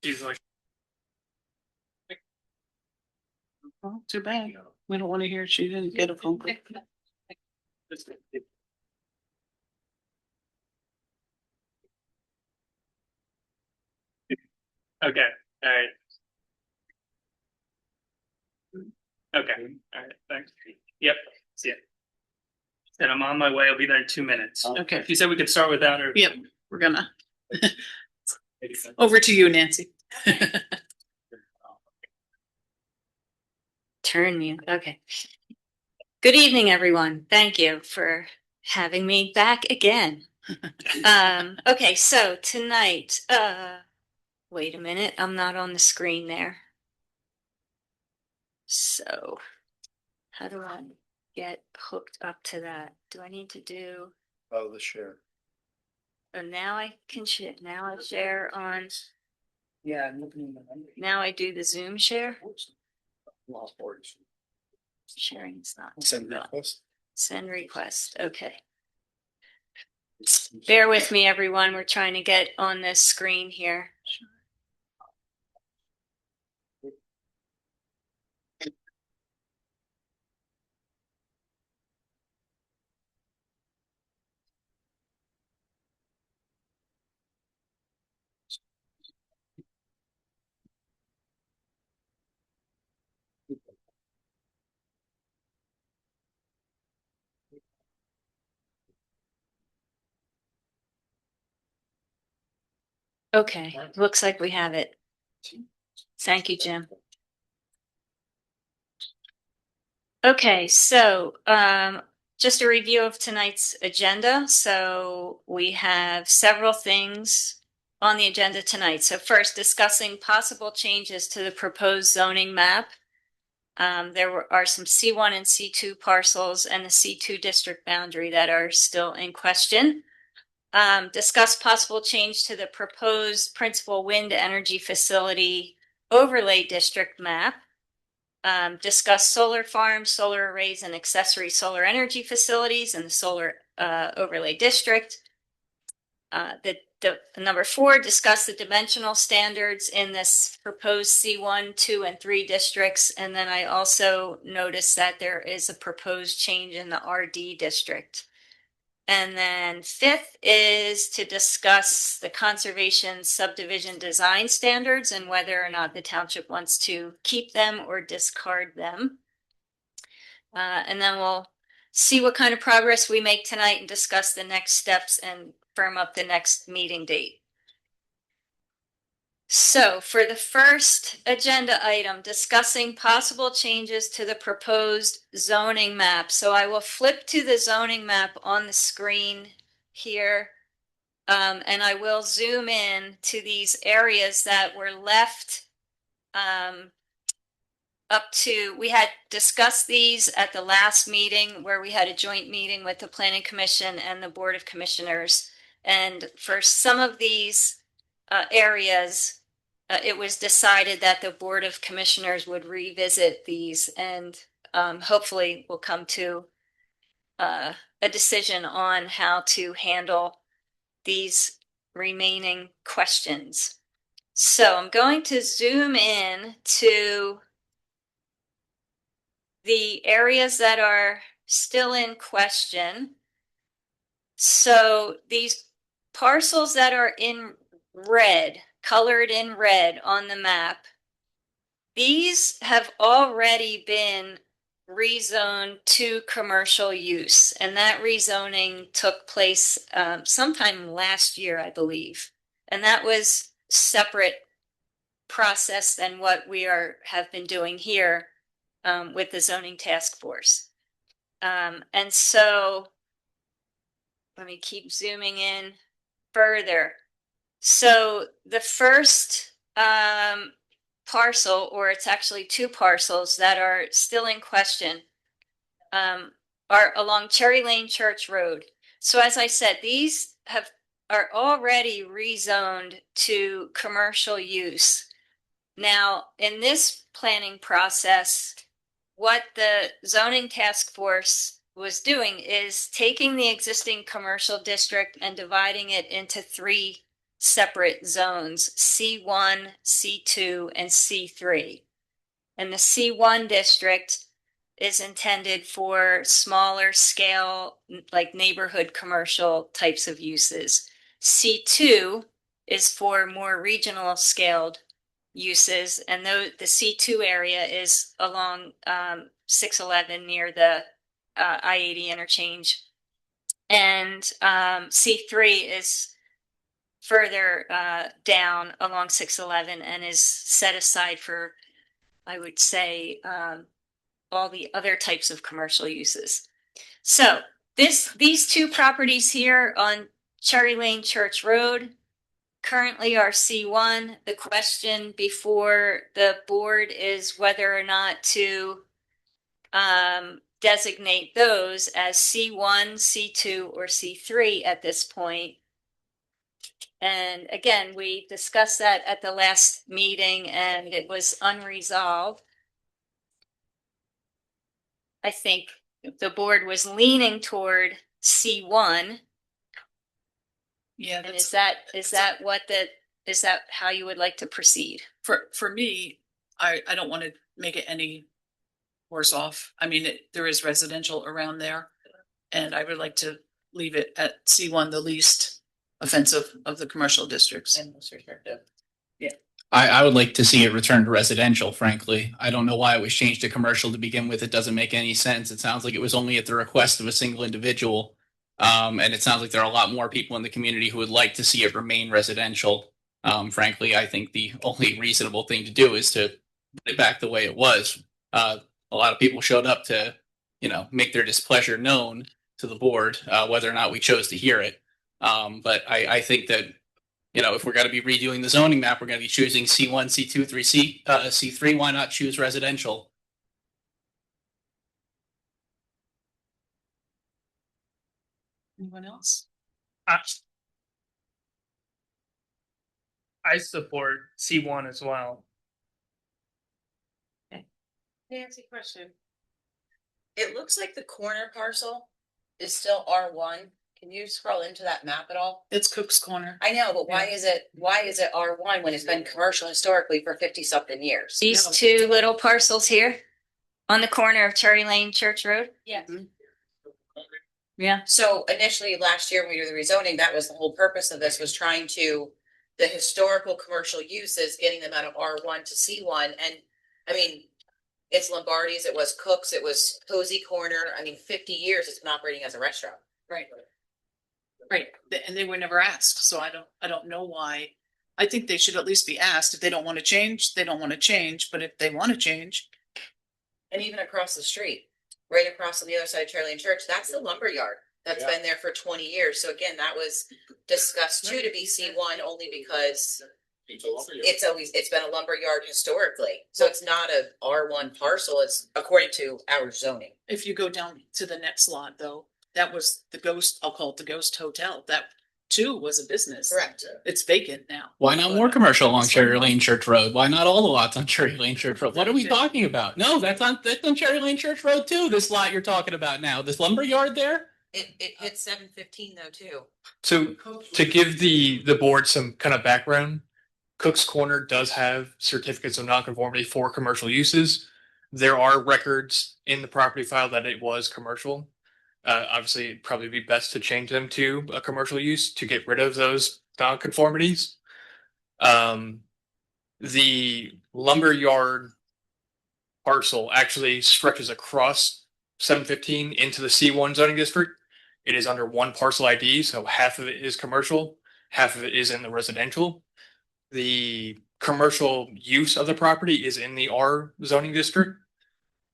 She's like, Oh, too bad. We don't want to hear she didn't get a phone call. okay, all right. Okay, all right, thanks. Yep, see ya. And I'm on my way. I'll be there in 2 minutes. Okay. You said we could start with that, or Yep, we're gonna. Over to you, Nancy. Turn mute. Okay. Good evening, everyone. Thank you for having me back again. Okay, so tonight, wait a minute, I'm not on the screen there. So how do I get hooked up to that? Do I need to do? Oh, the share. Oh, now I can share. Now I share on. Yeah, I'm looking at the Now I do the Zoom share. lost words. Sharing is not. Send request. Send request. Okay. Bear with me, everyone. We're trying to get on this screen here. Okay, looks like we have it. Thank you, Jim. Okay, so just a review of tonight's agenda. So we have several things on the agenda tonight. So first, discussing possible changes to the proposed zoning map. There are some C1 and C2 parcels and the C2 district boundary that are still in question. Discuss possible change to the proposed principal wind energy facility overlay district map. Discuss solar farms, solar arrays, and accessory solar energy facilities in the solar overlay district. The number 4, discuss the dimensional standards in this proposed C1, 2, and 3 districts. And then I also noticed that there is a proposed change in the RD district. And then 5th is to discuss the conservation subdivision design standards and whether or not the township wants to keep them or discard them. And then we'll see what kind of progress we make tonight and discuss the next steps and firm up the next meeting date. So for the first agenda item, discussing possible changes to the proposed zoning map. So I will flip to the zoning map on the screen here. And I will zoom in to these areas that were left up to, we had discussed these at the last meeting where we had a joint meeting with the Planning Commission and the Board of Commissioners. And for some of these areas, it was decided that the Board of Commissioners would revisit these and hopefully will come to a decision on how to handle these remaining questions. So I'm going to zoom in to the areas that are still in question. So these parcels that are in red, colored in red on the map, these have already been rezoned to commercial use, and that rezoning took place sometime last year, I believe. And that was separate process than what we have been doing here with the zoning task force. And so let me keep zooming in further. So the first parcel, or it's actually 2 parcels that are still in question, are along Cherry Lane Church Road. So as I said, these are already rezoned to commercial use. Now, in this planning process, what the zoning task force was doing is taking the existing commercial district and dividing it into 3 separate zones, C1, C2, and C3. And the C1 district is intended for smaller scale, like neighborhood commercial types of uses. C2 is for more regional scaled uses, and the C2 area is along 611 near the I-80 interchange. And C3 is further down along 611 and is set aside for, I would say, all the other types of commercial uses. So these two properties here on Cherry Lane Church Road currently are C1. The question before the board is whether or not to designate those as C1, C2, or C3 at this point. And again, we discussed that at the last meeting and it was unresolved. I think the board was leaning toward C1. Yeah, And that's, is that how you would like to proceed? for me, I don't want to make it any worse off. I mean, there is residential around there. And I would like to leave it at C1, the least offensive of the commercial districts. And most restrictive. I would like to see it return to residential, frankly. I don't know why it was changed to commercial to begin with. It doesn't make any sense. It sounds like it was only at the request of a single individual. And it sounds like there are a lot more people in the community who would like to see it remain residential. Frankly, I think the only reasonable thing to do is to put it back the way it was. A lot of people showed up to, make their displeasure known to the board, whether or not we chose to hear it. But I think that, if we're going to be redoing the zoning map, we're going to be choosing C1, C2, C3. Why not choose residential? Anyone else? I support C1 as well. Nancy, question. It looks like the corner parcel is still R1. Can you scroll into that map at all? It's Cook's Corner. I know, but why is it R1 when it's been commercial historically for 50-something years? These No. two little parcels here on the corner of Cherry Lane Church Road? Yeah. Yeah. So initially last year when we did the rezoning, that was the whole purpose of this, was trying to, the historical commercial uses, getting them out of R1 to C1. And I mean, it's Lombardi's, it was Cook's, it was Cozy Corner. I mean, 50 years it's been operating as a restaurant. Right. Right. And they were never asked. So I don't know why. I think they should at least be asked. If they don't want to change, they don't want to change. But if they want to change, And even across the street, right across on the other side of Cherry Lane Church, that's the lumber yard. That's Yeah. been there for 20 years. So again, that was discussed too to be C1 only because it's been a lumber yard historically. So it's not a R1 parcel. It's according to our zoning. if you go down to the next lot, though, that was the ghost, I'll call it the ghost hotel. That too was a business. Correct. It's vacant now. Why not more commercial along Cherry Lane Church Road? Why not all the lots on Cherry Lane Church Road? What are we talking about? No, that's on Cherry Lane Church Road too. This lot you're talking about now, this lumber yard there. It hits 715 though too. So to give the board some kind of background, Cook's Corner does have certificates of nonconformity for commercial uses. There are records in the property file that it was commercial. Obviously, it'd probably be best to change them to a commercial use to get rid of those nonconformities. The lumberyard parcel actually stretches across 715 into the C1 zoning district. It is under one parcel ID, so half of it is commercial, half of it is in the residential. The commercial use of the property is in the R zoning district.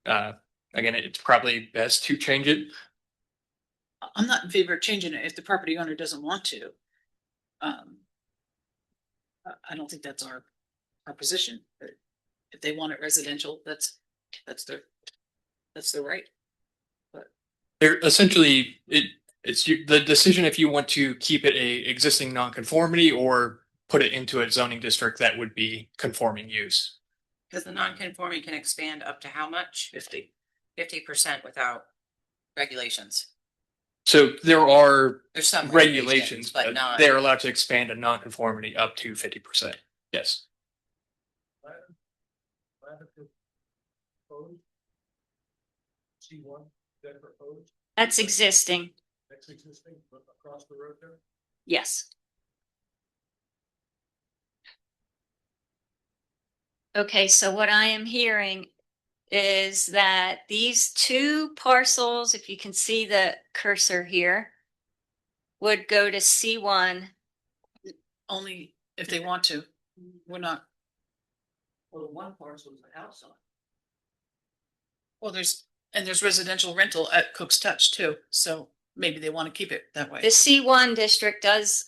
Again, it's probably best to change it. I'm not in favor of changing it if the property owner doesn't want to. I don't think that's our position. But if they want it residential, that's their right. They're essentially it's the decision if you want to keep it a existing nonconformity or put it into a zoning district that would be conforming use. Because the non-conforming can expand up to how much? 50. 50% without regulations. So there are There's some regulations, but not. they're allowed to expand a nonconformity up to 50%. Yes. C1, that proposed, That's existing. that's existing across the road there? Yes. Okay, so what I am hearing is that these two parcels, if you can see the cursor here, would go to C1. Only if they want to. We're not, Well, the one parcel is a house on. well, there's residential rental at Cook's Touch too, so maybe they want to keep it that way. The C1 district does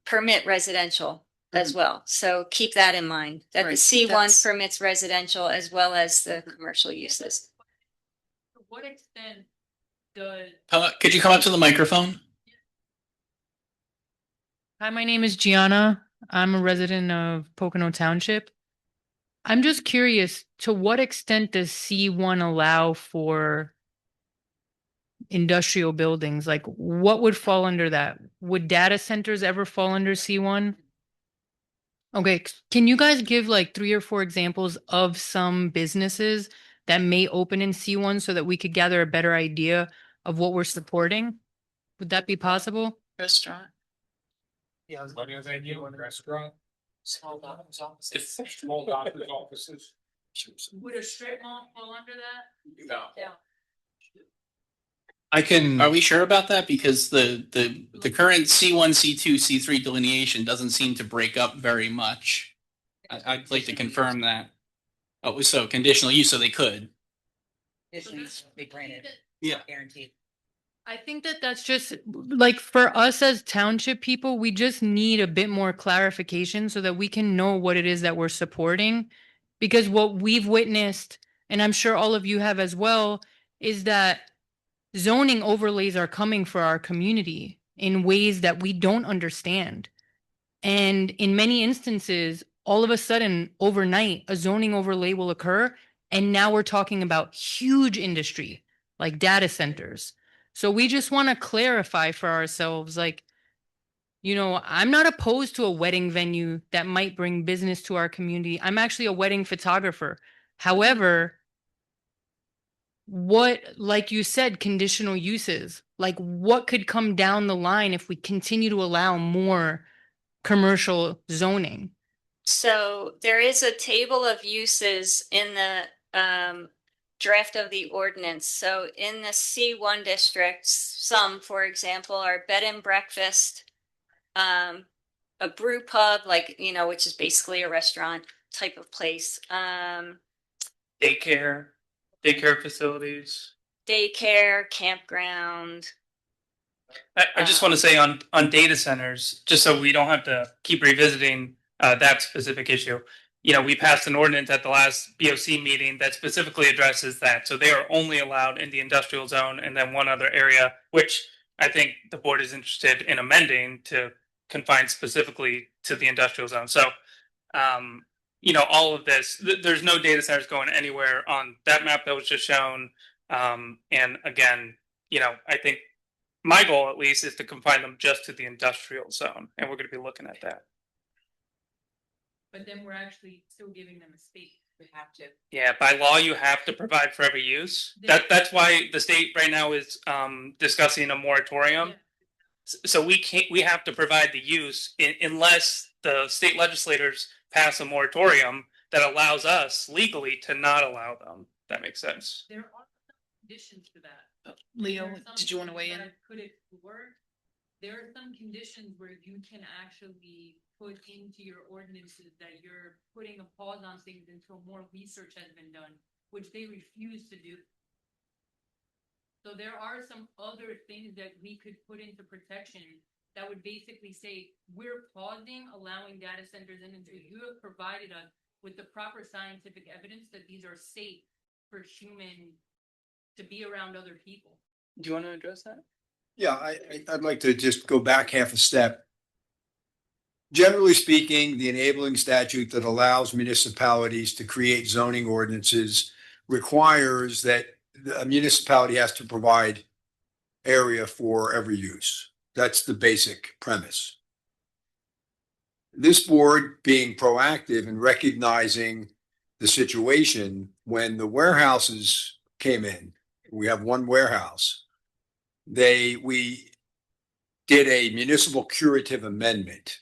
permit residential as well. So keep that in mind, that the Right, C1 that's- permits residential as well as the commercial uses. To what extent does, Could you come up to the microphone? hi, my name is Gianna. I'm a resident of Pocono Township. I'm just curious, to what extent does C1 allow for industrial buildings? Like, what would fall under that? Would data centers ever fall under C1? Okay, can you guys give like 3 or 4 examples of some businesses that may open in C1 so that we could gather a better idea of what we're supporting? Would that be possible? Restaurant. Yeah. Restaurant, Small doctor's offices. small doctor's offices. Would a strip mall fall under that? No. I can. Are we sure about that? Because the current C1, C2, C3 delineation doesn't seem to break up very much. I'd like to confirm that. Oh, so conditional use, so they could. Conditions be granted, Yeah. guaranteed. I think that that's just like for us as township people, we just need a bit more clarification so that we can know what it is that we're supporting. Because what we've witnessed, and I'm sure all of you have as well, is that zoning overlays are coming for our community in ways that we don't understand. And in many instances, all of a sudden, overnight, a zoning overlay will occur. And now we're talking about huge industry like data centers. So we just want to clarify for ourselves, like, you know, I'm not opposed to a wedding venue that might bring business to our community. I'm actually a wedding photographer. However, what, like you said, conditional uses, like what could come down the line if we continue to allow more commercial zoning? So there is a table of uses in the draft of the ordinance. So in the C1 districts, some, for example, are bed and breakfast, a brew pub, like, you know, which is basically a restaurant type of place, Daycare facilities. daycare, campground. I just want to say on data centers, just so we don't have to keep revisiting that specific issue. You know, we passed an ordinance at the last BOC meeting that specifically addresses that. So they are only allowed in the industrial zone and then one other area, which I think the board is interested in amending to confine specifically to the industrial zone. So, you know, all of this, there's no data centers going anywhere on that map that was just shown. And again, you know, I think my goal at least is to confine them just to the industrial zone. And we're going to be looking at that. But then we're actually still giving them a space. We have to. Yeah, by law, you have to provide for every use. That's why the state right now is discussing a moratorium. So we have to provide the use unless the state legislators pass a moratorium that allows us legally to not allow them. That makes sense. There are some conditions to that. Leo, There are some did you want to weigh things in? that I could explore. There are some conditions where you can actually put into your ordinances that you're putting a pause on things until more research has been done, which they refuse to do. So there are some other things that we could put into protection that would basically say, we're pausing allowing data centers in until you have provided us with the proper scientific evidence that these are safe for human to be around other people. Do you want to address that? Yeah, I'd like to just go back half a step. Generally speaking, the enabling statute that allows municipalities to create zoning ordinances requires that a municipality has to provide area for every use. That's the basic premise. This board being proactive and recognizing the situation when the warehouses came in, we have one warehouse. We did a municipal curative amendment.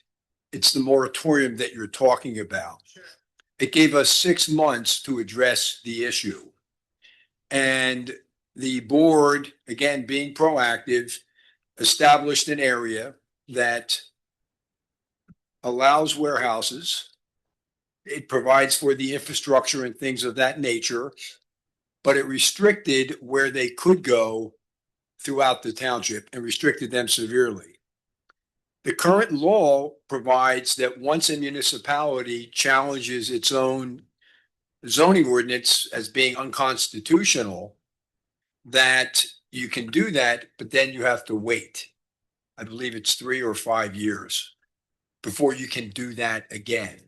It's the moratorium that you're talking about. It gave us 6 months to address the issue. And the board, again, being proactive, established an area that allows warehouses. It provides for the infrastructure and things of that nature, but it restricted where they could go throughout the township and restricted them severely. The current law provides that once a municipality challenges its own zoning ordinance as being unconstitutional, that you can do that, but then you have to wait. I believe it's 3 or 5 years before you can do that again.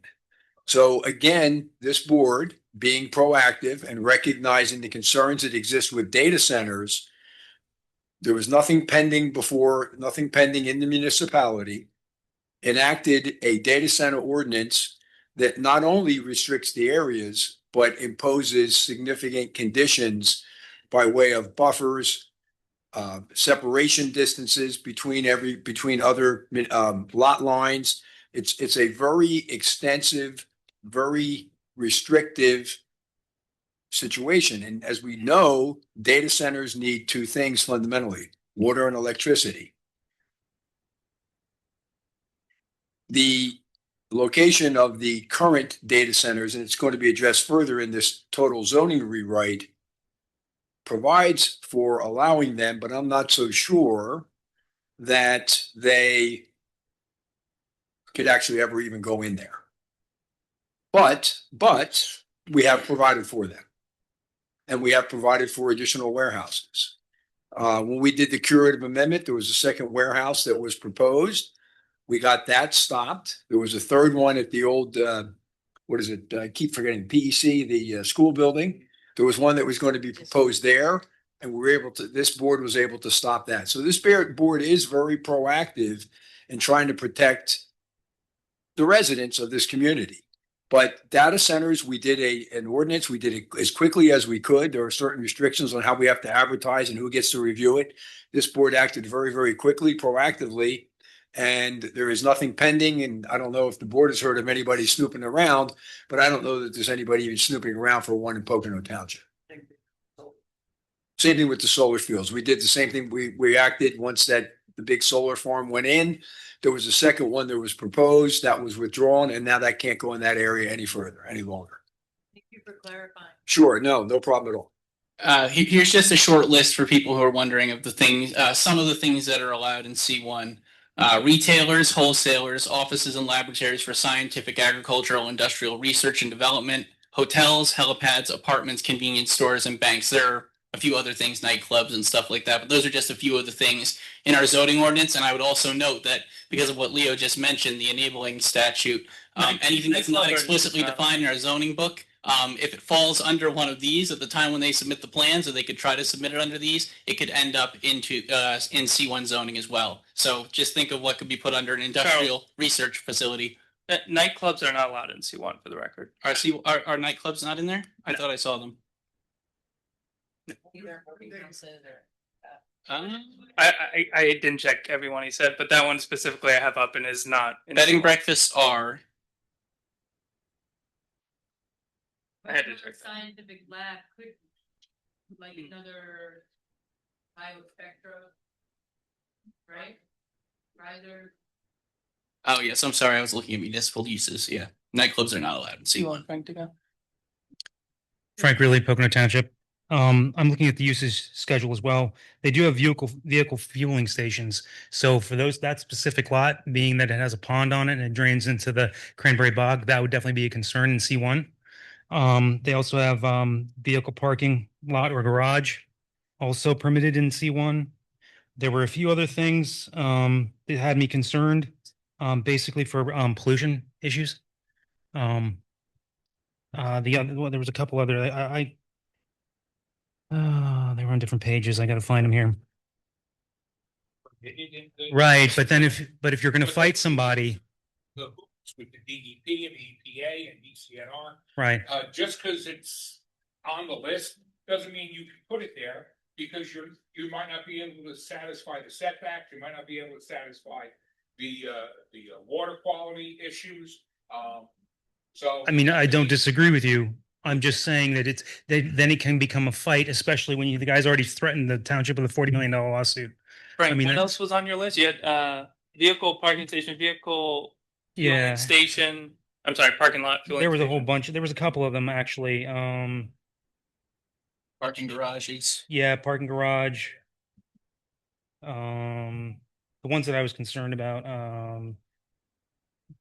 So again, this board being proactive and recognizing the concerns that exist with data centers, there was nothing pending before, nothing pending in the municipality, enacted a data center ordinance that not only restricts the areas, but imposes significant conditions by way of buffers, separation distances between other lot lines. It's a very extensive, very restrictive situation. And as we know, data centers need 2 things fundamentally: water and electricity. The location of the current data centers, and it's going to be addressed further in this total zoning rewrite, provides for allowing them, but I'm not so sure that they could actually ever even go in there. But we have provided for them. And we have provided for additional warehouses. When we did the curative amendment, there was a second warehouse that was proposed. We got that stopped. There was a third one at the old, what is it? I keep forgetting, PEC, the school building. There was one that was going to be proposed there, and this board was able to stop that. So this board is very proactive in trying to protect the residents of this community. But data centers, we did an ordinance. We did it as quickly as we could. There are certain restrictions on how we have to advertise and who gets to review it. This board acted very, very quickly, proactively, and there is nothing pending. And I don't know if the board has heard of anybody snooping around, but I don't know that there's anybody even snooping around for one in Pocono Township. Same thing with the solar fields. We did the same thing. We acted once that the big solar farm went in. There was a second one that was proposed that was withdrawn, and now that can't go in that area any further, any longer. Thank you for clarifying. Sure, no problem at all. Here's just a short list for people who are wondering of the things, some of the things that are allowed in C1. Retailers, wholesalers, offices and laboratories for scientific, agricultural, industrial research and development, hotels, helipads, apartments, convenience stores, and banks. There are a few other things, nightclubs and stuff like that, but those are just a few of the things in our zoning ordinance. And I would also note that because of what Leo just mentioned, the enabling statute, anything that's not explicitly defined in our zoning book, if it falls under one of these at the time when they submit the plans, or they could try to submit it under these, it could end up in C1 zoning as well. So just think of what could be put under an industrial research facility. Nightclubs are not allowed in C1 for the record. Are nightclubs not in there? I thought I saw them. I didn't check everyone he said, but that one specifically I have up and is not. Bed and breakfasts are. I had to check that. Scientific lab could, like another biospectra, right? Rather. Oh yes, I'm sorry. I was looking at municipal uses. Yeah, nightclubs are not allowed in C1. Frank to go. Frank Riley, Pocono Township. I'm looking at the usage schedule as well. They do have vehicle fueling stations. So for that specific lot, being that it has a pond on it and it drains into the Cranberry Bog, that would definitely be a concern in C1. They also have vehicle parking lot or garage also permitted in C1. There were a few other things that had me concerned, basically for pollution issues. There was a couple other. They were on different pages. I got to find them here. Right, but then if you're going to fight somebody, The hoops with the DEP and the EPA and DCNR, right? just because it's on the list doesn't mean you can put it there, because you might not be able to satisfy the setbacks, you might not be able to satisfy the water quality issues. So I mean, I don't disagree with you. I'm just saying that then it can become a fight, especially when the guy's already threatened the township with a $40 million lawsuit. Frank, I mean, what that- else was on your list? You had vehicle parking station, vehicle fueling Yeah, station. I'm sorry, parking lot. Fueling there was a whole station. bunch. There was a couple of them actually. Parking garages. Yeah, parking garage. The ones that I was concerned about.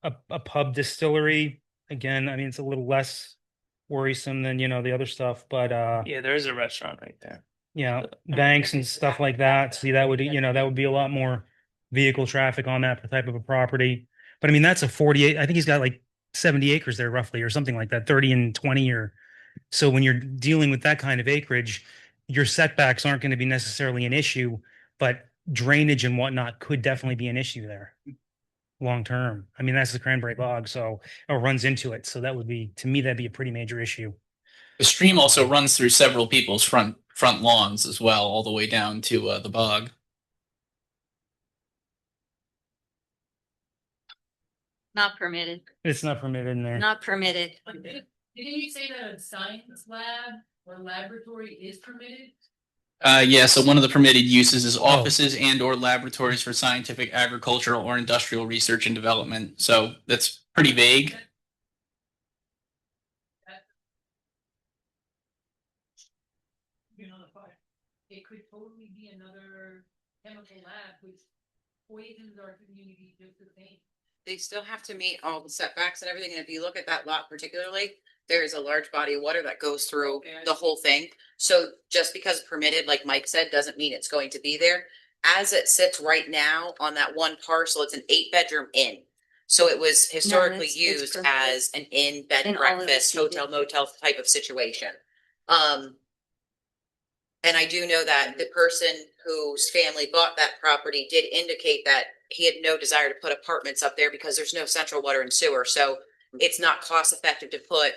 A pub distillery. Again, I mean, it's a little less worrisome than the other stuff, but Yeah, there is a restaurant right there. banks and stuff like that. See, that would be a lot more vehicle traffic on that type of a property. But I mean, that's a 48. I think he's got like 70 acres there roughly, or something like that, 30 and 20. Or so when you're dealing with that kind of acreage, your setbacks aren't going to be necessarily an issue, but drainage and whatnot could definitely be an issue there long term. I mean, that's the cranberry bog, so or runs into it. So that would be, to me, that'd be a pretty major issue. The stream also runs through several people's front lawns as well, all the way down to the bog. Not permitted, It's not permitted in there. not permitted. Didn't you say that a science lab or laboratory is permitted? Yeah, so one of the permitted uses is offices and or laboratories for scientific, agricultural, or industrial research and development. So that's pretty vague. It could totally be another chemical lab which poisons our community just the same. They still have to meet all the setbacks and everything, and if you look at that lot particularly, there is a large body of water that goes through the whole thing. So just because permitted, like Mike said, doesn't mean it's going to be there. As it sits right now on that one parcel, it's an 8-bedroom inn. So it was historically it's used permitted. as an inn, bed In and all of breakfast, the hotel, motel type of situation. And I do know that the person whose family bought that property did indicate that he had no desire to put apartments up there because there's no central water and sewer. So it's not cost effective to put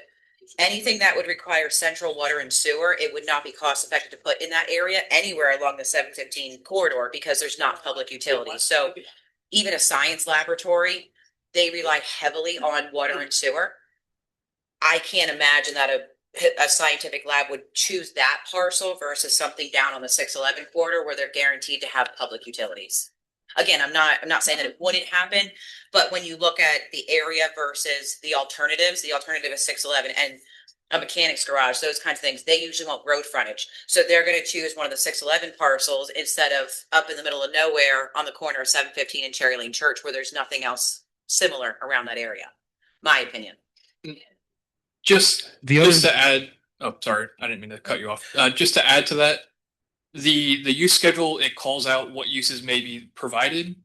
anything that would require central water and sewer. It would not be cost effective to put in that area anywhere along the 715 corridor because there's not public utilities. So even a science laboratory, they rely heavily on water and sewer. I can't imagine that a scientific lab would choose that parcel versus something down on the 611 corridor where they're guaranteed to have public utilities. Again, I'm not saying that it wouldn't happen, but when you look at the area versus the alternative is 611 and a mechanic's garage, those kinds of things, they usually want road frontage. So they're going to choose one of the 611 parcels instead of up in the middle of nowhere on the corner of 715 and Cherry Lane Church where there's nothing else similar around that area. My opinion. Just The just other, to add, oh, sorry, I didn't mean to cut you off. Just to add to that, the use schedule, it calls out what uses may be provided.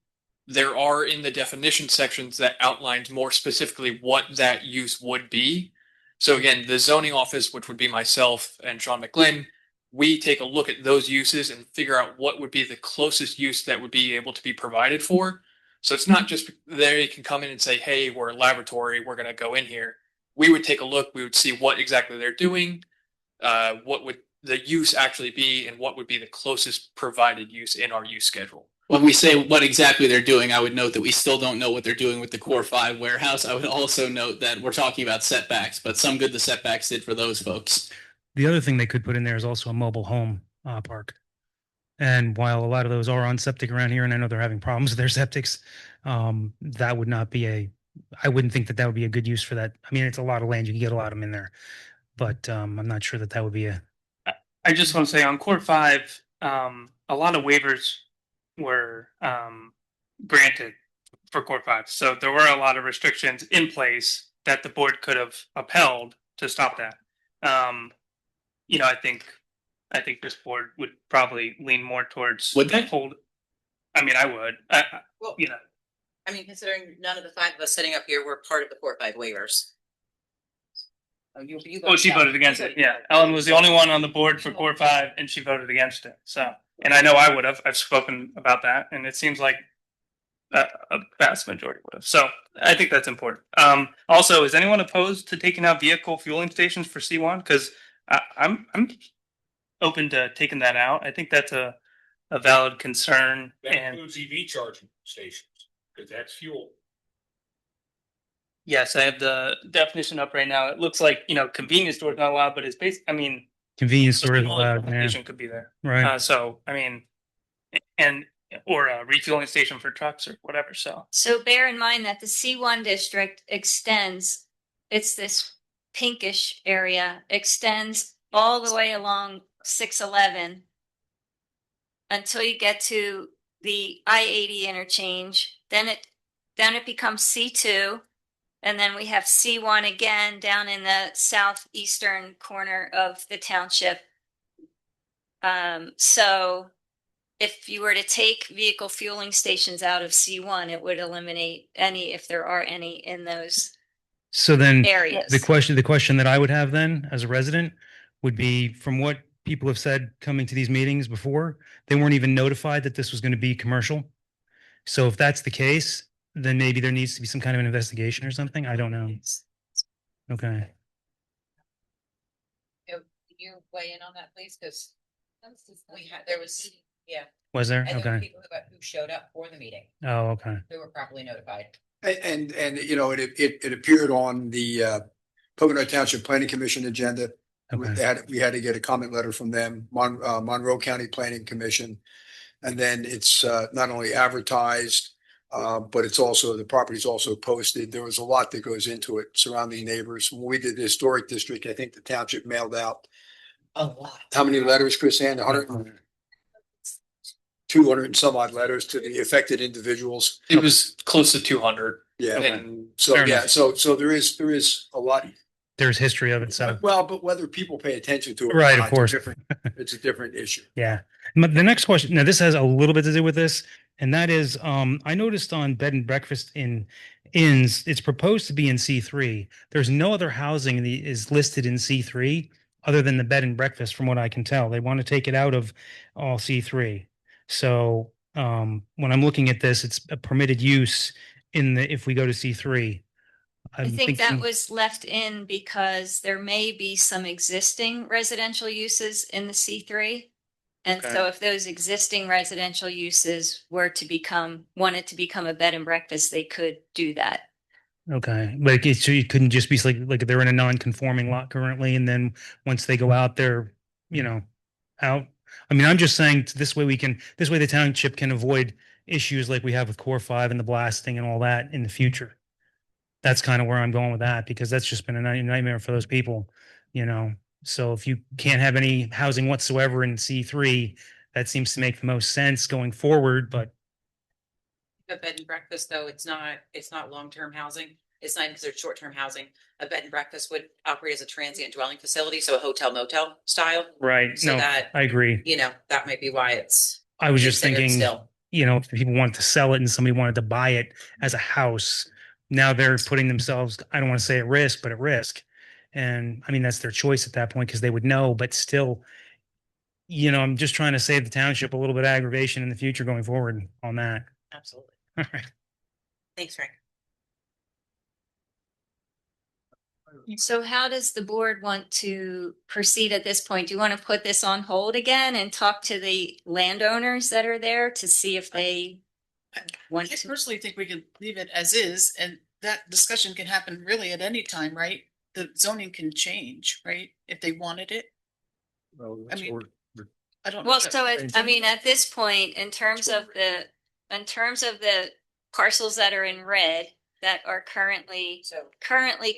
There are in the definition sections that outlines more specifically what that use would be. So again, the zoning office, which would be myself and Sean McGlynn, we take a look at those uses and figure out what would be the closest use that would be able to be provided for. So it's not just they can come in and say, hey, we're a laboratory, we're going to go in here. We would take a look, we would see what exactly they're doing, what would the use actually be, and what would be the closest provided use in our use schedule. When we say what exactly they're doing, I would note that we still don't know what they're doing with the Core 5 warehouse. I would also note that we're talking about setbacks, but some good the setbacks did for those folks. the other thing they could put in there is also a mobile home park. And while a lot of those are on septic around here, and I know they're having problems with their septics, that would not be I wouldn't think that would be a good use for that. I mean, it's a lot of land. You can get a lot of them in there, but I'm not sure that would be I just want to say on Core 5, a lot of waivers were granted for Core 5. So there were a lot of restrictions in place that the board could have upheld to stop that. I think this board would probably lean more towards Would they? hold. I mean, I would. Well, You know, I mean, considering none of the 5 of us sitting up here were part of the Core 5 waivers. she voted against it. Yeah, Ellen was the only one on the board for Core 5, and she voted against it. So And I know I would have. I've spoken about that, and it seems like a vast majority would have. So I think that's important. Also, is anyone opposed to taking out vehicle fueling stations for C1? Because I'm open to taking that out. I think that's a valid concern. That And includes EV charging stations, because that's fuel. yes, I have the definition up right now. It looks like, convenience store is not allowed, but it's I mean, Convenience a store is small allowed, yeah, station could be there. right. So I mean, or a refueling station for trucks or whatever. So bear in mind that the C1 district extends, it's this pinkish area, extends all the way along 611 until you get to the I-80 interchange. Then it becomes C2. And then we have C1 again down in the southeastern corner of the township. So if you were to take vehicle fueling stations out of C1, it would eliminate any, if there are any in those So then areas. the question that I would have then as a resident would be, from what people have said coming to these meetings before, they weren't even notified that this was going to be commercial. So if that's the case, then maybe there needs to be some kind of an investigation or something. I don't know. Okay. Can you weigh in on that, please? Because there was, yeah. Was there? And there were Okay. people who showed up for the meeting, Oh, okay. who were properly notified. And it appeared on the Pocono Township Planning Commission agenda. Okay. We had to get a comment letter from them, Monroe County Planning Commission. And then it's not only advertised, but it's also, the property's also posted. There was a lot that goes into it, surrounding neighbors. When we did the historic district, I think the township mailed out A lot. how many letters, Chris Ann? 200 and some odd letters to the affected individuals. It was close to 200. Yeah. And So, Fair yeah, enough. so there is a lot. There's history of it. So, Well, but whether people pay attention to it. or Right, of not, course. It's a different issue. yeah. The next question, now this has a little bit to do with this, and that is, I noticed on bed and breakfast in inns, it's proposed to be in C3. There's no other housing is listed in C3 other than the bed and breakfast, from what I can tell. They want to take it out of all C3. So when I'm looking at this, it's a permitted use if we go to C3. I think that was left in because there may be some existing residential uses in the C3. And Okay. so if those existing residential uses wanted to become a bed and breakfast, they could do that. Okay, like so you couldn't just be like they're in a non-conforming lot currently, and then once they go out, they're out. I mean, I'm just saying this way the township can avoid issues like we have with Core 5 and the blasting and all that in the future. That's kind of where I'm going with that, because that's just been a nightmare for those people, So if you can't have any housing whatsoever in C3, that seems to make the most sense going forward. But A bed and breakfast, though, it's not long-term housing. It's not considered short-term housing. A bed and breakfast would operate as a transient dwelling facility, so a hotel motel style. right, So no, that, I agree. that might be why it's I was just considered thinking, still. if people wanted to sell it and somebody wanted to buy it as a house, now they're putting themselves, I don't want to say at risk, but at risk. And I mean, that's their choice at that point because they would know, but still, I'm just trying to save the township a little bit of aggravation in the future going forward on that. Absolutely. All right. Thanks, Frank. So how does the board want to proceed at this point? Do you want to put this on hold again and talk to the landowners that are there to see if they want I to? personally think we could leave it as is, and that discussion can happen really at any time, right? The zoning can change, right? If they wanted it. I mean, I don't. Well, so I mean, at this point, in terms of the parcels that are in red that are currently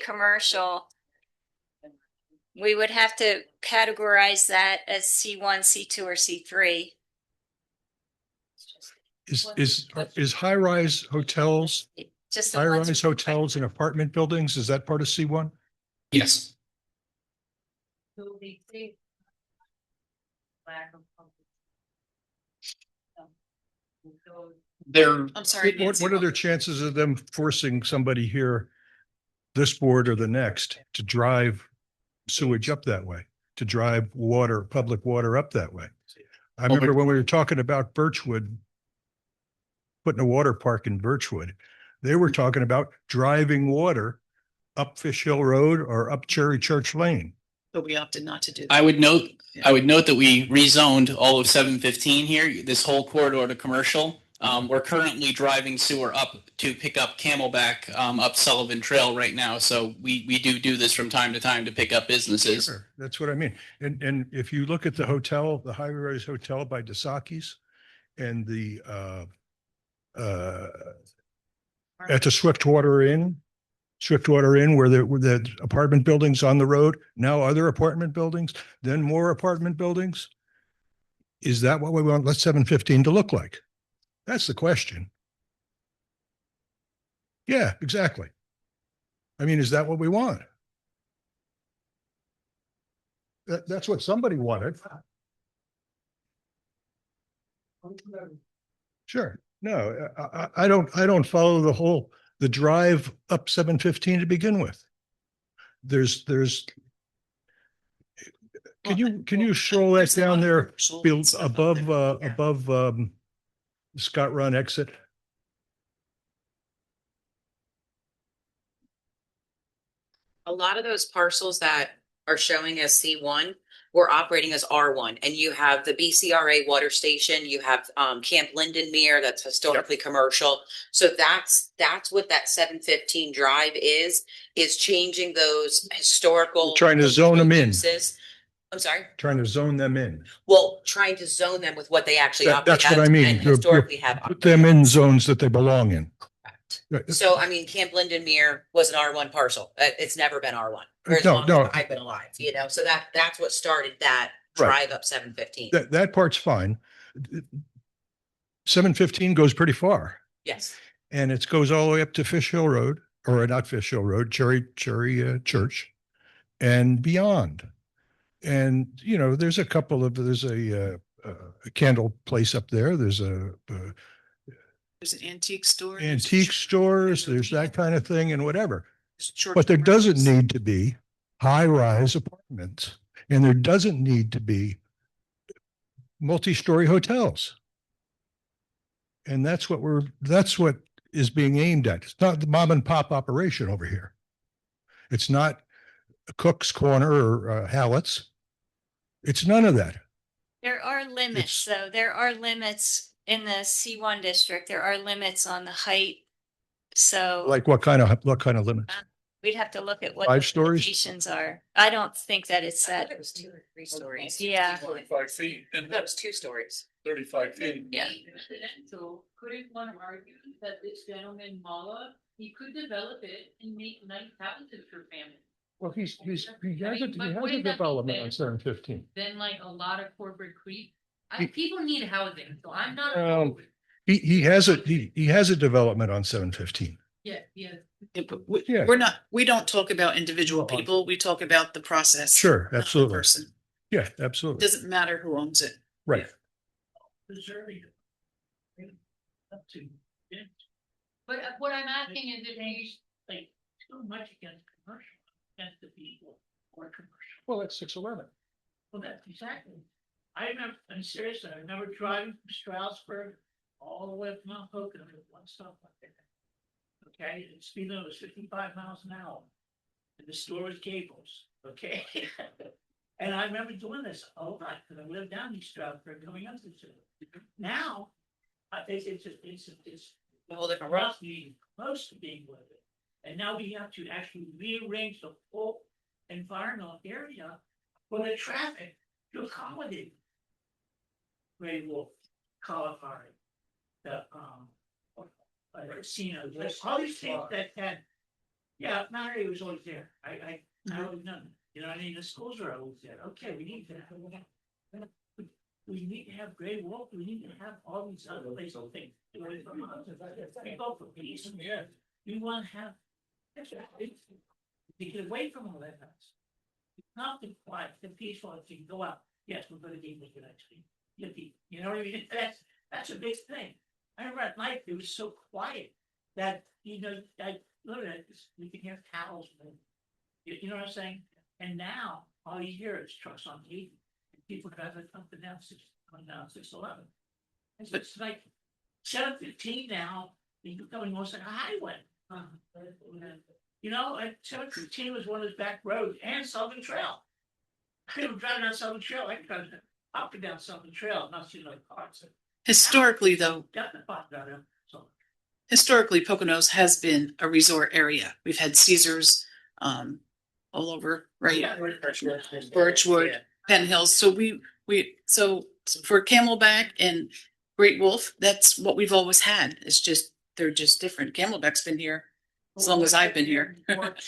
commercial, we would have to categorize that as C1, C2, or C3. Is high-rise hotels, Just the ones- high-rise hotels and apartment buildings, is that part of C1? Yes. So they say lack of public. So There, I'm sorry. Nancy, What are their chances of them forcing somebody here, this board or the next, to drive sewage up that way, to drive public water up that way? I remember when we were talking about Birchwood, putting a water park in Birchwood, they were talking about driving water up Fish Hill Road or up Cherry Church Lane. But we opted not to do that. I would note that we rezoned all of 715 here, this whole corridor to commercial. We're currently driving sewer up to pick up Camelback up Sullivan Trail right now. So we do this from time to time to pick up businesses. Sure, that's what I mean. And if you look at the hotel, the Highway Rise Hotel by DeSaki's and the at the Swiftwater Inn where the apartment buildings on the road, now other apartment buildings, then more apartment buildings. Is that what we want 715 to look like? That's the question. Yeah, exactly. I mean, is that what we want? That's what somebody wanted. Sure. No, I don't follow the drive up 715 to begin with. Can you scroll that down there above Scott Run exit? A lot of those parcels that are showing as C1 were operating as R1, and you have the BCRA water station, you have Camp Lindenmere, that's historically commercial. So that's what that 715 drive is changing those historical. Trying to zone them in. uses. I'm sorry. Trying to zone them in. Well, trying to zone them with what they actually operate That's what as I mean. and historically have. Put them in zones that they belong in. So, I mean, Camp Lindenmere was an R1 parcel. It's never been R1. For as No, long no. as I've been alive, so that's what started that Right. drive up 715. That part's fine. 715 goes pretty far. Yes. And it goes all the way up to Fish Hill Road, or not Fish Hill Road, Cherry Church and beyond. And, there's a candle place up there. There's There's an antique store. antique stores, there's that kind of thing and whatever. Short But there doesn't rentals. need to be high-rise apartments, and there doesn't need to be multi-story hotels. And that's what is being aimed at. It's not the mom and pop operation over here. It's not Cook's Corner or Hallett's. It's none of that. There are limits, so there are limits in the C1 district. There are limits on the height. So Like what kind of limits? we'd have to look at what 5 the stories? limitations are. I don't think that it's I thought that. it was 2 or 3 stories. Yeah. 45 feet I thought it was 2 stories. 35 feet. Yeah. So couldn't one argue that this gentleman Mala, he could develop it and make nice houses for families? Well, he I mean, but wouldn't that be better? 715. Then like a lot of corporate creep. He- People need housing, so I'm not. Um, opposed. He has a development on 715. Yeah, yeah. Yeah, but Yeah. we don't talk about individual Well, people. We talk about the process. Sure, not the absolutely. Person. Yeah, absolutely. Doesn't matter who owns it. Right. Deserving. Up to. Yeah. But what I'm asking is if he's like too much against commercial, against the people or commercial. Well, that's 611. Well, that's exactly. I remember, I'm serious, I remember driving from Strasburg all the way up to Mount Pocono with one stop like that. Okay, the speed limit was 55 miles an hour. And the store was Gables, okay? And I remember doing this all night, because I lived down in Strasburg going up to it. Now, it's A whole different world. close to being with it. And now we have to actually rearrange the whole environmental area for the traffic to accommodate. Gray Wolf, Kalahari, the, casinos, all these things that had. Yeah, Mary was always there. I always know, you know, what I mean, the schools are always there. Okay, we need that. We need to have Gray Wolf, we need to have all these other places, things. We go for peace. Yeah. We want to have. To get away from all that. Not the quiet, the peaceful, if you go out, yes, we're gonna be with it actually. You know what I mean? That's a big thing. I remember at night, it was so quiet that, I look at it, you can hear cows. You know what I'm saying? And now, all you hear is trucks on TV. And people drive something else, on 611. It's like 715 now, it's becoming almost like a highway. You know, like 715 was one of those back roads and Southern Trail. I was driving down Southern Trail, I drive up and down Southern Trail, not seeing like cars. Historically, though, Got the spot down there, so. historically Poconos has been a resort area. We've had Caesars, all over, right? Birchwood, Penn Hills. So so for Camelback and Great Wolf, that's what we've always had. It's just, they're just different. Camelback's been here as long as I've been here. We got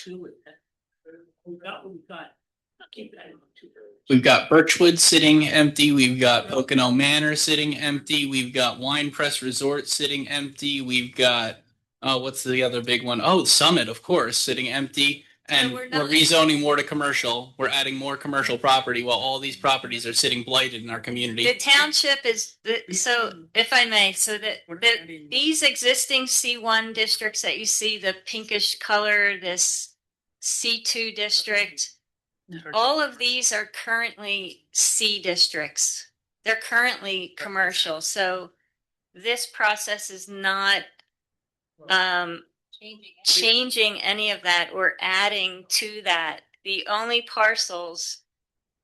what we got. I'll keep that in too. We've got Birchwood sitting empty. We've got Pocono Manor sitting empty. We've got Wine Press Resort sitting empty. We've got, what's the other big one? Oh, Summit, of course, sitting empty. And we're we're not- rezoning more to commercial. We're adding more commercial property while all these properties are sitting blighted in our community. The township is, so if I may, so that these existing C1 districts that you see, the pinkish color, this C2 district, all of these are currently C districts. They're currently commercial, so this process is not changing any of that or adding to that. The only parcels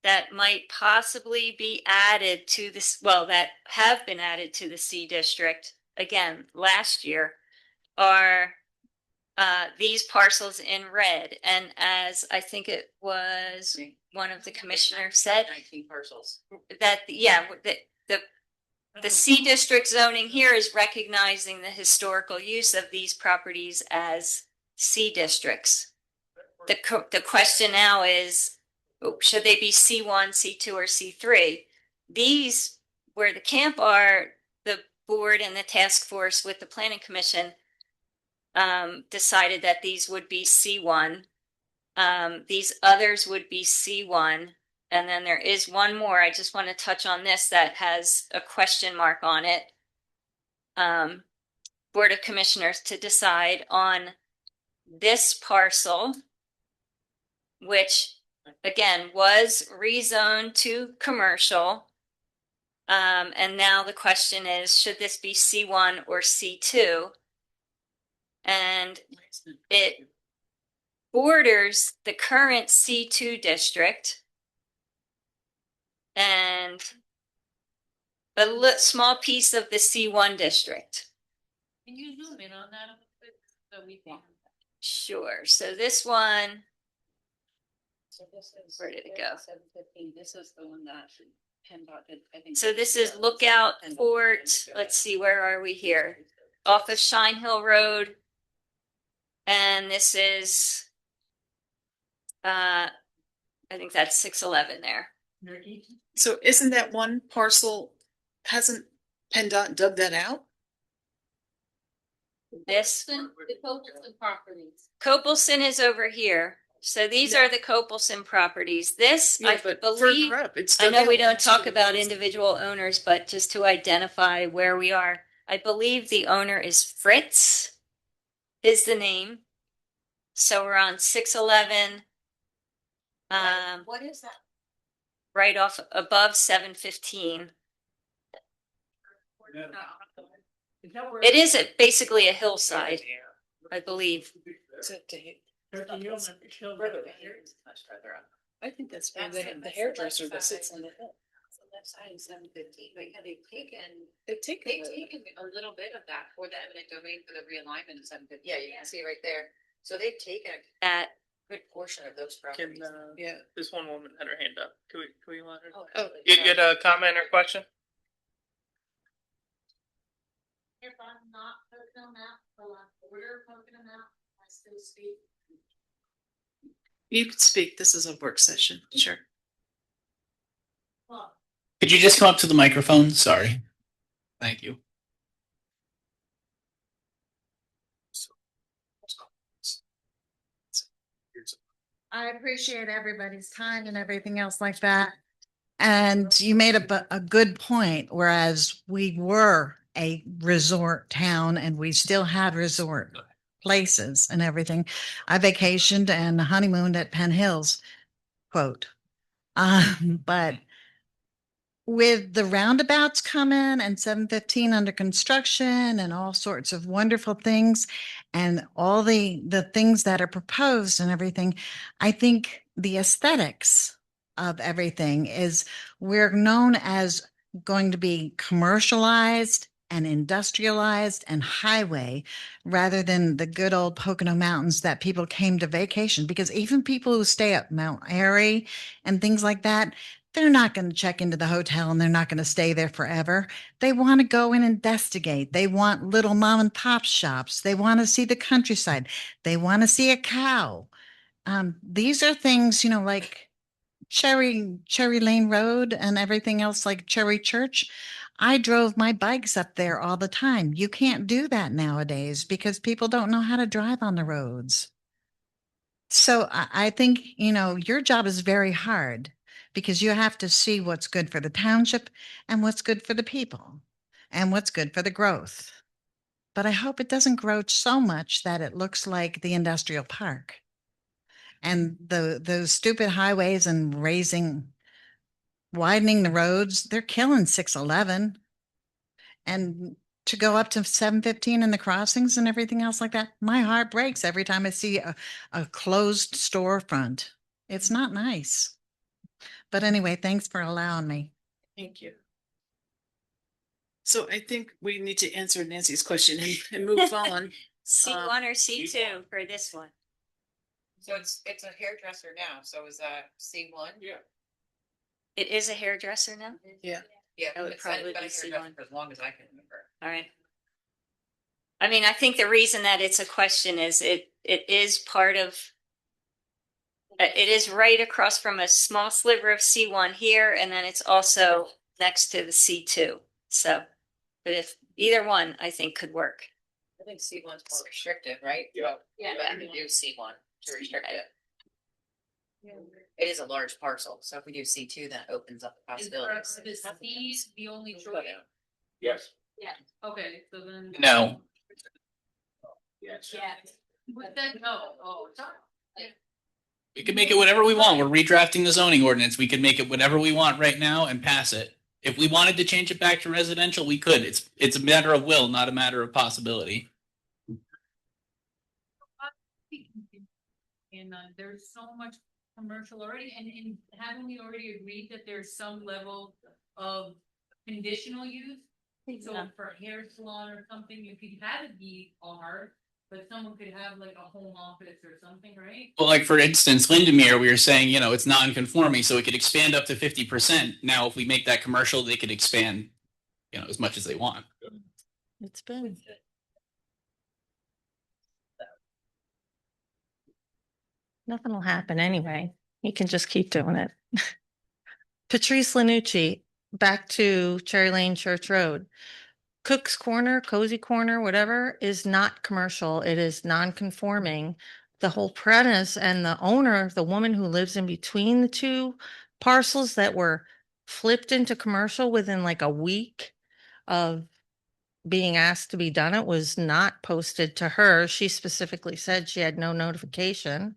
that might possibly be added to this, well, that have been added to the C district, again, last year, are these parcels in red. And as I think it was one of the commissioners said, 19 parcels. that, yeah, the C district zoning here is recognizing the historical use of these properties as C districts. The question now is, should they be C1, C2, or C3? These, where the camp are, the board and the task force with the planning commission decided that these would be C1. These others would be C1. And then there is one more. I just want to touch on this that has a question mark on it. Board of Commissioners to decide on this parcel, which again was rezoned to commercial. And now the question is, should this be C1 or C2? And it borders the current C2 district and a small piece of the C1 district. Can you zoom in on that a bit so we can? Sure. So this one, So this is. Where did it go? 715. This is the one that PennDOT did, I think. so this is Lookout Fort. Let's see, where are we here? Off of Shine Hill Road. And this is, I think that's 611 there. So isn't that one parcel, hasn't PennDOT dug that out? This The Copeland properties. Copelson is over here. So these are the Copelson properties. This, I believe, I know we don't talk about individual owners, but just to identify where we are, I believe the owner is Fritz is the name. So we're on 611. What is that? Right off above 715. It is basically a hillside, I believe. I think that's where the hairdresser that sits on the hill. Left side is 715, but yeah, they've taken They've a little bit of that for the eminent domain for the realignment of 715. Yeah, you can see right there. So they've taken At a good portion of those properties. Yeah. This one woman had her hand up. Can we let her? Oh, You get a comment or question? If I'm not Pocono map, will I order Pocono map? I still speak. You can speak. This is a work session. Sure. Could you just come up to the microphone? Sorry. Thank you. I appreciate everybody's time and everything else like that. And you made a good point, whereas we were a resort town and we still had resort places and everything. I vacationed and honeymooned at Penn Hills, quote. But with the roundabouts coming and 715 under construction and all sorts of wonderful things and all the things that are proposed and everything, I think the aesthetics of everything is we're known as going to be commercialized and industrialized and highway rather than the good old Pocono Mountains that people came to vacation, because even people who stay at Mount Airy and things like that, they're not going to check into the hotel and they're not going to stay there forever. They want to go and investigate. They want little mom and pop shops. They want to see the countryside. They want to see a cow. These are things, you know, like Cherry Lane Road and everything else like Cherry Church. I drove my bikes up there all the time. You can't do that nowadays because people don't know how to drive on the roads. So I think, you know, your job is very hard because you have to see what's good for the township and what's good for the people and what's good for the growth. But I hope it doesn't grow so much that it looks like the industrial park. And those stupid highways and widening the roads, they're killing 611. And to go up to 715 in the crossings and everything else like that, my heart breaks every time I see a closed storefront. It's not nice. But anyway, thanks for allowing me. Thank you. So I think we need to answer Nancy's question and move on. C1 or C2 for this one? So it's a hairdresser now, so is that C1? Yeah. It is a hairdresser now? Yeah. Yeah, That would it's probably been a be C1. hairdresser for as long as I can remember. All right. I mean, I think the reason that it's a question is it is part of, it is right across from a small sliver of C1 here, and then it's also next to the C2. So, but if either one, I think could work. I think C1's more restrictive, right? Yeah. Yeah, I have to do C1 to restrict it. It is a large parcel, so if we do C2, that opens up the possibilities. Is C the only choice? Yes. Okay, so then. No, Yes. But then, no, oh, sorry. we could make it whatever we want. We're redrafting the zoning ordinance. We could make it whatever we want right now and pass it. If we wanted to change it back to residential, we could. It's a matter of will, not a matter of possibility. And there's so much commercial already, and haven't we already agreed that there's some level of conditional use? So Yeah. for a hair salon or something, you could have it be R, but someone could have like a home office or something, right? Well, like for instance, Lindemeer, we were saying, you know, it's non-conforming, so it could expand up to 50%. Now, if we make that commercial, they could expand, you know, as much as they want. It's been. Nothing will happen anyway. You can just keep doing it. Patrice Lanucci, back to Cherry Lane Church Road. Cook's Corner, Cozy Corner, whatever, is not commercial. It is non-conforming. The whole premise and the owner, the woman who lives in between the two parcels that were flipped into commercial within like a week of being asked to be done, it was not posted to her. She specifically said she had no notification.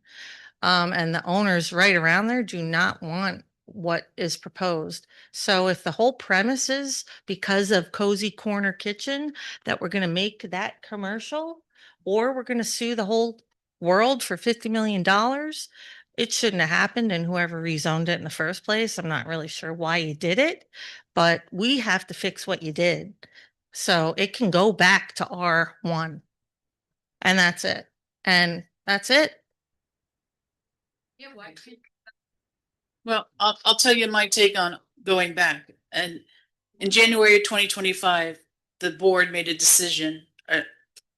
And the owners right around there do not want what is proposed. So if the whole premise is because of Cozy Corner Kitchen that we're going to make that commercial, or we're going to sue the whole world for $50 million, it shouldn't have happened. And whoever rezoned it in the first place, I'm not really sure why you did it, but we have to fix what you did. So it can go back to R1. And that's it. And that's it. Yeah, why? Well, I'll tell you my take on going back. And in January of 2025, the board made a decision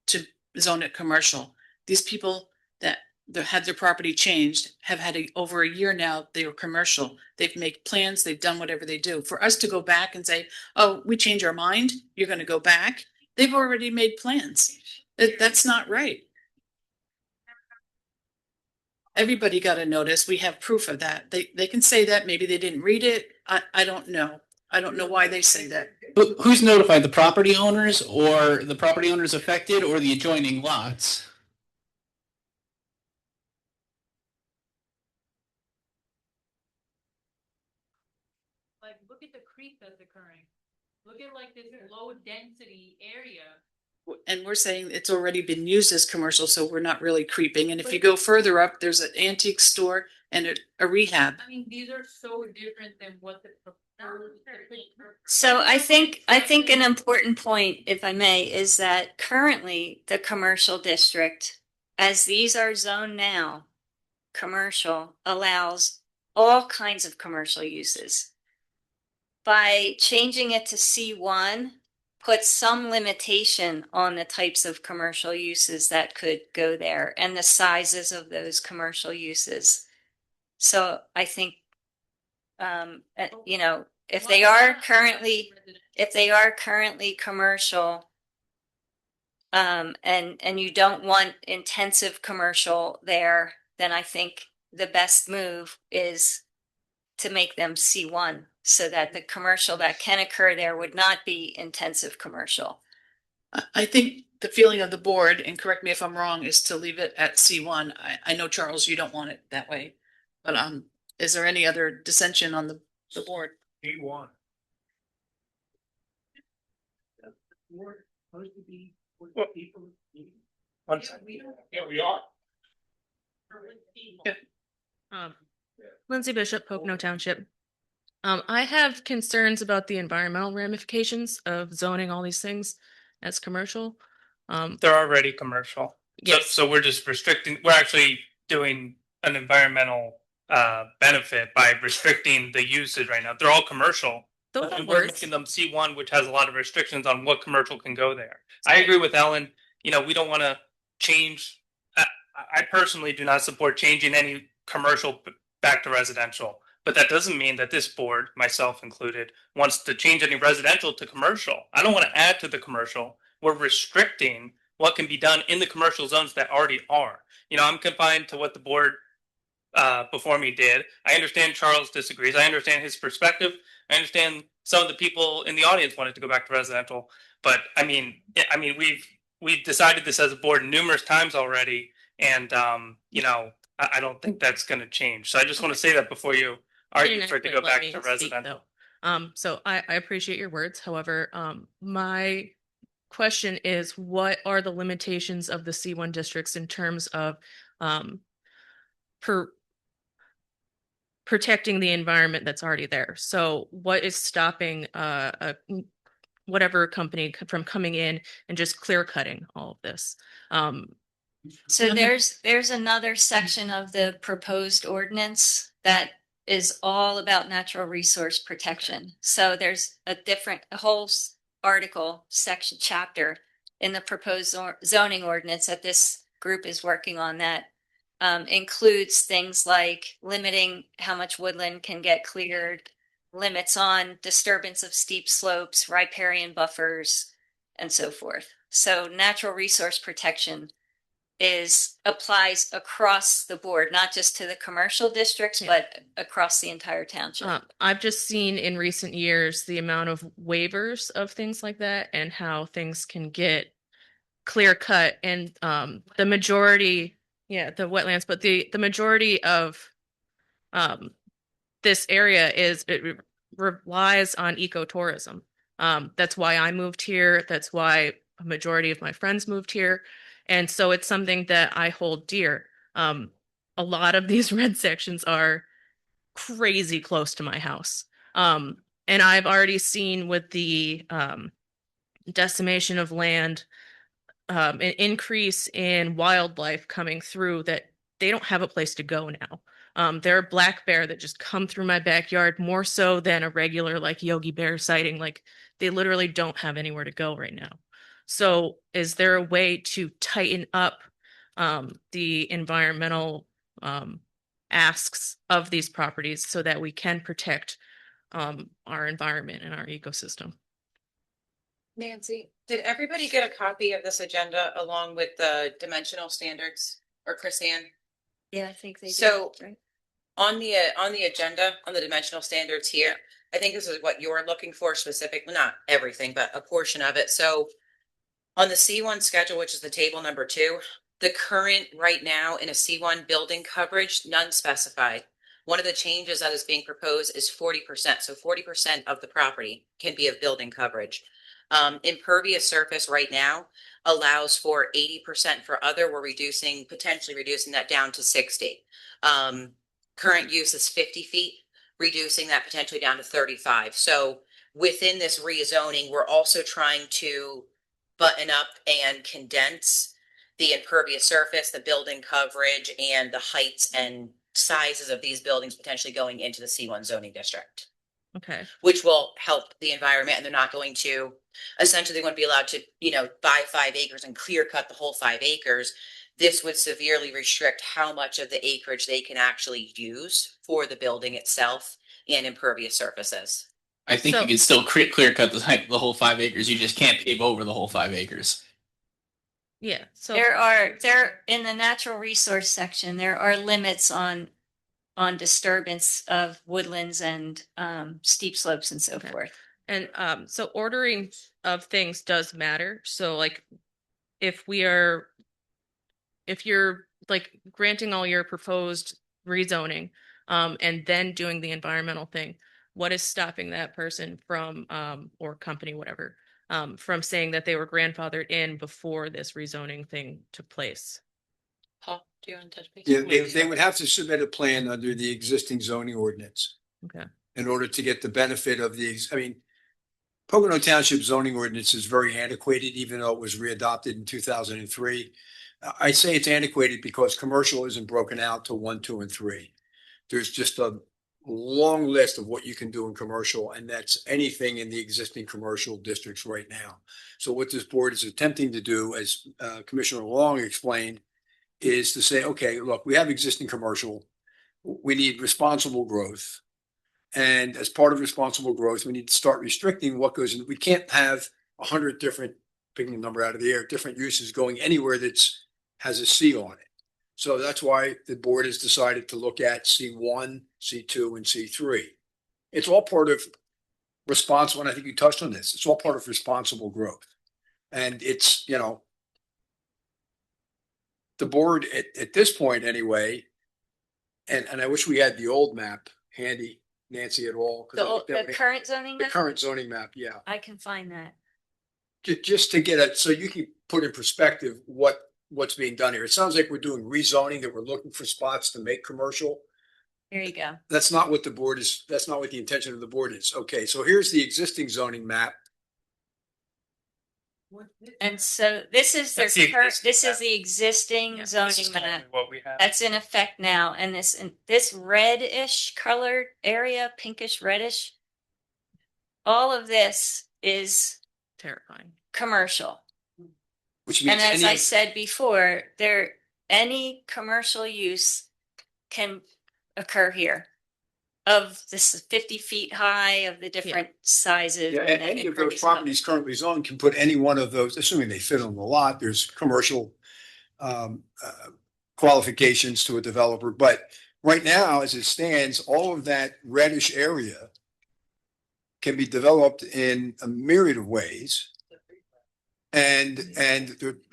to zone it commercial. These people that had their property changed have had over a year now. They were commercial. They've made plans. They've done whatever they do. For us to go back and say, "Oh, we change our mind. You're going to go back." They've already made plans. That's not right. Everybody got a notice. We have proof of that. They can say that. Maybe they didn't read it. I don't know. I don't know why they say that. Who's notified? The property owners or the property owners affected or the adjoining lots? like, look at the creep that's occurring. Look at like this low density area. And we're saying it's already been used as commercial, so we're not really creeping. And if you go further up, there's an antique store and a rehab. I mean, these are so different than what the proposed. So I think an important point, if I may, is that currently the commercial district, as these are zoned now, commercial allows all kinds of commercial uses. By changing it to C1, puts some limitation on the types of commercial uses that could go there and the sizes of those commercial uses. So I think, you know, if they are currently commercial, and you don't want intensive commercial there, then I think the best move is to make them C1 so that the commercial that can occur there would not be intensive commercial. I think the feeling of the board, and correct me if I'm wrong, is to leave it at C1. I know, Charles, you don't want it that way, but is there any other dissension on the board? C1. We're supposed to be with Well, people. One second. Yeah, we are. Lindsay Bishop, Pocono Township. I have concerns about the environmental ramifications of zoning all these things as commercial. They're already commercial. Yes. So we're just restricting, we're actually doing an environmental benefit by restricting the usage right now. They're all commercial. Those are And we're words. making them C1, which has a lot of restrictions on what commercial can go there. I agree with Ellen. You know, we don't want to change. I personally do not support changing any commercial back to residential. But that doesn't mean that this board, myself included, wants to change any residential to commercial. I don't want to add to the commercial. We're restricting what can be done in the commercial zones that already are. You know, I'm confined to what the board before me did. I understand Charles disagrees. I understand his perspective. I understand some of the people in the audience wanted to go back to residential. But I mean, we've decided this as a board numerous times already, and you know, I don't think that's going to change. So I just want to say that before you argue for it to go back to residential. So I appreciate your words. However, my question is, what are the limitations of the C1 districts in terms of protecting the environment that's already there? So what is stopping whatever company from coming in and just clear cutting all of this? So there's another section of the proposed ordinance that is all about natural resource protection. So there's a whole article, section, chapter in the proposed zoning ordinance that this group is working on that includes things like limiting how much woodland can get cleared, limits on disturbance of steep slopes, riparian buffers, and so forth. So natural resource protection applies across the board, not just to the commercial districts, but across the entire township. I've just seen in recent years the amount of waivers of things like that and how things can get clear cut, and the majority, the wetlands, but the majority of this area it relies on ecotourism. That's why I moved here. That's why a majority of my friends moved here. And so it's something that I hold dear. A lot of these red sections are crazy close to my house. And I've already seen with the decimation of land, an increase in wildlife coming through, that they don't have a place to go now. There are black bear that just come through my backyard more so than a regular like Yogi Bear sighting. Like, they literally don't have anywhere to go right now. So is there a way to tighten up the environmental asks of these properties so that we can protect our environment and our ecosystem? Nancy, did everybody get a copy of this agenda along with the dimensional standards, or Chris-Ann? Yeah, I think they do. So right? on the agenda, on the dimensional standards here, I think this is what you're looking for specifically, not everything, but a portion of it. So on the C1 schedule, which is the table number 2, the current right now in a C1 building coverage, none specified. One of the changes that is being proposed is 40%. So 40% of the property can be of building coverage. Impervious surface right now allows for 80% for other. We're potentially reducing that down to 60. Current use is 50 feet, reducing that potentially down to 35. So within this rezoning, we're also trying to button up and condense the impervious surface, the building coverage, and the heights and sizes of these buildings potentially going into the C1 zoning district, Okay. which will help the environment. And they're not going to, essentially, they won't be allowed to, buy 5 acres and clear cut the whole 5 acres. This would severely restrict how much of the acreage they can actually use for the building itself and impervious surfaces. I think So- you can still clear cut the whole 5 acres. You just can't pave over the whole 5 acres. Yeah. So There in the natural resource section, there are limits on disturbance of woodlands and steep slopes and so Okay. forth. And so ordering of things does matter. So like if you're like granting all your proposed rezoning and then doing the environmental thing, what is stopping that person from or company, whatever, from saying that they were grandfathered in before this rezoning thing took place? Paul, do you want to touch base? Yeah, they would have to submit a plan under the existing zoning ordinance Okay. in order to get the benefit of Pocono Township zoning ordinance is very antiquated, even though it was readopted in 2003. I say it's antiquated because commercial isn't broken out to 1, 2, and 3. There's just a long list of what you can do in commercial, and that's anything in the existing commercial districts right now. So what this board is attempting to do, as Commissioner Long explained, is to say, okay, look, we have existing commercial. We need responsible growth. And as part of responsible growth, we need to start restricting what goes in. We can't have 100 different, picking a number out of the air, different uses going anywhere has a C on it. So that's why the board has decided to look at C1, C2, and C3. It's all part of responsible, and I think you touched on this. It's all part of responsible growth. And it's, the board at this point anyway, and I wish we had the old map handy, Nancy, at all. 'Cause The current zoning the map? current zoning map, yeah. I can find that. Just to get so you can put in perspective what's being done here. It sounds like we're doing rezoning, that we're looking for spots to make commercial. Here you go. That's not what that's not what the intention of the board is. Okay, so here's the existing zoning map. And so this is That's the the existing Yeah. zoning This is currently map what we have. that's in effect now. And this reddish colored area, pinkish reddish, all of this is Terrifying. commercial. Which means And as any I said before, any commercial use can occur here of this 50 feet high of the different sizes. Yeah, and any of impervious those properties currently zoned can put any one of those, assuming they fit on the lot, there's commercial qualifications to a developer. But right now, as it stands, all of that reddish area can be developed in a myriad of ways. And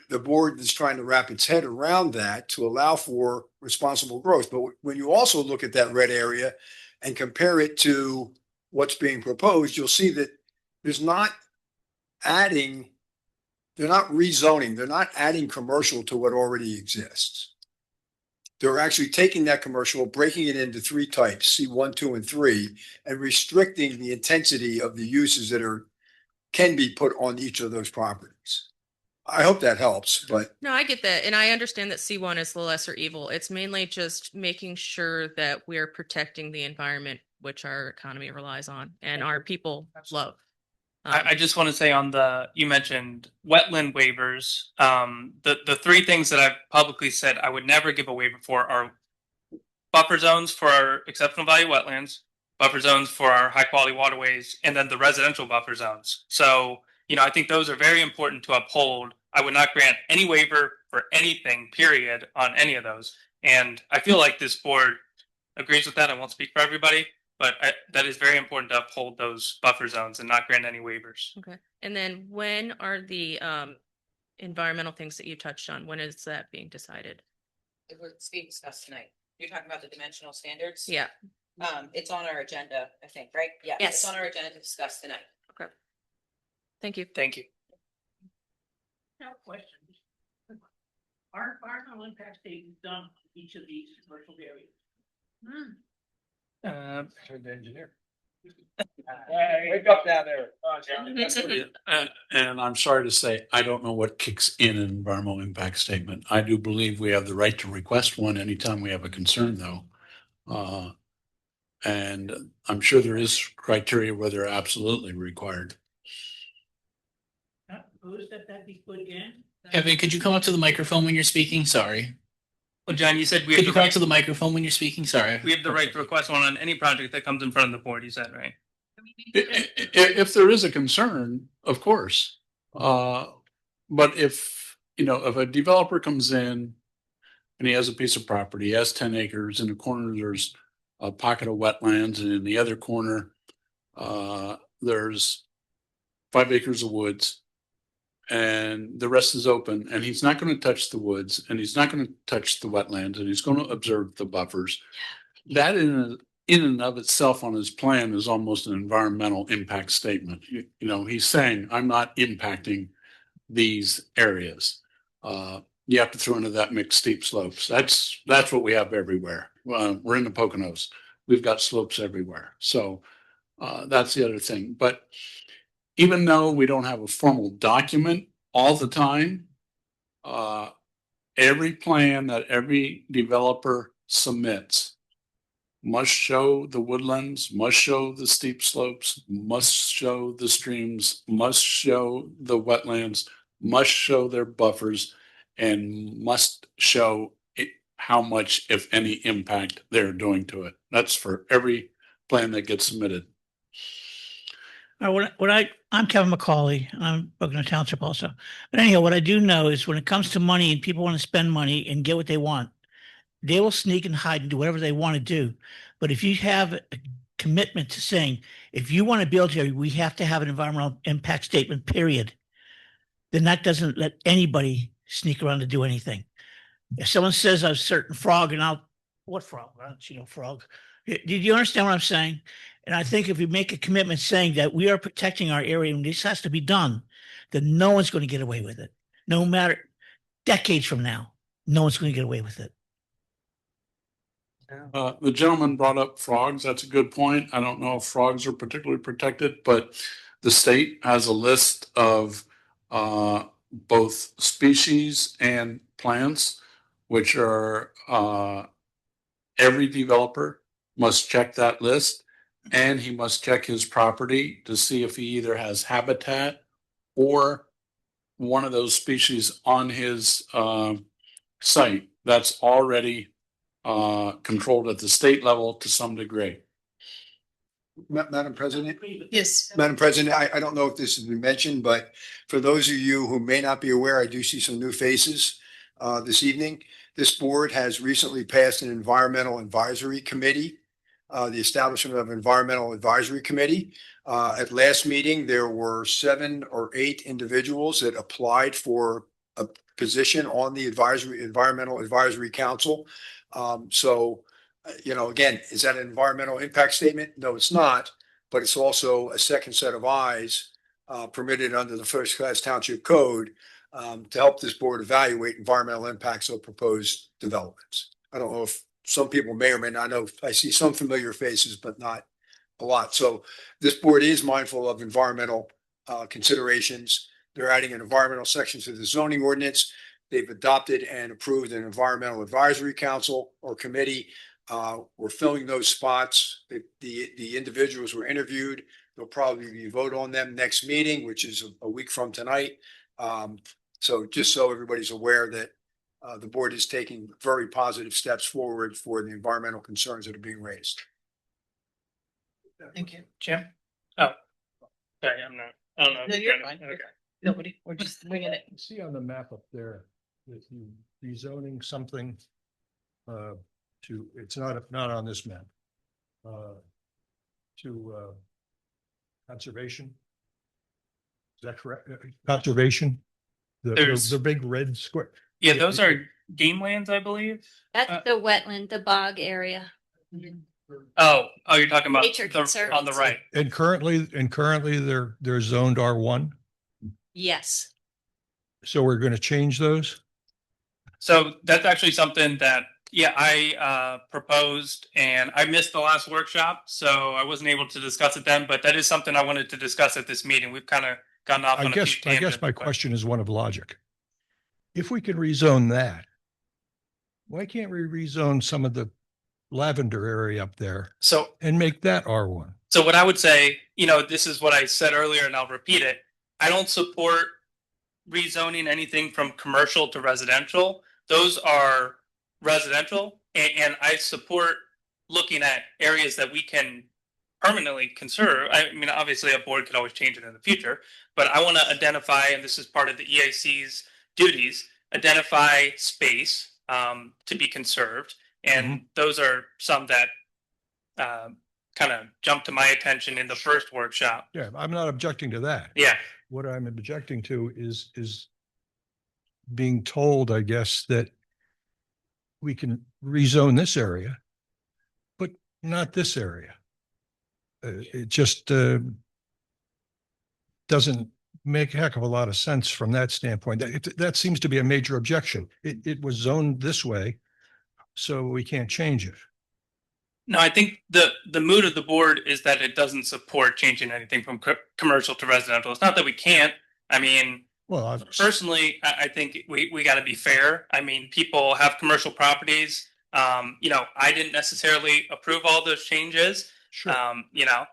the board is trying to wrap its head around that to allow for responsible growth. But when you also look at that red area and compare it to what's being proposed, you'll see that they're not rezoning, they're not adding commercial to what already exists. They're actually taking that commercial, breaking it into 3 types, C1, 2, and 3, and restricting the intensity of the uses that can be put on each of those properties. I hope that helps, but No, I get that. And I understand that C1 is the lesser evil. It's mainly just making sure that we're protecting the environment, which our economy relies on and our people love. I just want to say you mentioned wetland waivers. The 3 things that I've publicly said I would never give a waiver for are buffer zones for our exceptional value wetlands, buffer zones for our high quality waterways, and then the residential buffer zones. So, I think those are very important to uphold. I would not grant any waiver for anything, period, on any of those. And I feel like this board agrees with that. I won't speak for everybody, but that is very important to uphold those buffer zones and not grant any waivers. Okay. And then when are the environmental things that you touched on, when is that being decided? It's being discussed tonight. You're talking about the dimensional standards? Yeah. It's on our agenda, I think, right? Yeah, Yes. it's on our agenda to discuss tonight. Thank you. Thank you. Now, question. Are environmental impact statements done on each of these commercial areas? Engineer. Wake up down there. And I'm sorry to say, I don't know what kicks in an environmental impact statement. I do believe we have the right to request one anytime we have a concern, though. And I'm sure there is criteria where they're absolutely required. Not proposed that be put in? Kevin, could you come up to the microphone when you're speaking? Sorry. Well, John, you said we Could have you the come up right, to the microphone when you're speaking? Sorry. we have the right to request one on any project that comes in front of the board, you said, right? If there is a concern, of course. But if, if a developer comes in and he has a piece of property, he has 10 acres, in the corner there's a pocket of wetlands, and in the other corner, there's 5 acres of woods, and the rest is open, and he's not going to touch the woods, and he's not going to touch the wetlands, and he's going to observe the buffers. That in and of itself on his plan is almost an environmental impact statement. He's saying, I'm not impacting these areas. You have to throw into that mixed steep slopes. That's what we have everywhere. We're in the Poconos. We've got slopes everywhere. So that's the other thing. But even though we don't have a formal document all the time, every plan that every developer submits must show the woodlands, must show the steep slopes, must show the streams, must show the wetlands, must show their buffers, and must show how much, if any, impact they're doing to it. That's for every plan that gets submitted. I'm Kevin McCauley. I'm Pocono Township also. But anyhow, what I do know is when it comes to money and people want to spend money and get what they want, they will sneak and hide and do whatever they want to do. But if you have a commitment to saying, if you want to build here, we have to have an environmental impact statement, period, then that doesn't let anybody sneak around to do anything. If someone says a certain frog and what frog? I don't frog. Did you understand what I'm saying? And I think if we make a commitment saying that we are protecting our area and this has to be done, then no one's going to get away with it. No matter decades from now, no one's going to get away with it. The gentleman brought up frogs. That's a good point. I don't know if frogs are particularly protected, but the state has a list of both species and plants, which are every developer must check that list, and he must check his property to see if he either has habitat or one of those species on his site that's already controlled at the state level to some degree. Madam President? Yes. Madam President, I don't know if this has been mentioned, but for those of you who may not be aware, I do see some new faces this evening. This board has recently passed an environmental advisory committee, the establishment of an environmental advisory committee. At last meeting, there were 7 or 8 individuals that applied for a position on the environmental advisory council. Again, is that an environmental impact statement? No, it's not, but it's also a second set of eyes permitted under the First Class Township Code to help this board evaluate environmental impacts of proposed developments. I don't know if some people may or may not know. I see some familiar faces, but not a lot. So this board is mindful of environmental considerations. They're adding an environmental section to the zoning ordinance. They've adopted and approved an environmental advisory council or committee. We're filling those spots. The individuals were interviewed. There'll probably be a vote on them next meeting, which is a week from tonight. So just so everybody's aware that the board is taking very positive steps forward for the environmental concerns that are being raised. Thank you. Jim? Oh, sorry, I don't know. No, you're fine. Okay. Nobody, we're just winging it. You see on the map up there, that you rezoning something it's not on this map, to conservation. Is that correct? Conservation? The There's- big red square. Yeah, those are game lands, I believe. That's the wetland, the bog area. Oh, you're talking about Nature on the Conservancy. right. And currently they're zoned R1. Yes. So we're going to change those. So that's actually something that, yeah, I proposed, and I missed the last workshop, so I wasn't able to discuss it then, but that is something I wanted to discuss at this meeting. We've kind of gotten off on a few I guess tangents, my but- question is one of logic. If we can rezone that, why can't we rezone some of the lavender area up there So and make that R1? So what I would say, this is what I said earlier, and I'll repeat it. I don't support rezoning anything from commercial to residential. Those are residential, and I support looking at areas that we can permanently conserve. I mean, obviously a board could always change it in the future, but I want to identify, and this is part of the EAC's duties, identify space to be conserved. And those are some that kind of jumped to my attention in the first workshop. Yeah, I'm not objecting to that. Yeah. What I'm objecting to is being told, I guess, that we can rezone this area, but not this area. It just doesn't make a heck of a lot of sense from that standpoint. That seems to be a major objection. It was zoned this way, so we can't change it. No, I think the mood of the board is that it doesn't support changing anything from commercial to residential. It's not that we can't. I mean, well, personally, I think we got to be fair. I mean, people have commercial properties. I didn't necessarily approve all those changes. Sure. I'm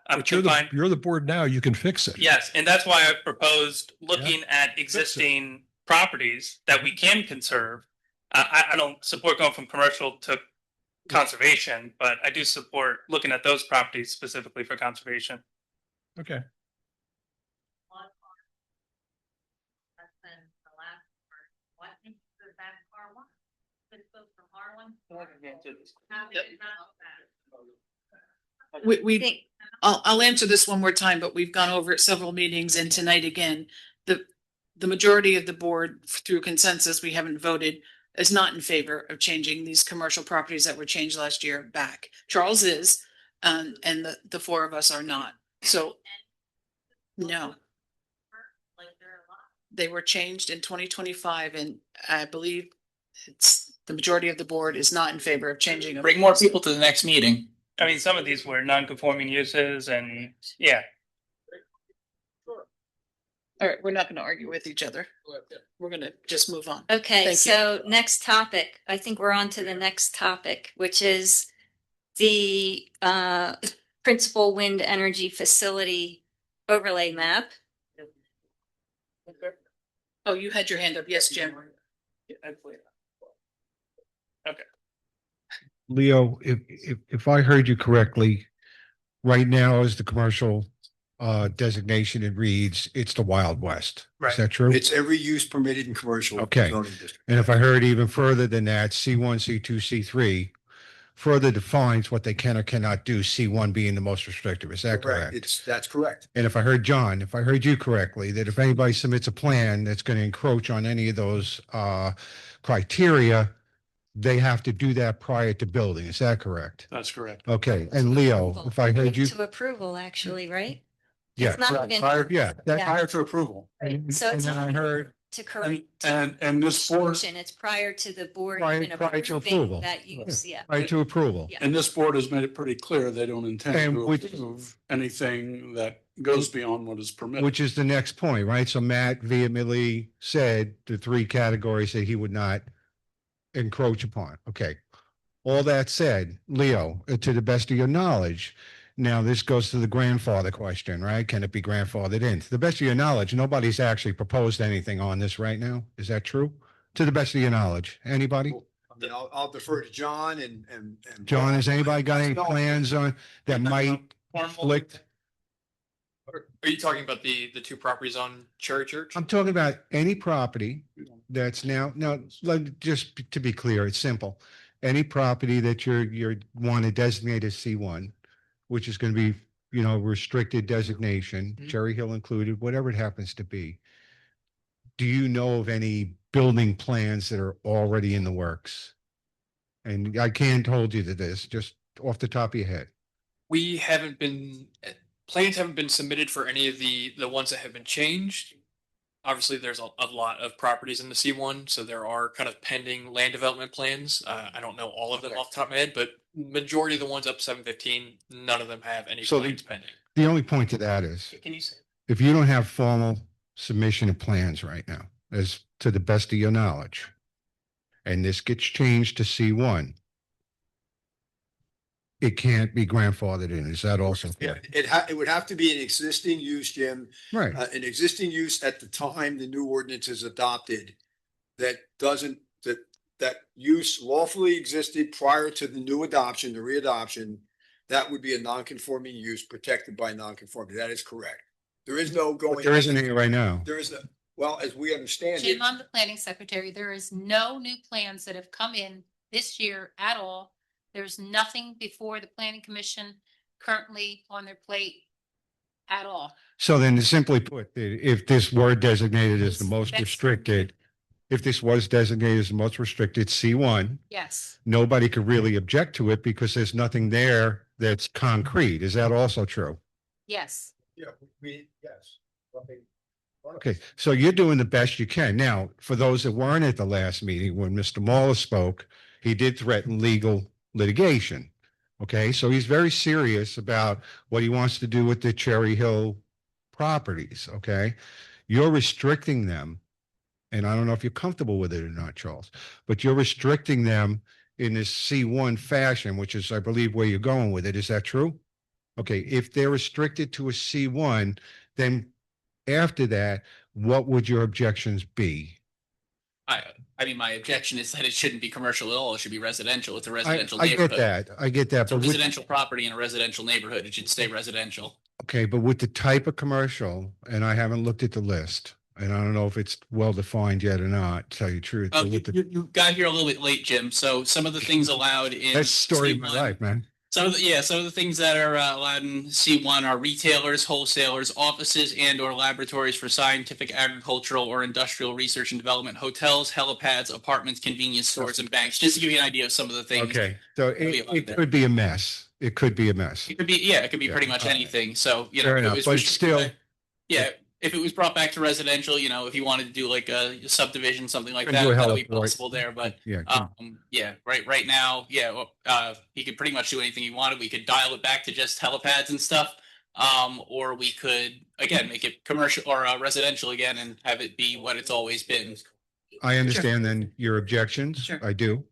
But you're the board now. You can fix it. Yes, and that's why I proposed looking at existing properties that we can conserve. I don't support going from commercial to conservation, but I do support looking at those properties specifically for conservation. Okay. I'll answer this one more time, but we've gone over it several meetings and tonight again. The majority of the board through consensus, we haven't voted, is not in favor of changing these commercial properties that were changed last year back. Charles is, and the four of us are not. So, no. They were changed in 2025, and I believe the majority of the board is not in favor of changing them. Bring more people to the next meeting. I mean, some of these were non-conforming uses, and yeah. All right, we're not going to argue with each other. We're going to just move on. Okay, Thank you. so next topic. I think we're on to the next topic, which is the principal wind energy facility overlay map. Oh, you had your hand up. Yes, Jim. Okay. Leo, if I heard you correctly, right now as the commercial designation it reads, it's the Wild West. Right. Is that true? It's every use permitted in commercial Okay. zoning district. And if I heard even further than that, C1, C2, C3 further defines what they can or cannot do, C1 being the most restrictive. Is that correct? That's correct. And if I heard you correctly, that if anybody submits a plan that's going to encroach on any of those criteria, they have to do that prior to building. Is that correct? That's correct. Okay. And Leo, if I heard you, To approval, actually, right? yeah, It's not Correct. even- Prior- yeah, that, Yeah. Prior to approval. So and it's then I not heard, to correct. And this board, It's prior to the board Prior- even prior to approving approval. that use, yeah. right to approval. Yeah. and this board has made it pretty clear they don't intend And to which- approve anything that goes beyond what is permitted. Which is the next point, right? So Matt vehemently said the three categories that he would not encroach upon. Okay. All that said, Leo, to the best of your knowledge, now this goes to the grandfather question, right? Can it be grandfathered in? To the best of your knowledge, nobody's actually proposed anything on this right now. Is that true? To the best of your knowledge, anybody? I mean, I'll defer to John and. John, has anybody got any plans on that might conflict? Are you talking about the two properties on Cherry Church? I'm talking about any property that's now, just to be clear, it's simple. Any property that you're want to designate as C1, which is going to be, restricted designation, Cherry Hill included, whatever it happens to be. Do you know of any building plans that are already in the works? And I can't hold you to this, just off the top of your head. We haven't been, plans haven't been submitted for any of the ones that have been changed. Obviously, there's a lot of properties in the C1, so there are kind of pending land development plans. I don't know all of them off the top of my head, but majority of the ones up 715, none of them have any So plans pending. the only point to that is, Can you say? if you don't have formal submission of plans right now, as to the best of your knowledge, and this gets changed to C1, it can't be grandfathered in. Is that also correct? It would have to be an existing use, Jim. Right. An existing use at the time the new ordinance is adopted that doesn't, that use lawfully existed prior to the new adoption, the readoption, that would be a non-conforming use protected by non-conformity. That is correct. There is no But going. there isn't any right now. There is, well, as we understand it, Jim, I'm the planning secretary. There is no new plans that have come in this year at all. There's nothing before the planning commission currently on their plate at all. So then simply put, if this were designated as the most That's- restricted, if this was designated as the most restricted C1, Yes, nobody could really object to it because there's nothing there that's concrete. Is that also true? yes. yeah, yes. Okay, so you're doing the best you can. Now, for those that weren't at the last meeting, when Mr. Muller spoke, he did threaten legal litigation. Okay, so he's very serious about what he wants to do with the Cherry Hill properties, okay? You're restricting them, and I don't know if you're comfortable with it or not, Charles, but you're restricting them in this C1 fashion, which is, I believe, where you're going with it. Is that true? Okay, if they're restricted to a C1, then after that, what would your objections be? I mean, my objection is that it shouldn't be commercial at all. It should be residential. It's a I, residential I neighborhood. get that. I get that. It's a But with, residential property in a residential neighborhood. It should stay residential. okay, but with the type of commercial, and I haven't looked at the list, and I don't know if it's well defined yet or not, to tell you the truth. but You, with the- you got here a little bit late, Jim. So some of the things allowed in That's the story of my C1 life, man. Some of the things that are allowed in C1 are retailers, wholesalers, offices and or laboratories for scientific, agricultural or industrial research and development, hotels, helipads, apartments, convenience stores and banks, just to give you an idea of some of the things. Okay, so Could be it, allowed it there. could be a mess. It could be a mess. It could be, yeah, it could be Yeah. pretty much anything. So, you know, Fair if it enough, was but restricted still- by- yeah, if it was brought back to residential, you know, if you wanted to do like a subdivision, something like Could that, do a that would be heliport. possible there. But Yeah. yeah, right now, yeah, he could pretty much do anything he wanted. We could dial it back to just helipads and stuff. Or we could again make it commercial or residential again and have it be what it's always been. I understand then your objections. Sure. I do.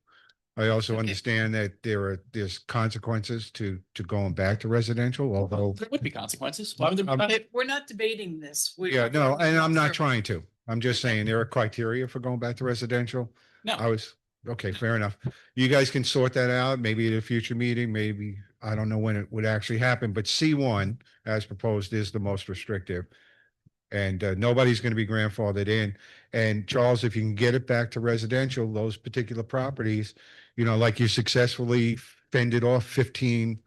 I also Okay. understand that there's consequences to going back to residential, although, There would be consequences. Why would there be? We're not debating this. yeah, no, and I'm not trying to. I'm just saying there are criteria for going back to residential. No. Okay, fair enough. You guys can sort that out, maybe at a future meeting, maybe, I don't know when it would actually happen, but C1 as proposed is the most restrictive. And nobody's going to be grandfathered in. And Charles, if you can get it back to residential, those particular properties, you know, like you successfully fended off 15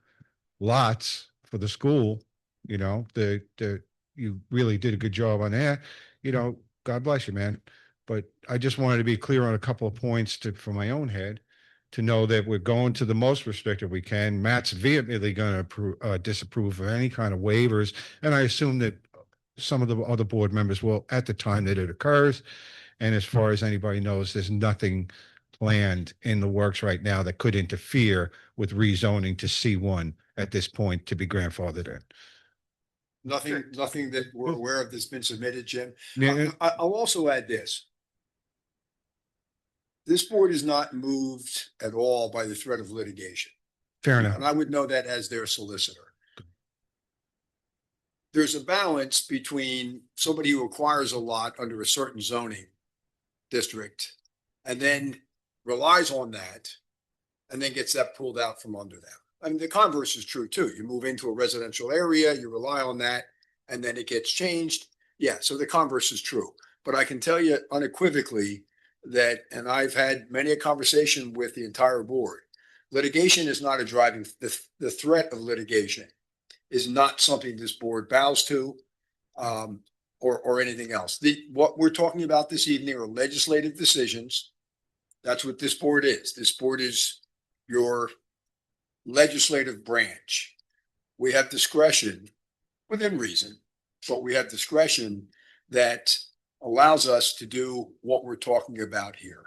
lots for the school, you know, you really did a good job on that. You know, God bless you, man. But I just wanted to be clear on a couple of points for my own head, to know that we're going to the most restrictive we can. Matt's vehemently going to disapprove of any kind of waivers. And I assume that some of the other board members will at the time that it occurs. And as far as anybody knows, there's nothing planned in the works right now that could interfere with rezoning to C1 at this point to be grandfathered in. Nothing that we're aware of that's been submitted, Jim. Yeah. I'll also add this. This board is not moved at all by the threat of litigation. Fair enough. And I would know that as their solicitor. There's a balance between somebody who acquires a lot under a certain zoning district and then relies on that and then gets that pulled out from under them. I mean, the converse is true too. You move into a residential area, you rely on that, and then it gets changed. Yeah, so the converse is true. But I can tell you unequivocally that, and I've had many a conversation with the entire board, litigation is not a driving, the threat of litigation is not something this board bows to. or anything else. What we're talking about this evening are legislative decisions. That's what this board is. This board is your legislative branch. We have discretion within reason, but we have discretion that allows us to do what we're talking about here.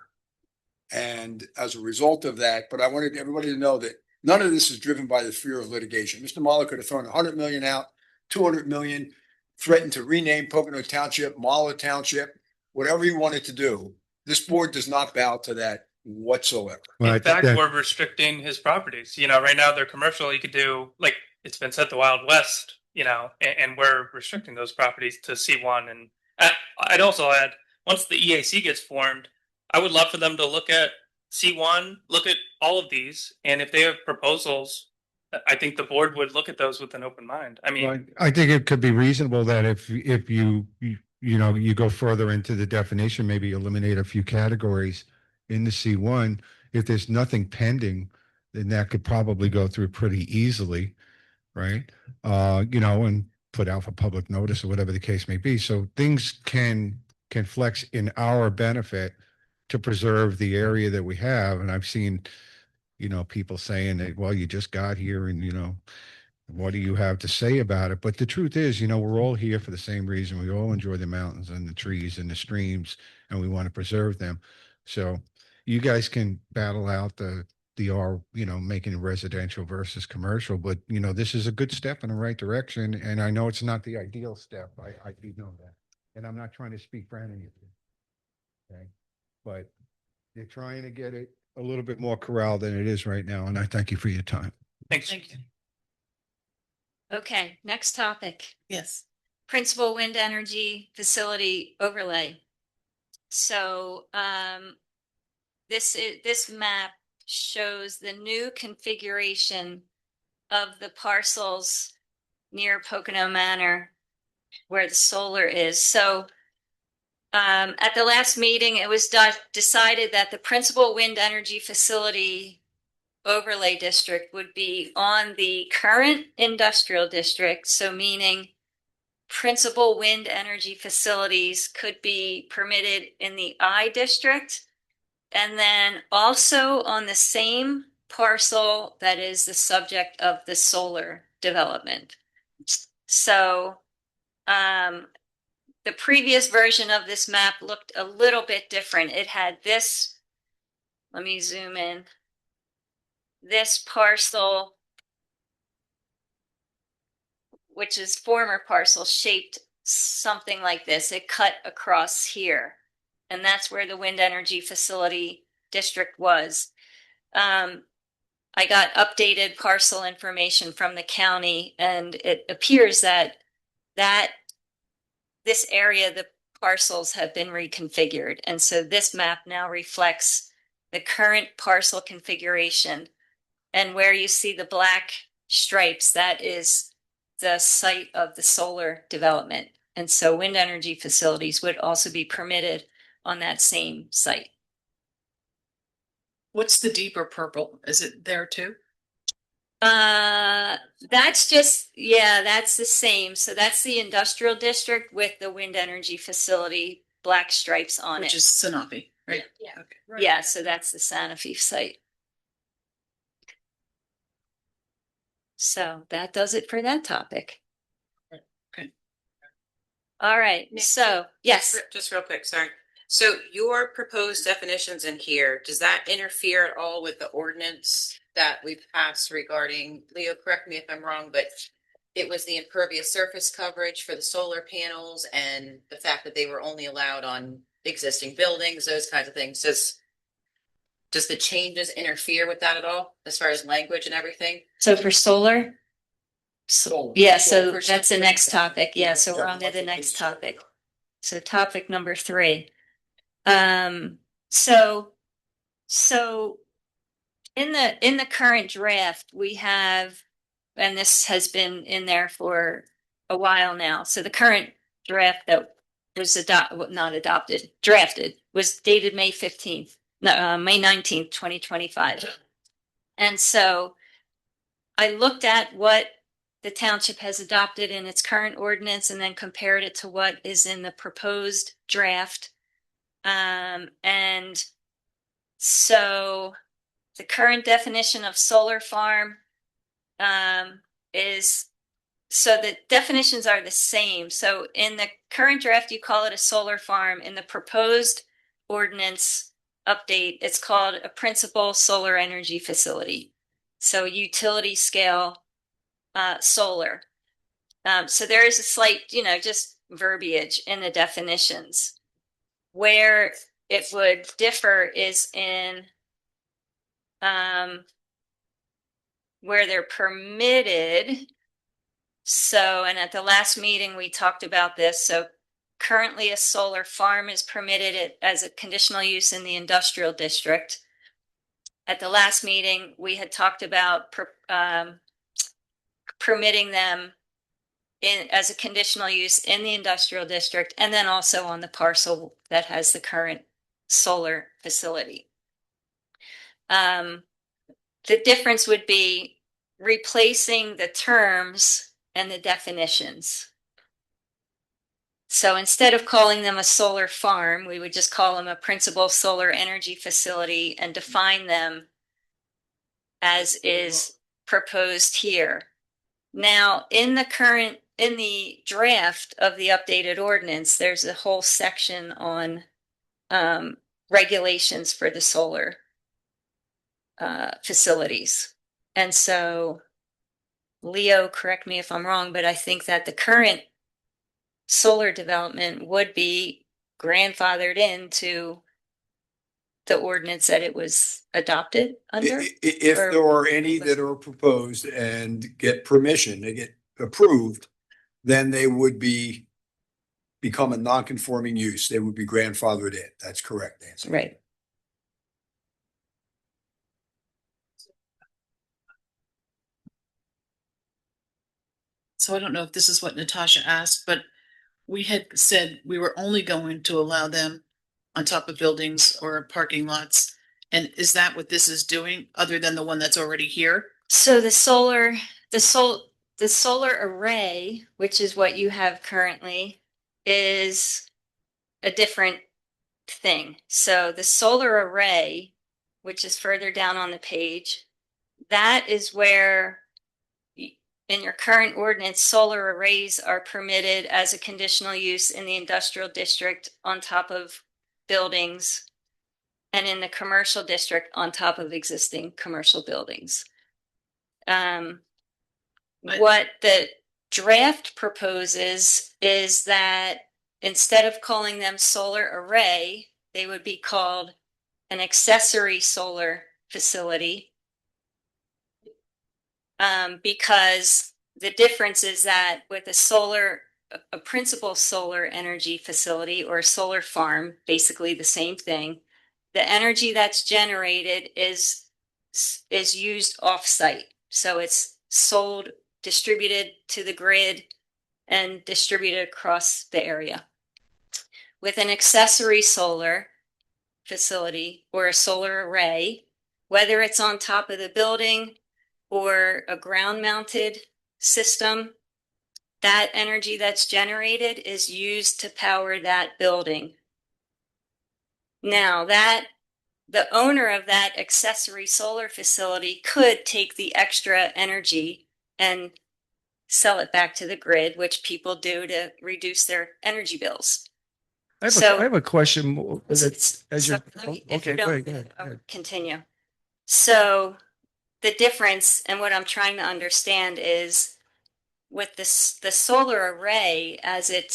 And as a result of that, but I wanted everybody to know that none of this is driven by the fear of litigation. Mr. Mahler could have thrown 100 million out, 200 million, threatened to rename Pocono Township, Mahler Township, whatever he wanted to do. This board does not bow to that whatsoever. Well, I In think fact, that- we're restricting his properties. Right now they're commercial. You could do, like it's been said, the Wild West, and we're restricting those properties to C1. And I'd also add, once the EAC gets formed, I would love for them to look at C1, look at all of these. And if they have proposals, I think the board would look at those with an open mind. I mean, Well, I think it could be reasonable that if you go further into the definition, maybe eliminate a few categories in the C1. If there's nothing pending, then that could probably go through pretty easily, right? And put out for public notice or whatever the case may be. So things can flex in our benefit to preserve the area that we have. And I've seen people saying that, well, you just got here and, what do you have to say about it? But the truth is, we're all here for the same reason. We all enjoy the mountains and the trees and the streams, and we want to preserve them. So you guys can battle out the making it residential versus commercial, but this is a good step in the right direction. And I know it's not the ideal step. I do know that. And I'm not trying to speak for any of you. Okay. But they're trying to get it a little bit more corral than it is right now. And I thank you for your time. thanks. Thank you. Okay, next topic. Yes. Principal wind energy facility overlay. So, this map shows the new configuration of the parcels near Pocono Manor where the solar is. So, at the last meeting, it was decided that the principal wind energy facility overlay district would be on the current industrial district. So meaning principal wind energy facilities could be permitted in the I district. And then also on the same parcel that is the subject of the solar development. So, the previous version of this map looked a little bit different. It had this, let me zoom in, this parcel, which is former parcel, shaped something like this. It cut across here, and that's where the wind energy facility district was. I got updated parcel information from the county, and it appears that this area, the parcels have been reconfigured. And so this map now reflects the current parcel configuration. And where you see the black stripes, that is the site of the solar development. And so wind energy facilities would also be permitted on that same site. What's the deeper purple? Is it there too? That's that's the same. So that's the industrial district with the wind energy facility, black stripes on Which it. is Sanofi, right? Yeah. Okay. Yeah, so that's the Sanofi site. So that does it for that topic. Okay. All right, so, yes. Just real quick, sorry. So your proposed definitions in here, does that interfere at all with the ordinance that we've passed regarding, Leo, correct me if I'm wrong, but it was the impervious surface coverage for the solar panels and the fact that they were only allowed on existing buildings, those kinds of things. Does the changes interfere with that at all as far as language and everything? So for solar? Solar. Yeah, so Solar. that's the next topic. Yeah, so we're on to the next topic. So topic number 3. So in the current draft, we have, and this has been in there for a while now. So the current draft that was drafted was dated May 15th, May 19th, 2025. And so I looked at what the township has adopted in its current ordinance and then compared it to what is in the proposed draft. And so the current definition of solar farm is, so the definitions are the same. So in the current draft, you call it a solar farm. In the proposed ordinance update, it's called a principal solar energy facility. So utility scale solar. So there is a slight, just verbiage in the definitions. Where it would differ is in where they're permitted. So, and at the last meeting, we talked about this. So currently a solar farm is permitted as a conditional use in the industrial district. At the last meeting, we had talked about permitting them as a conditional use in the industrial district, and then also on the parcel that has the current solar facility. The difference would be replacing the terms and the definitions. So instead of calling them a solar farm, we would just call them a principal solar energy facility and define them as is proposed here. Now, in the draft of the updated ordinance, there's a whole section on regulations for the solar facilities. And so, Leo, correct me if I'm wrong, but I think that the current solar development would be grandfathered into the ordinance that it was adopted under? If there are any that are proposed and get permission, they get approved, then they would become a non-conforming use. They would be grandfathered in. That's correct, Nancy. Right. So I don't know if this is what Natasha asked, but we had said we were only going to allow them on top of buildings or parking lots. And is that what this is doing, other than the one that's already here? So the solar array, which is what you have currently, is a different thing. So the solar array, which is further down on the page, that is where in your current ordinance, solar arrays are permitted as a conditional use in the industrial district on top of buildings, and in the commercial district on top of existing commercial buildings. What the draft proposes is that instead of calling them solar array, they would be called an accessory solar facility. Because the difference is that with a principal solar energy facility or a solar farm, basically the same thing, the energy that's generated is used off-site. So it's sold, distributed to the grid, and distributed across the area. With an accessory solar facility or a solar array, whether it's on top of the building or a ground-mounted system, that energy that's generated is used to power that building. Now, the owner of that accessory solar facility could take the extra energy and sell it back to the grid, which people do to reduce their energy bills. I have a question. Okay, go ahead. Continue. So the difference and what I'm trying to understand is with the solar array as it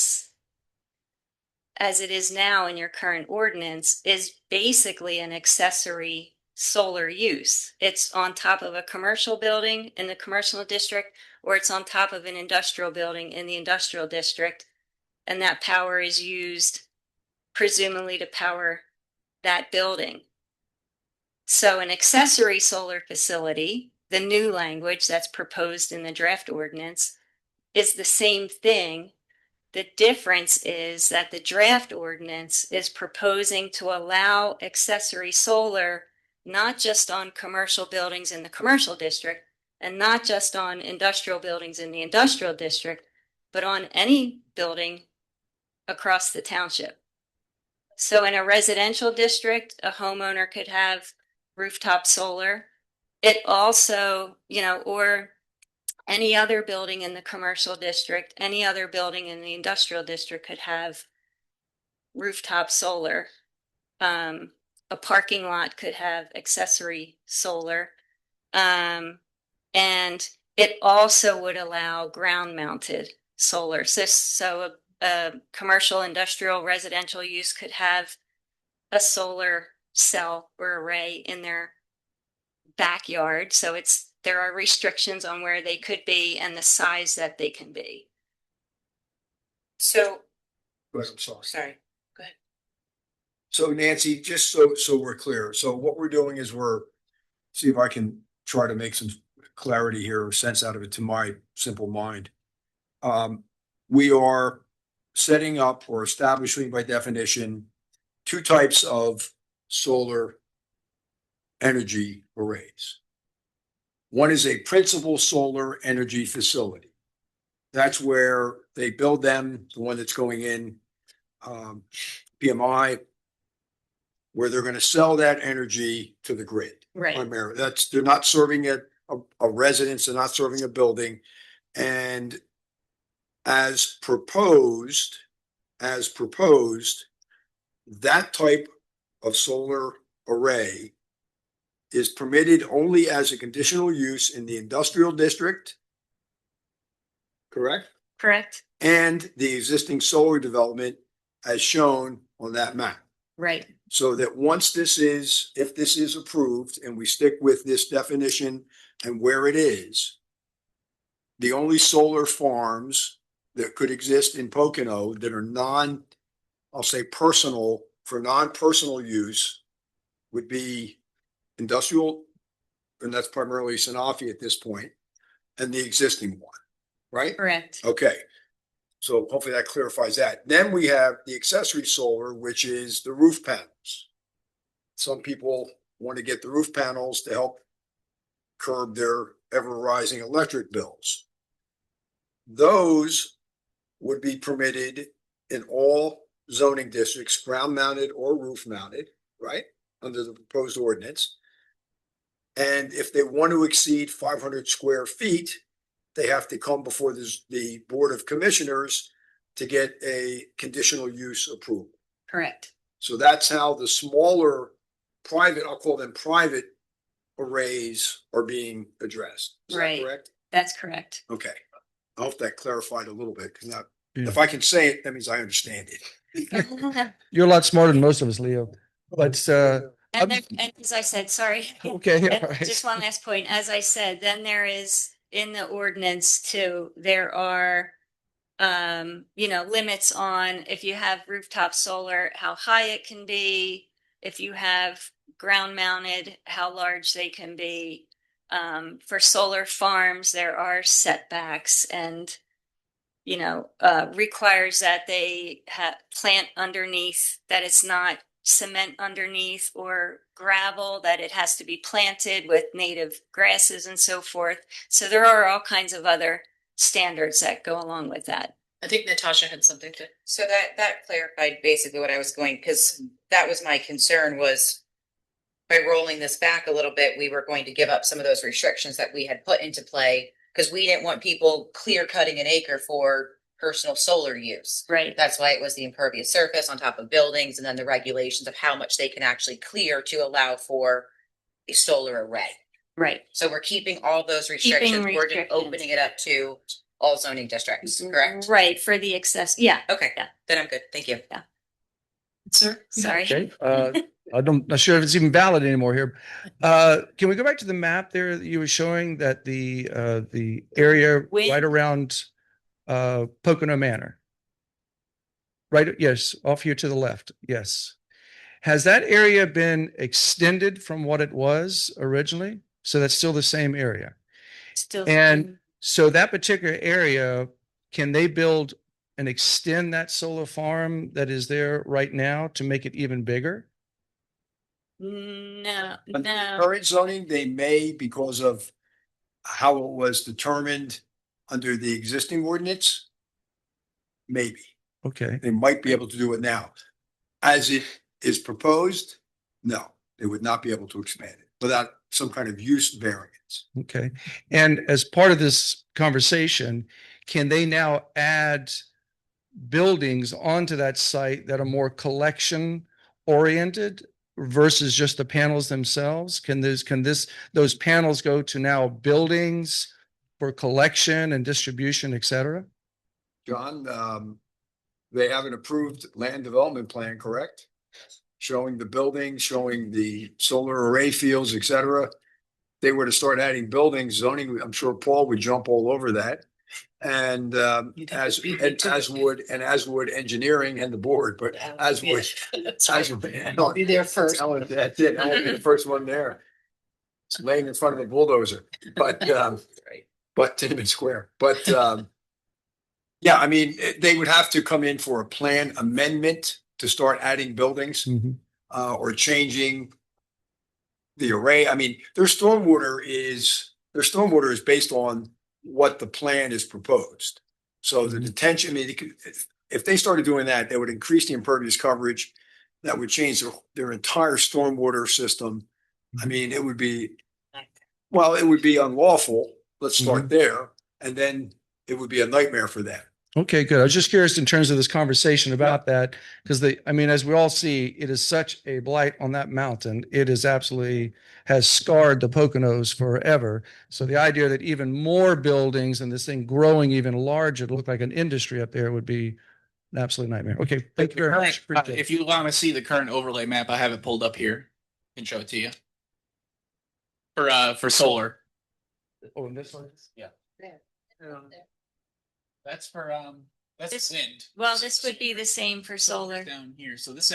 is now in your current ordinance is basically an accessory solar use. It's on top of a commercial building in the commercial district, or it's on top of an industrial building in the industrial district, and that power is used presumably to power that building. So an accessory solar facility, the new language that's proposed in the draft ordinance, is the same thing. The difference is that the draft ordinance is proposing to allow accessory solar not just on commercial buildings in the commercial district, and not just on industrial buildings in the industrial district, but on any building across the township. So in a residential district, a homeowner could have rooftop solar. It also, or any other building in the commercial district, any other building in the industrial district could have rooftop solar. A parking lot could have accessory solar. And it also would allow ground mounted solar. So a commercial, industrial, residential use could have a solar cell or array in their backyard. So there are restrictions on where they could be and the size that they can be. So, Go ahead, I'm sorry. sorry, go ahead. So Nancy, just so we're clear, so what we're doing is see if I can try to make some clarity here or sense out of it to my simple mind. We are setting up or establishing by definition two types of solar energy arrays. One is a principal solar energy facility. That's where they build them, the one that's going in PMI, where they're going to sell that energy to the grid. Right. Primarily. They're not serving a residence, they're not serving a building. And as proposed, that type of solar array is permitted only as a conditional use in the industrial district. Correct? Correct. And the existing solar development as shown on that map. Right. So that if this is approved and we stick with this definition and where it is, the only solar farms that could exist in Pocono that are for non-personal use would be industrial, and that's primarily Sanofi at this point, and the existing one, right? Correct. Okay. So hopefully that clarifies that. Then we have the accessory solar, which is the roof panels. Some people want to get the roof panels to help curb their ever-rising electric bills. Those would be permitted in all zoning districts, ground-mounted or roof-mounted, right? Under the proposed ordinance. And if they want to exceed 500 square feet, they have to come before the Board of Commissioners to get a conditional use approval. Correct. So that's how the smaller I'll call them private arrays are being addressed. Is Right. that correct? That's correct. Okay. I hope that clarified a little bit, because now, Yeah. if I can say it, that means I understand it. You're a lot smarter than most of us, Leo. But And as I said, sorry. okay, And all right. just one last point. As I said, then there is in the ordinance too, there are limits on if you have rooftop solar, how high it can be. If you have ground mounted, how large they can be. For solar farms, there are setbacks and requires that they plant underneath, that it's not cement underneath or gravel, that it has to be planted with native grasses and so forth. So there are all kinds of other standards that go along with that. I think Natasha had something to. So that clarified basically what I was going, because that was my concern, was by rolling this back a little bit, we were going to give up some of those restrictions that we had put into play, because we didn't want people clear cutting an acre for personal solar use. Right. That's why it was the impervious surface on top of buildings, and then the regulations of how much they can actually clear to allow for a solar array. Right. So we're keeping all those restrictions. We're just opening it up to all zoning districts, correct? Right, for the excess. Yeah. Okay, Yeah. then I'm good. Thank you. Yeah. Sir? Sorry. Okay, not sure if it's even valid anymore here. Can we go back to the map there that you were showing that the area right around Pocono Manor? Right, yes, off here to the left, yes. Has that area been extended from what it was originally? So that's still the same area? Still. And so that particular area, can they build and extend that solar farm that is there right now to make it even bigger? No, Under no. Current zoning, they may, because of how it was determined under the existing ordinance, maybe. Okay. They might be able to do it now. As it is proposed, no, they would not be able to expand it without some kind of use variance. Okay. And as part of this conversation, can they now add buildings onto that site that are more collection oriented versus just the panels themselves? Those panels go to now buildings for collection and distribution, et cetera? John, they have an approved land development plan, correct? Showing the building, showing the solar array fields, et cetera. They were to start adding buildings, zoning, I'm sure Paul would jump all over that. And as would engineering and the board, but as would. I'll be there first. That's it. I won't be the first one there. It's laying in front of the bulldozer, but Tiananmen Square, but yeah, I mean, they would have to come in for a plan amendment to start adding buildings or changing the array. I mean, their stormwater is based on what the plan is proposed. So the detention, I mean, if they started doing that, they would increase the impervious coverage. That would change their entire stormwater system. I mean, it would be unlawful. Let's start there. And then it would be a nightmare for them. Okay, good. I was just curious in terms of this conversation about that, because as we all see, it is such a blight on that mountain. It is absolutely has scarred the Poconos forever. So the idea that even more buildings and this thing growing even larger to look like an industry up there would be an absolute nightmare. Okay, thank you very much. Appreciate it. If you want to see the current overlay map, I have it pulled up here. I can show it to you. For solar. Oh, and this one? Yeah. That's for that's wind. Well, this would be the same for solar. Down here. So this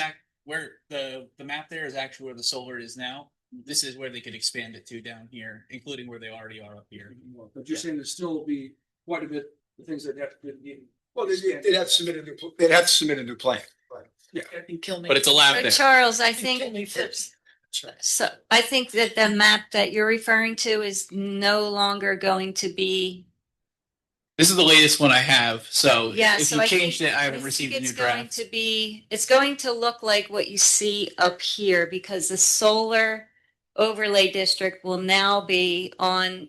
where the map there is actually where the solar is now. This is where they could expand it to down here, including where they already are up here. But you're saying there's still be quite a bit of things that have to be. Well, they'd have to submit a new plan. Right. Yeah. Kill me. But it's allowed So there. Charles, I think, so I think that the map that you're referring to is no longer going to be. This is the latest one I have. So Yeah, if so you I changed think- it, I haven't think received a it's new going draft. to be, it's going to look like what you see up here because the solar overlay district will now be on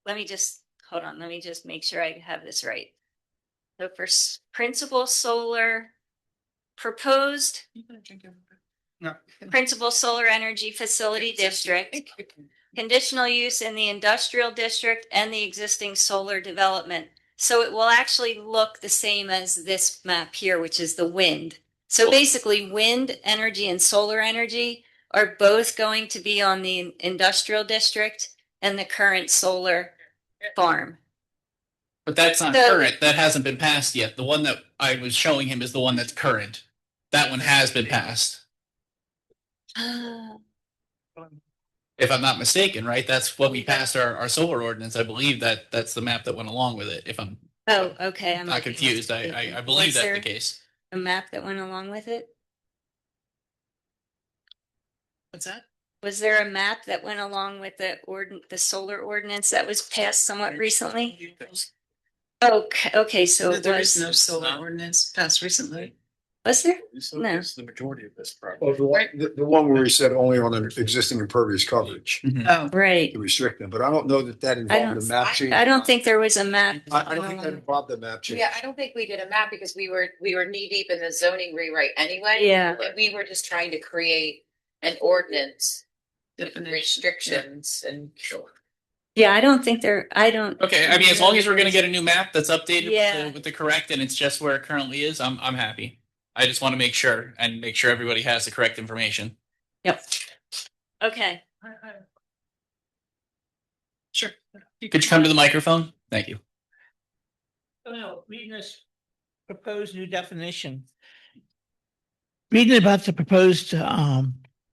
let me just make sure I have this right. So for principal solar proposed principal solar energy facility district, conditional use in the industrial district and the existing solar development. So it will actually look the same as this map here, which is the wind. So basically wind energy and solar energy are both going to be on the industrial district and the current solar farm. But that's not So- current. That hasn't been passed yet. The one that I was showing him is the one that's current. That one has been passed. If I'm not mistaken, right? That's when we passed our solar ordinance. I believe that's the map that went along with it. If I'm Oh, okay. I'm not confused, I believe Was that's there the case. a map that went along with it? What's that? Was there a map that went along with the solar ordinance that was passed somewhat recently? Okay, so it There is no was, solar ordinance passed recently. was there? So No. it's the majority of this project. Well, the one where he said only on an existing impervious coverage Oh, Right. to restrict them, but I don't know that involved the map change. I don't think there was a map. I don't think that involved the map change. Yeah, I don't think we did a map because we were knee deep in the zoning rewrite anyway. Yeah. And we were just trying to create an ordinance with Definition. restrictions and. Yeah, I don't think I don't. Okay, I mean, as long as we're gonna get a new map that's updated Yeah. with the correct and it's just where it currently is, I'm happy. I just want to make sure everybody has the correct information. Yep. Okay. Sure. Could you come to the microphone? Thank you. Oh, no, reading this proposed new definition. Reading about the proposed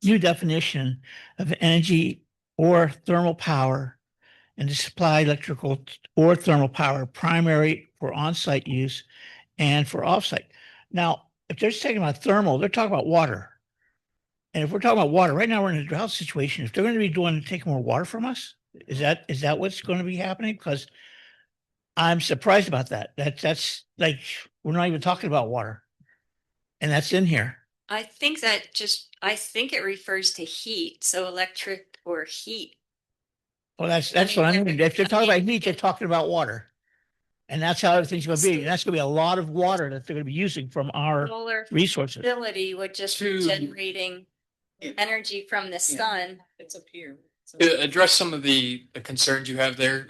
new definition of energy or thermal power and to supply electrical or thermal power primary for on-site use and for off-site. Now, if they're talking about thermal, they're talking about water. And if we're talking about water, right now we're in a drought situation. If they're going to be taking more water from us, Is that what's going to be happening? Because I'm surprised about that. That's like, we're not even talking about water. And that's in here. I think I think it refers to heat, so electric or heat. Well, that's what I mean. If they're talking about heat, they're talking about water. And that's how everything's going to be. And that's going to be a lot of water that they're going to be using from our Solar resources. facility would just be To- generating energy from the sun. It's up here. To address some of the concerns you have there,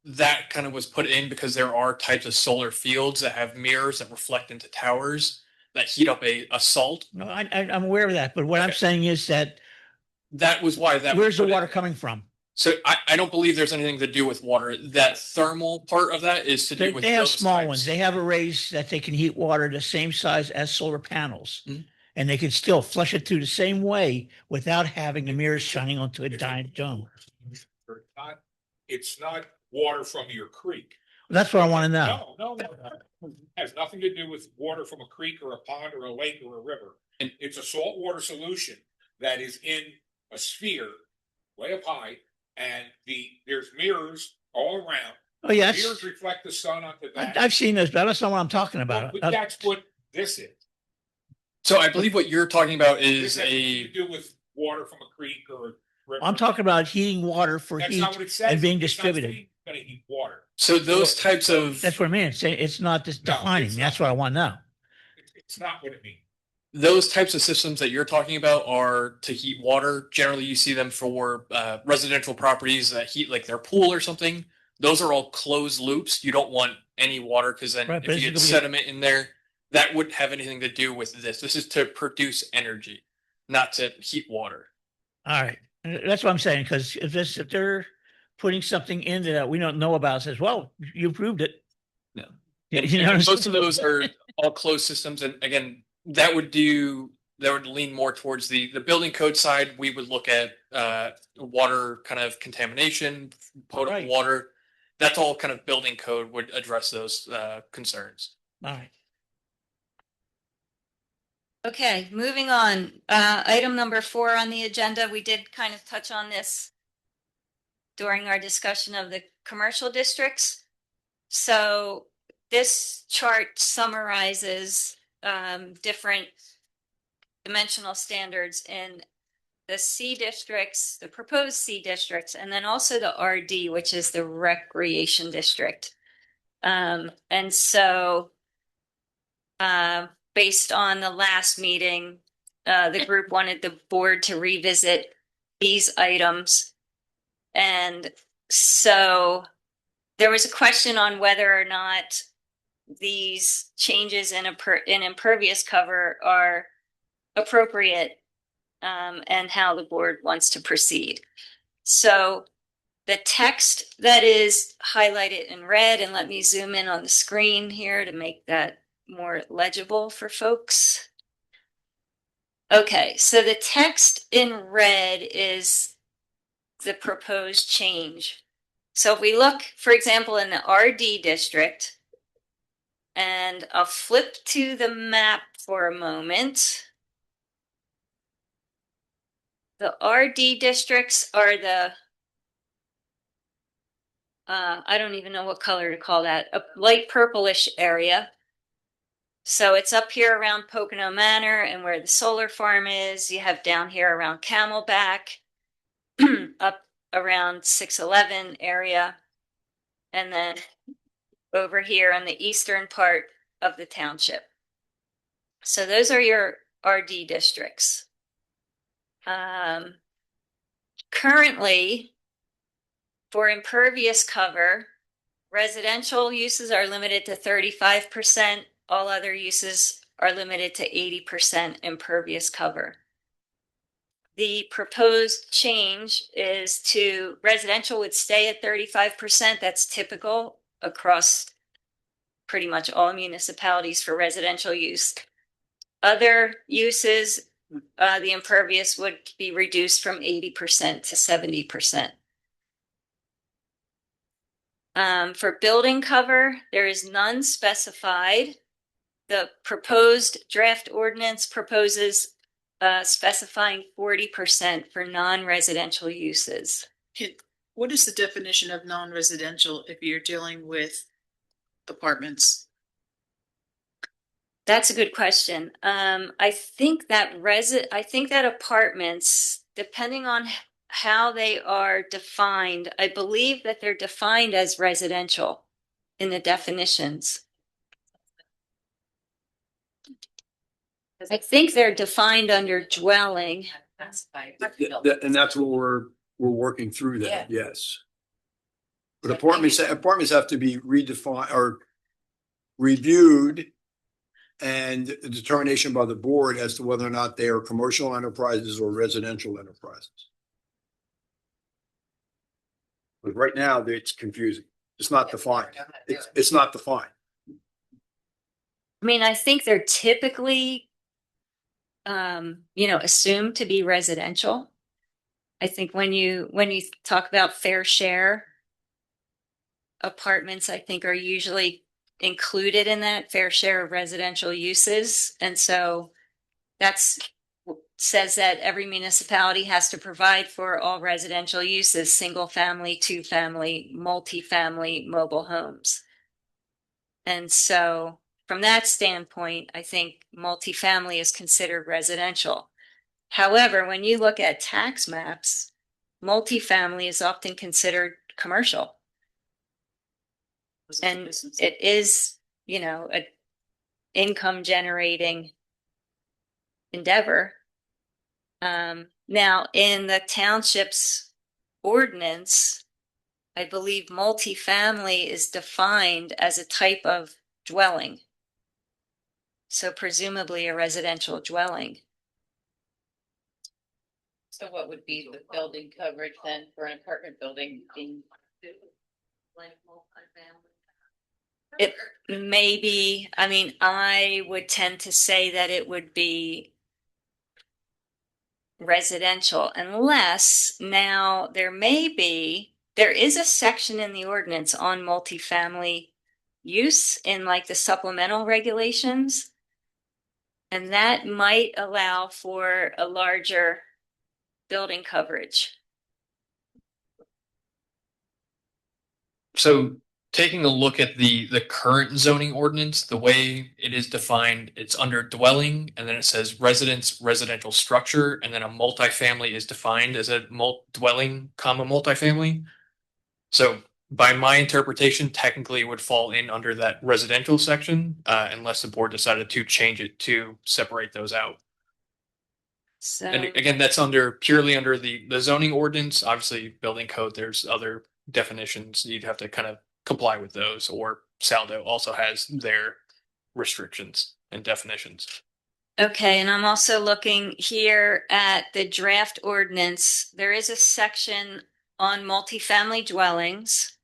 that kind of was put in because there are types of solar fields that have mirrors that reflect into towers that heat up a salt. No, I'm aware of that. But what I'm Okay. saying is that That was why that. where's the was put in. water coming from? So I don't believe there's anything to do with water. That thermal part of that is to do with They have those small types. ones. They have arrays that they can heat water the same size as solar panels. Mhm. And they can still flush it through the same way without having the mirrors shining onto a giant dome. It's not water from your creek. That's what I want to know. No. Has nothing to do with water from a creek or a pond or a lake or a river. And it's a saltwater solution that is in a sphere way up high, and there's mirrors all around. Oh, yeah, that's- Mirrors reflect the sun onto that. I've seen this, but that's not what I'm talking about. But that's what this is. So I believe what you're talking about This is has nothing a to do with water from a creek or a river. I'm talking about heating water for That's heat not what it says. and being It's not distributed. saying it's gonna heat water. so those types of That's what I mean. It's not just No, defining. it's That's not. what I want to know. It's not what it means. those types of systems that you're talking about are to heat water. Generally, you see them for residential properties that heat like their pool or something. Those are all closed loops. You don't want any water because then Right, but if you it's get gonna be- sediment in there, that wouldn't have anything to do with this. This is to produce energy, not to heat water. All right. That's what I'm saying. Because if they're putting something into that we don't know about, says, well, you proved it. No. Yeah, And- you know and what I'm most of those are all closed systems, and again, that would lean more towards the building code side. We would look at water kind of contamination, potable Right. water. That's all kind of building code would address those concerns. All right. Okay, moving on. Item number 4 on the agenda, we did kind of touch on this during our discussion of the commercial districts. So this chart summarizes different dimensional standards in the C districts, the proposed C districts, and then also the RD, which is the recreation district. And so based on the last meeting, the group wanted the board to revisit these items. And so there was a question on whether or not these changes in impervious cover are appropriate, and how the board wants to proceed. So the text that is highlighted in red, and let me zoom in on the screen here to make that more legible for folks. Okay, so the text in red is the proposed change. So if we look, for example, in the RD district, and I'll flip to the map for a moment. The RD districts are the, I don't even know what color to call that, a light purplish area. So it's up here around Pocono Manor and where the solar farm is. You have down here around Camelback, up around 611 area, and then over here on the eastern part of the township. So those are your RD districts. Currently, for impervious cover, residential uses are limited to 35%. All other uses are limited to 80% impervious cover. The proposed change is to residential would stay at 35%. That's typical across pretty much all municipalities for residential use. Other uses, the impervious would be reduced from 80% to 70%. For building cover, there is none specified. The proposed draft ordinance proposes specifying 40% for non-residential uses. What is the definition of non-residential if you're dealing with apartments? That's a good question. I think that apartments, depending on how they are defined, I believe that they're defined as residential in the definitions. I think they're defined under dwelling. And that's what we're working through that, yes. But apartments have to be redefined or reviewed and a determination by the board as to whether or not they are commercial enterprises or residential enterprises. But right now, it's confusing. It's not defined. It's not defined. I mean, I think they're typically, assumed to be residential. I think when you talk about fair share, apartments, I think, are usually included in that fair share of residential uses. And so that's says that every municipality has to provide for all residential uses, single family, two family, multifamily, mobile homes. And so from that standpoint, I think multifamily is considered residential. However, when you look at tax maps, multifamily is often considered commercial. And it is, an income generating endeavor. Now, in the township's ordinance, I believe multifamily is defined as a type of dwelling. So presumably a residential dwelling. So what would be the building coverage then for an apartment building being? It may be, I would tend to say that it would be residential unless now there is a section in the ordinance on multifamily use in like the supplemental regulations. And that might allow for a larger building coverage. So taking a look at the current zoning ordinance, the way it is defined, it's under dwelling, and then it says residence, residential structure, and then a multifamily is defined as a dwelling, multifamily. So by my interpretation, technically it would fall in under that residential section, unless the board decided to change it to separate those out. So, And again, that's purely under the zoning ordinance. Obviously, building code, there's other definitions. You'd have to kind of comply with those, or Saldo also has their restrictions and definitions. okay, and I'm also looking here at the draft ordinance. There is a section on multifamily dwellings,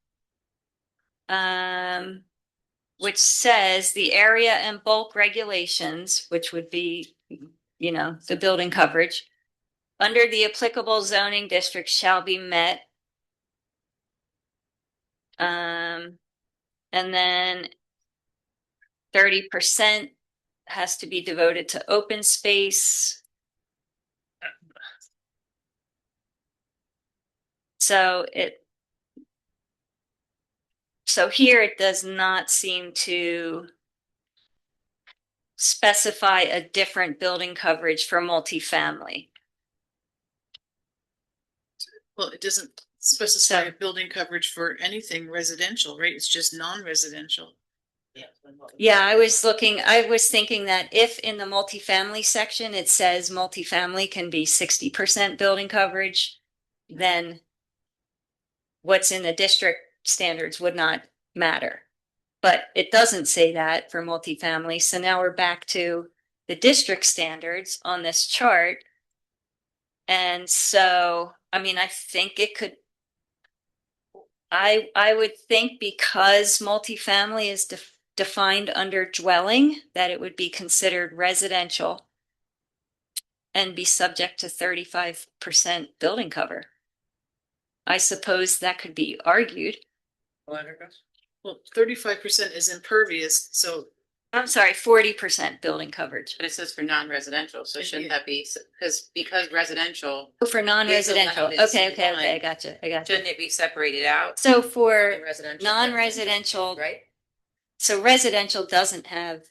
which says the area and bulk regulations, which would be, the building coverage, under the applicable zoning district shall be met. And then 30% has to be devoted to open space. So here it does not seem to specify a different building coverage for multifamily. Well, it doesn't specify a building coverage for anything residential, right? It's just non-residential. Yeah, I was thinking that if in the multifamily section, it says multifamily can be 60% building coverage, then what's in the district standards would not matter. But it doesn't say that for multifamily. So now we're back to the district standards on this chart. And so, I think it could, I would think because multifamily is defined under dwelling, that it would be considered residential and be subject to 35% building cover. I suppose that could be argued. Well, 35% is impervious, so I'm sorry, 40% building coverage. But it says for non-residential, so shouldn't that be, because residential, Oh, for non-residential. allowed in Okay, okay, okay. I C1. gotcha. I gotcha. shouldn't it be separated out? So for in residential, non-residential, Right? so residential doesn't have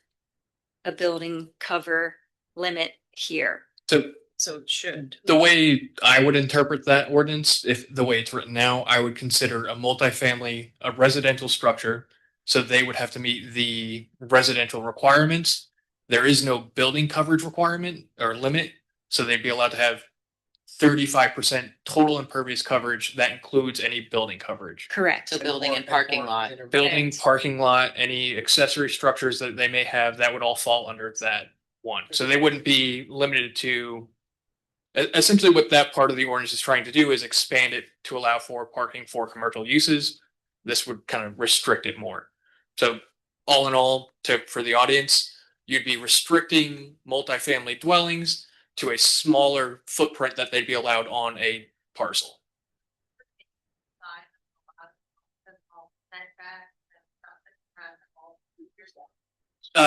a building cover limit here. So So it should. The way I would interpret that ordinance, if the way it's written now, I would consider a multifamily a residential structure. So they would have to meet the residential requirements. There is no building coverage requirement or limit, so they'd be allowed to have 35% total impervious coverage. That includes any building coverage. Correct. So building and parking lot. Building, parking lot, any accessory structures that they may have, that would all fall under that one. So they wouldn't be limited to. Essentially, what that part of the ordinance is trying to do is expand it to allow for parking for commercial uses. This would kind of restrict it more. So all in all, for the audience, you'd be restricting multifamily dwellings to a smaller footprint that they'd be allowed on a parcel.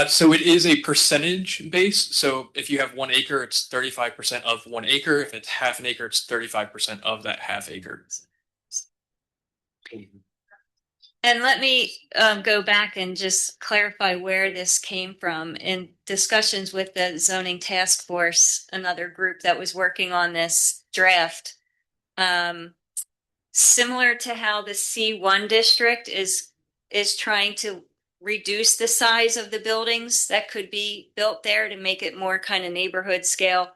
So it is a percentage base. So if you have 1 acre, it's 35% of 1 acre. If it's half an acre, it's 35% of that half acre. And let me go back and just clarify where this came from. In discussions with the zoning task force, another group that was working on this draft, similar to how the C1 district is trying to reduce the size of the buildings that could be built there to make it more kind of neighborhood scale.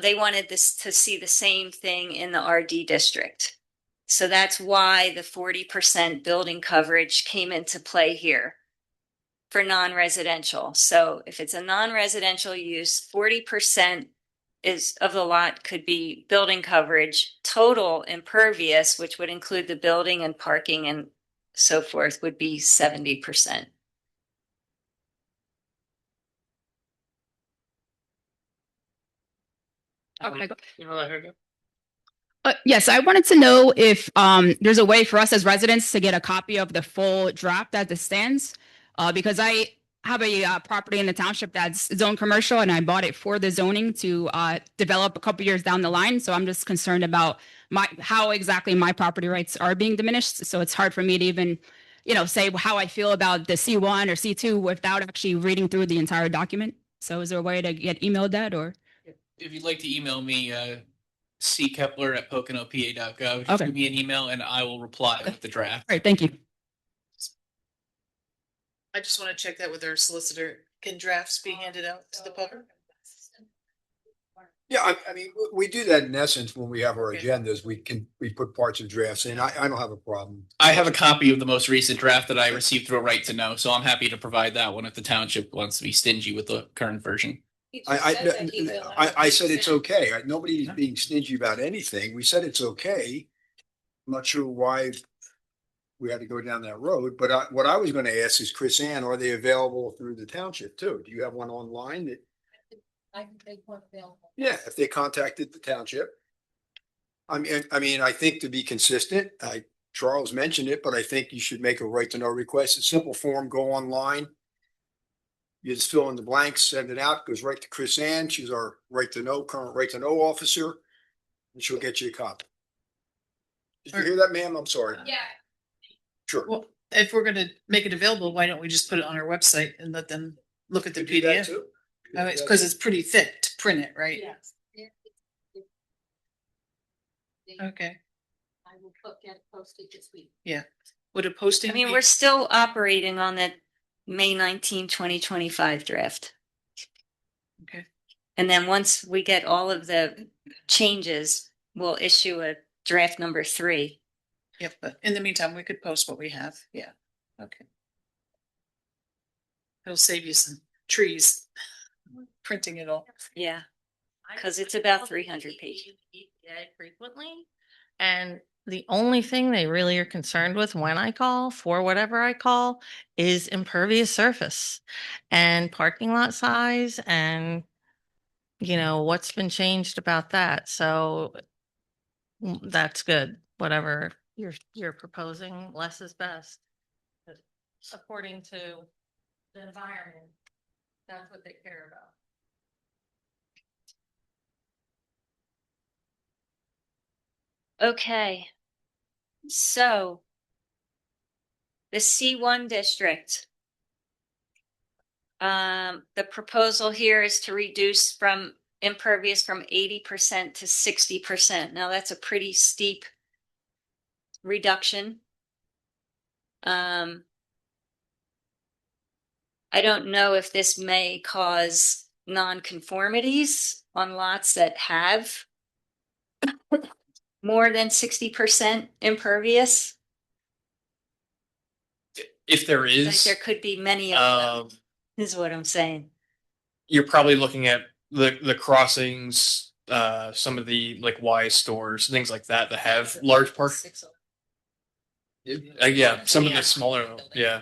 They wanted this to see the same thing in the RD district. So that's why the 40% building coverage came into play here for non-residential. So if it's a non-residential use, 40% of the lot could be building coverage. Total impervious, which would include the building and parking and so forth, would be 70%. Okay. You know, let her go. Yes, I wanted to know if there's a way for us as residents to get a copy of the full draft as it stands, because I have a property in the township that's zoned commercial, and I bought it for the zoning to develop a couple years down the line. So I'm just concerned about how exactly my property rights are being diminished. So it's hard for me to even, say how I feel about the C1 or C2 without actually reading through the entire document. So is there a way to get emailed that, or? If you'd like to email me, ckepler@poconopa.gov. Just Okay. give me an email and I will reply with the draft. All right, thank you. I just want to check that with our solicitor. Can drafts be handed out to the public? Yeah, I mean, we do that in essence when we have our agendas. We put parts of drafts in. I don't have a problem. I have a copy of the most recent draft that I received through a right to know, so I'm happy to provide that one if the township wants to be stingy with the current version. I said it's okay. Nobody's being stingy about anything. We said it's okay. I'm not sure why we had to go down that road, but what I was going to ask is, Chris Ann, are they available through the township too? Do you have one online that? I can make one available. Yeah, if they contacted the township. I mean, I think to be consistent, Charles mentioned it, but I think you should make a right to know request. A simple form, go online. You just fill in the blanks, send it out, goes right to Chris Ann. She's our current right to know officer, and she'll get you a copy. Did you hear that, ma'am? I'm sorry. Yeah. Sure. Well, if we're gonna make it available, why don't we just put it on our website and let them look at the Do that PDF? too. Because it's pretty thick to print it, right? Yes. Okay, I will get it posted this week. yeah. Would a posting? I mean, be- we're still operating on the May 19, 2025 draft. Okay. And then once we get all of the changes, we'll issue a draft number 3. Yep, but in the meantime, we could post what we have. Yeah, okay. It'll save you some trees, printing it all. Yeah, because it's about 300 pages. Frequently. And the only thing they really are concerned with when I call for whatever I call is impervious surface and parking lot size and, what's been changed about that. So that's good. Whatever you're proposing, less is best. According to the environment. That's what they care about. Okay. So the C1 district. The proposal here is to reduce from impervious from 80% to 60%. Now that's a pretty steep reduction. I don't know if this may cause nonconformities on lots that have more than 60% impervious. If there Like is, there could be many of them, is what I'm saying. you're probably looking at the crossings, some of the like Y stores, things like that that have large park. Yeah, some of the smaller, yeah.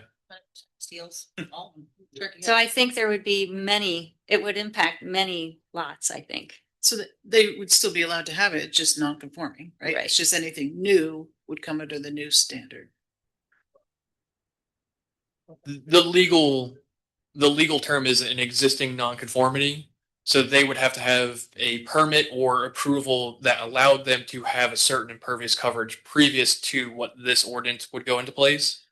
Steals. So I think there would be many, it would impact many lots, I think. So that they would still be allowed to have it, just non-conforming, right? It's just anything new would come under the new standard. The legal term is an existing nonconformity. So they would have to have a permit or approval that allowed them to have a certain impervious coverage previous to what this ordinance would go into place.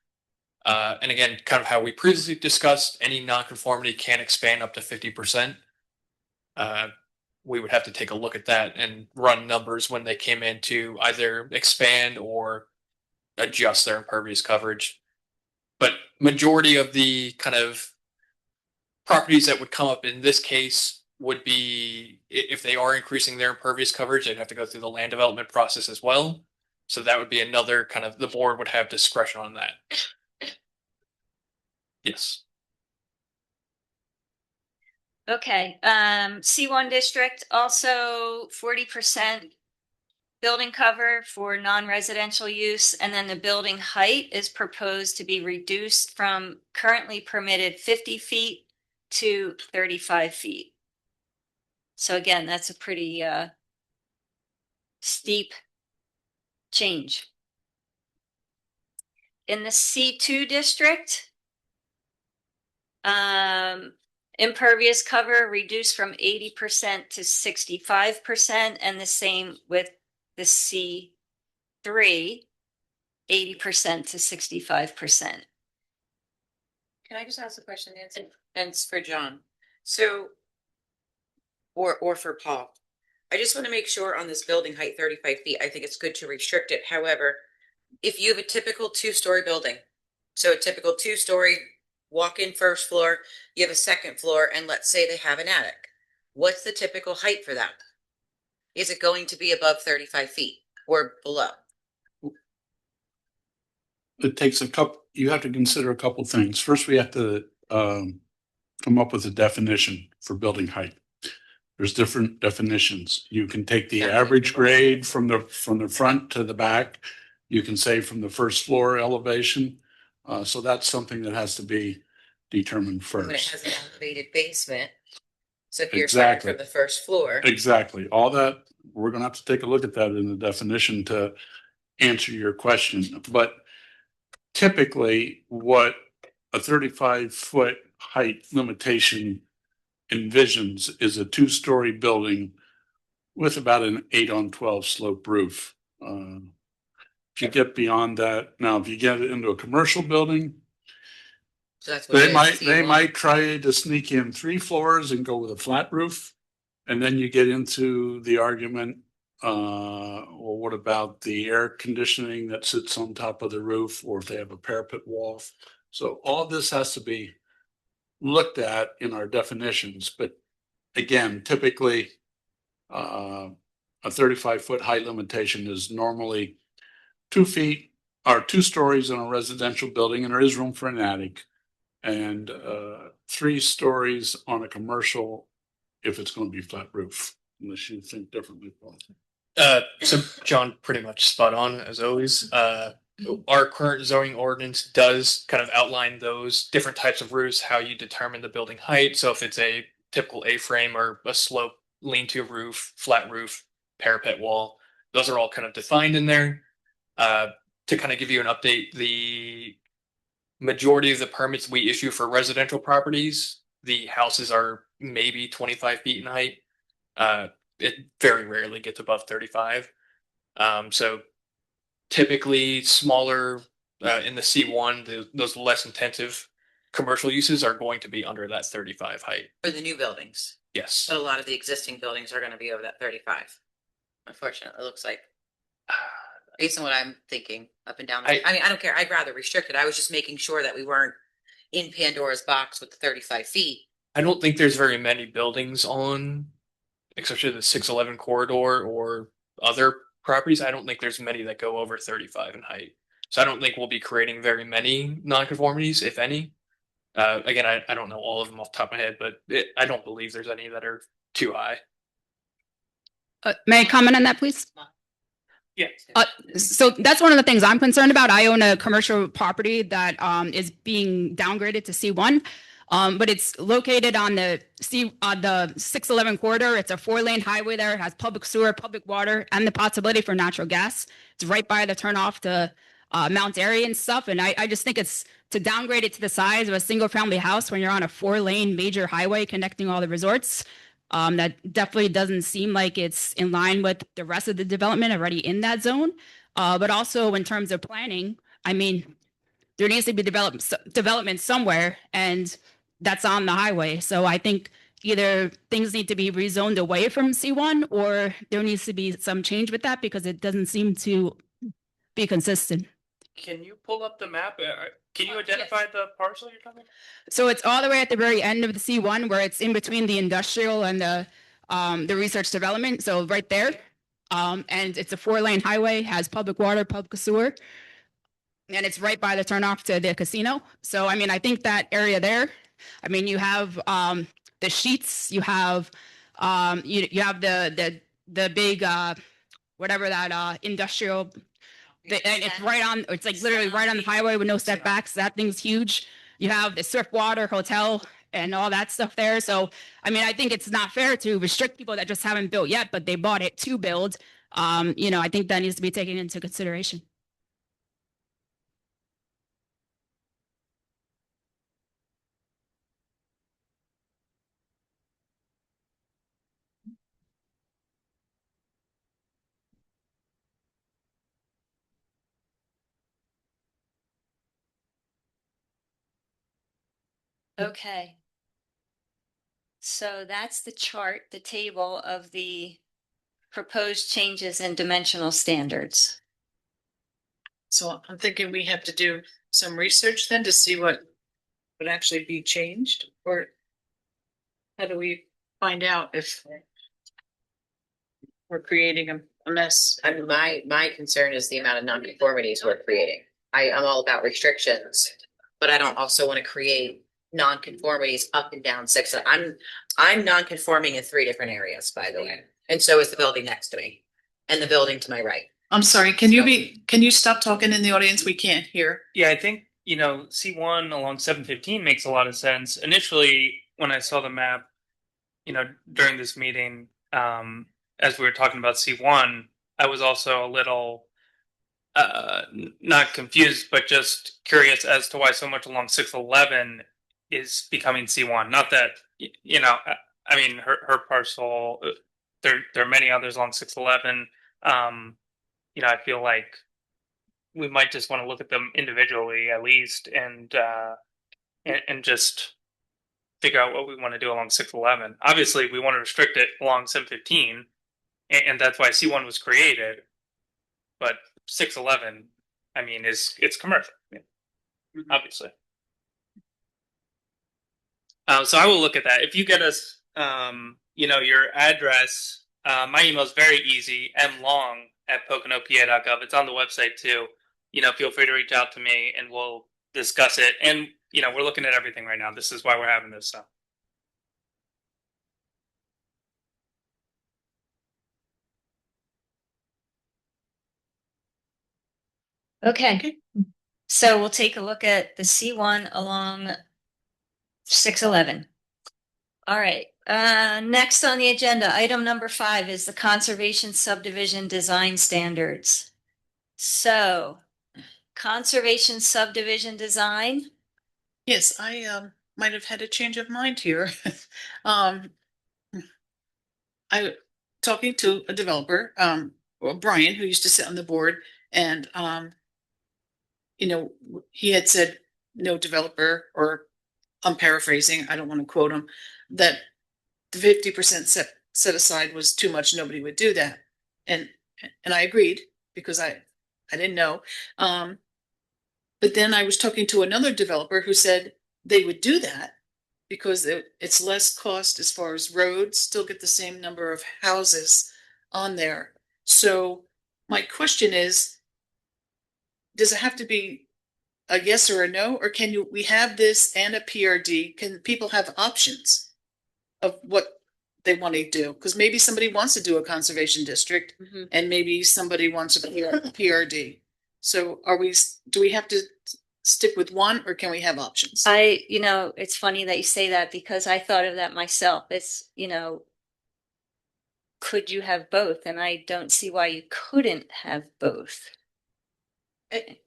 And again, kind of how we previously discussed, any nonconformity can expand up to 50%. We would have to take a look at that and run numbers when they came in to either expand or adjust their impervious coverage. But majority of the kind of properties that would come up in this case would be, if they are increasing their impervious coverage, they'd have to go through the land development process as well. So that would be another kind of, the board would have discretion on that. Yes. Okay, C1 district, also 40% building cover for non-residential use, and then the building height is proposed to be reduced from currently permitted 50 feet to 35 feet. So again, that's a pretty steep change. In the C2 district, impervious cover reduced from 80% to 65%, and the same with the C3, 80% to 65%. Can I just ask a question, Nancy? And it's for John. So, or for Paul. I just want to make sure on this building height, 35 feet, I think it's good to restrict it. However, if you have a typical 2-story building, so a typical 2-story walk-in first floor, you have a second floor, and let's say they have an attic. What's the typical height for that? Is it going to be above 35 feet or below? It takes you have to consider a couple things. First, we have to come up with a definition for building height. There's different definitions. You can take the average grade from the front to the back. You can say from the first floor elevation. So that's something that has to be determined first. When it has an elevated basement. So if you're starting from the first floor. Exactly. All that, we're gonna have to take a look at that in the definition to answer your question. But typically, what a 35-foot height limitation envisions is a 2-story building with about an 8-on-12 slope roof. If you get beyond that, now if you get into a commercial building, so that's what they might try to sneak in 3 floors and go with a flat roof, and then you get into the argument. Well, what about the air conditioning that sits on top of the roof, or if they have a parapet wall? So all this has to be looked at in our definitions. But again, typically, a 35-foot height limitation is normally 2 feet or 2 stories in a residential building, and there is room for an attic, and 3 stories on a commercial if it's going to be flat roof, unless you think differently, Paul. So John, pretty much spot on as always. Our current zoning ordinance does kind of outline those different types of roofs, how you determine the building height. So if it's a typical A-frame or a slope lean-to roof, flat roof, parapet wall, those are all kind of defined in there. To kind of give you an update, the majority of the permits we issue for residential properties, the houses are maybe 25 feet in height. It very rarely gets above 35. So typically smaller in the C1, those less intensive commercial uses are going to be under that 35 height. For the new buildings. Yes. But a lot of the existing buildings are gonna be over that 35. Unfortunately, it looks like. Based on what I'm thinking, up and down. I mean, I don't care. I'd rather restrict it. I was just making sure that we weren't in Pandora's box with the 35 feet. I don't think there's very many buildings on, especially the 611 corridor or other properties. I don't think there's many that go over 35 in height. So I don't think we'll be creating very many nonconformities, if any. Again, I don't know all of them off the top of my head, but I don't believe there's any that are too high. May I comment on that, please? Yeah. So that's one of the things I'm concerned about. I own a commercial property that is being downgraded to C1, but it's located on the 611 corridor. It's a 4-lane highway there. It has public sewer, public water, and the possibility for natural gas. It's right by the turnoff to Mount Airy and stuff. And I just think it's to downgrade it to the size of a single family house when you're on a 4-lane major highway connecting all the resorts. That definitely doesn't seem like it's in line with the rest of the development already in that zone. But also in terms of planning, I mean, there needs to be development somewhere, and that's on the highway. So I think either things need to be rezoned away from C1, or there needs to be some change with that because it doesn't seem to be consistent. Can you pull up the map? Can you identify the parcel you're talking about? So it's all the way at the very end of the C1 where it's in between the industrial and the research development. So right there. And it's a 4-lane highway, has public water, public sewer. And it's right by the turnoff to the casino. So, I mean, I think that area there, I mean, you have the sheets, you have you have the big whatever that industrial. And it's right on, it's like literally right on the highway with no setbacks. That thing's huge. You have the Swiftwater Hotel and all that stuff there. So, I mean, I think it's not fair to restrict people that just haven't built yet, but they bought it to build. You know, I think that needs to be taken into consideration. Okay. So that's the chart, the table of the proposed changes in dimensional standards. So I'm thinking we have to do some research then to see what would actually be changed, or how do we find out if we're creating a mess? I mean, my concern is the amount of nonconformities we're creating. I'm all about restrictions, but I don't also want to create nonconformities up and down 6. I'm nonconforming in 3 different areas, by the way. And so is the building next to me and the building to my right. I'm sorry, can you stop talking in the audience? We can't hear. Yeah, I think, you know, C1 along 715 makes a lot of sense. Initially, when I saw the map, you know, during this meeting, as we were talking about C1, I was also a little not confused, but just curious as to why so much along 611 is becoming C1. Not that, you know, I mean, her parcel, there are many others along 611. You know, I feel like we might just want to look at them individually at least, and just figure out what we want to do along 611. Obviously, we want to restrict it along 715, and that's why C1 was created. But 611, I mean, it's commercial, obviously. So I will look at that. If you get us, you know, your address, my email is very easy, mlong@poconopa.gov. It's on the website too. You know, feel free to reach out to me and we'll discuss it. And, you know, we're looking at everything right now. This is why we're having this. So. Okay. So we'll take a look at the C1 along 611. All right. Next on the agenda, item number 5 is the conservation subdivision design standards. So conservation subdivision design. Yes, I might have had a change of mind here. Um, I talking to a developer, well, Brian, who used to sit on the board, and he had said no developer, or I'm paraphrasing, I don't want to quote him, that the 50% set aside was too much, nobody would do that. And I agreed, because I didn't know. But then I was talking to another developer who said they would do that because it's less cost as far as roads, still get the same number of houses on there. So my question is, does it have to be a yes or a no, or we have this and a PRD? Can people have options of what they want to do? Because maybe somebody wants to do a conservation district, and maybe somebody wants a PRD. So do we have to stick with one, or can we have options? It's funny that you say that, because I thought of that myself. It's, could you have both? And I don't see why you couldn't have both. I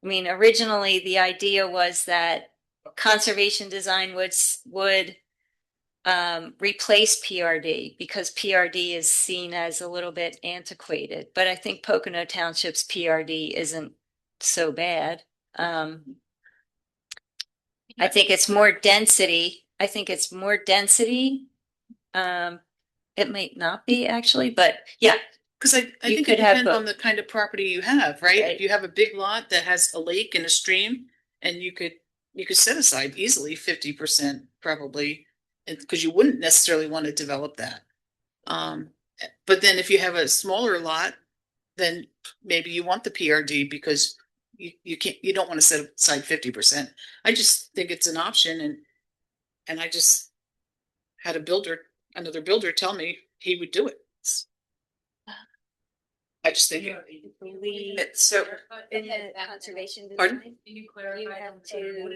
mean, originally the idea was that conservation design would replace PRD, because PRD is seen as a little bit antiquated. But I think Pocono Township's PRD isn't so bad. I think it's more density. It might not be, actually, but yeah. Because I think it depends on the kind of property you have, right? If you have a big lot that has a lake and a stream, and you could set aside easily 50%, probably, because you wouldn't necessarily want to develop that. But then if you have a smaller lot, then maybe you want the PRD, because you don't want to set aside 50%. I just think it's an option, and I just had another builder tell me he would do it. I just think it's so. In the conservation Pardon? design, you have to,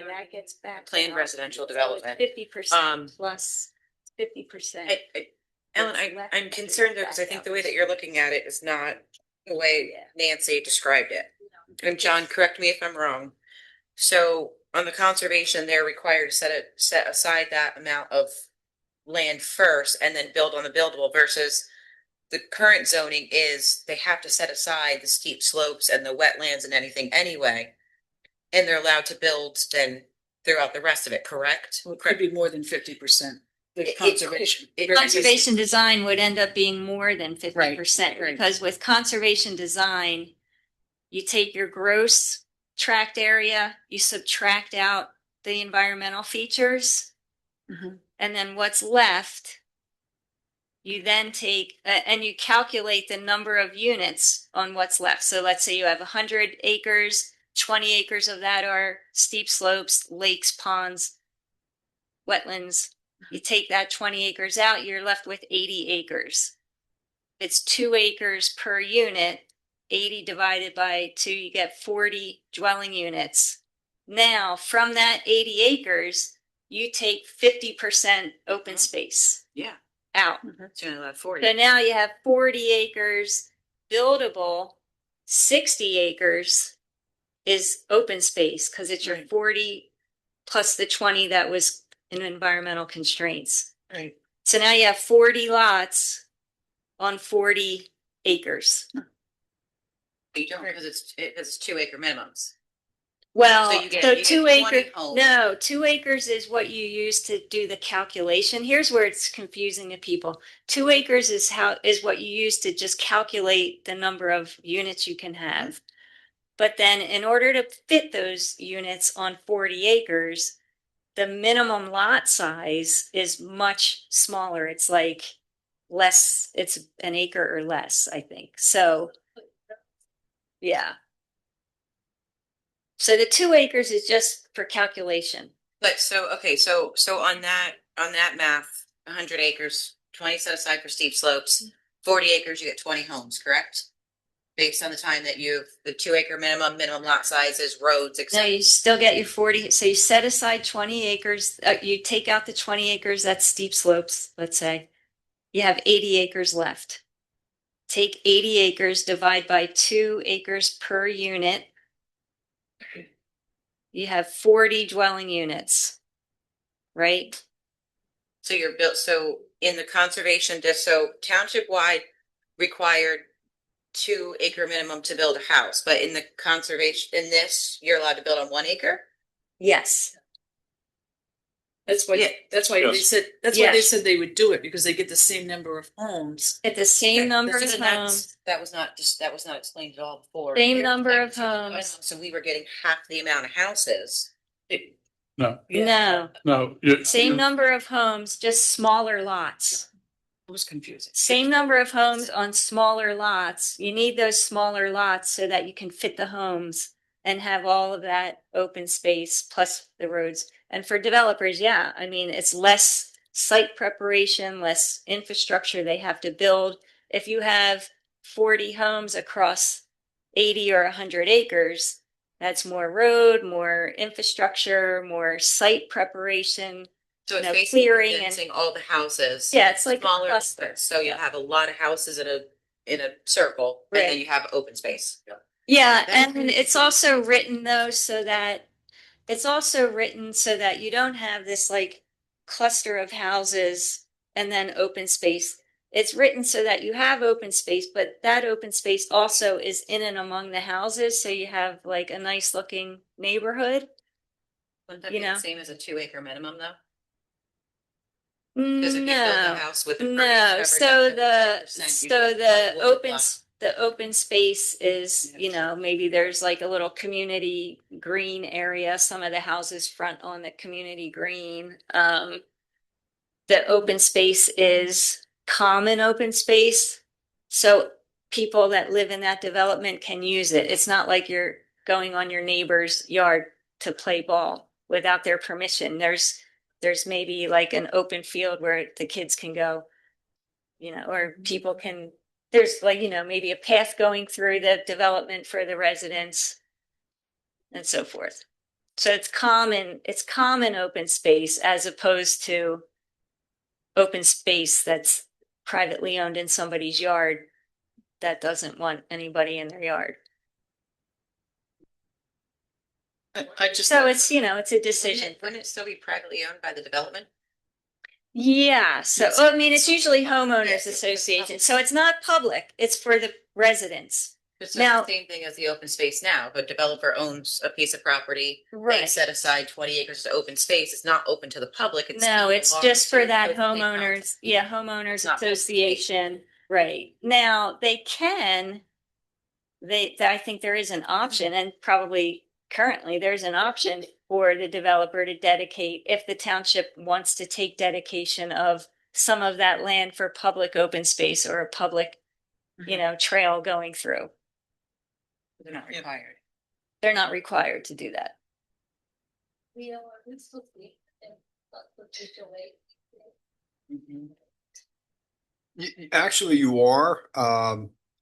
that gets back. Planned residential development. 50% plus 50%. Ellen, I'm concerned though, because I think the way that you're looking at it is not the way Nancy described it. And John, correct me if I'm wrong. So on the conservation, they're required to set aside that amount of land first and then build on the buildable, versus the current zoning is they have to set aside the steep slopes and the wetlands and anything anyway. And they're allowed to build then throughout the rest of it, correct? Well, it could be more than 50%. Conservation design would end up being more than 50%, right. because with conservation design, you take your gross tract area, you subtract out the environmental features, and then what's left, you then take and you calculate the number of units on what's left. So let's say you have 100 acres, 20 acres of that are steep slopes, lakes, ponds, wetlands. You take that 20 acres out, you're left with 80 acres. It's 2 acres per unit. 80 divided by 2, you get 40 dwelling units. Now, from that 80 acres, you take 50% open space. Yeah. Out. So you only have 40. So now you have 40 acres buildable, 60 acres is open space, because it's your 40 plus the 20 that was in environmental constraints. Right. So now you have 40 lots on 40 acres. You don't, because it's 2 acre minimums. Well, So you get 2 20 acres. homes. No, 2 acres is what you use to do the calculation. Here's where it's confusing to people. 2 acres is what you use to just calculate the number of units you can have. But then in order to fit those units on 40 acres, the minimum lot size is much smaller. It's like less, it's an acre or less, I think. So, yeah. So the 2 acres is just for calculation. But so on that math, 100 acres, 20 set aside for steep slopes, 40 acres, you get 20 homes, correct? Based on the time that you have the 2 acre minimum lot sizes, roads, No, etc. you still get your 40. So you set aside 20 acres. You take out the 20 acres, that's steep slopes, let's say. You have 80 acres left. Take 80 acres, divide by 2 acres per unit. You have 40 dwelling units, right? So you're built, so in the conservation, just so township wide required 2 acre minimum to build a house, but in the conservation, in this, you're allowed to build on 1 acre? Yes. That's why, Yeah. that's why they Yes. said, that's why they Yes. said they would do it, because they get the same number of homes. At the same number of Listen, that's- homes, That was not just, that was not explained at all before. same number of homes. So we were getting half the amount of houses. No, No, no. same number of homes, just smaller lots. It was confusing. Same number of homes on smaller lots. You need those smaller lots so that you can fit the homes and have all of that open space plus the roads. And for developers, yeah, I mean, it's less site preparation, less infrastructure they have to build. If you have 40 homes across 80 or 100 acres, that's more road, more infrastructure, more site preparation. So it's No basically clearing and- condensing all the houses. Yeah, it's like a smaller, cluster. So you have a lot of houses in a circle, and then Right. you have open space. Yeah, That's and it's also written though so that you don't have this like cluster of houses and then open space. It's written so that you have open space, but that open space also is in and among the houses, so you have like a nice looking neighborhood. Wouldn't that You be know? the same as a 2 acre minimum though? Because if you build a No, house with. no, so the open space is, maybe there's like a little community green area, some of the houses front on the community green. The open space is common open space, so people that live in that development can use it. It's not like you're going on your neighbor's yard to play ball without their permission. There's maybe like an open field where the kids can go, or people can, there's like, maybe a path going through the development for the residents and so forth. So it's common open space as opposed to open space that's privately owned in somebody's yard that doesn't want anybody in their yard. So it's, it's a decision. Wouldn't it still be privately owned by the development? Yeah, so I mean, it's usually homeowners association, so it's not public, it's for the residents. It's Now- the same thing as the open space now. If a developer owns a piece of property, they Right. set aside 20 acres to open space. It's not open to the public. No, it's belongs just for to that the state homeowners, homeowners Not- association, right? Now, I think there is an option, and probably currently there's an option for the developer to dedicate, if the township wants to take dedication of some of that land for public open space or a public, trail going through. They're not required. They're not required to do that. Actually, you are,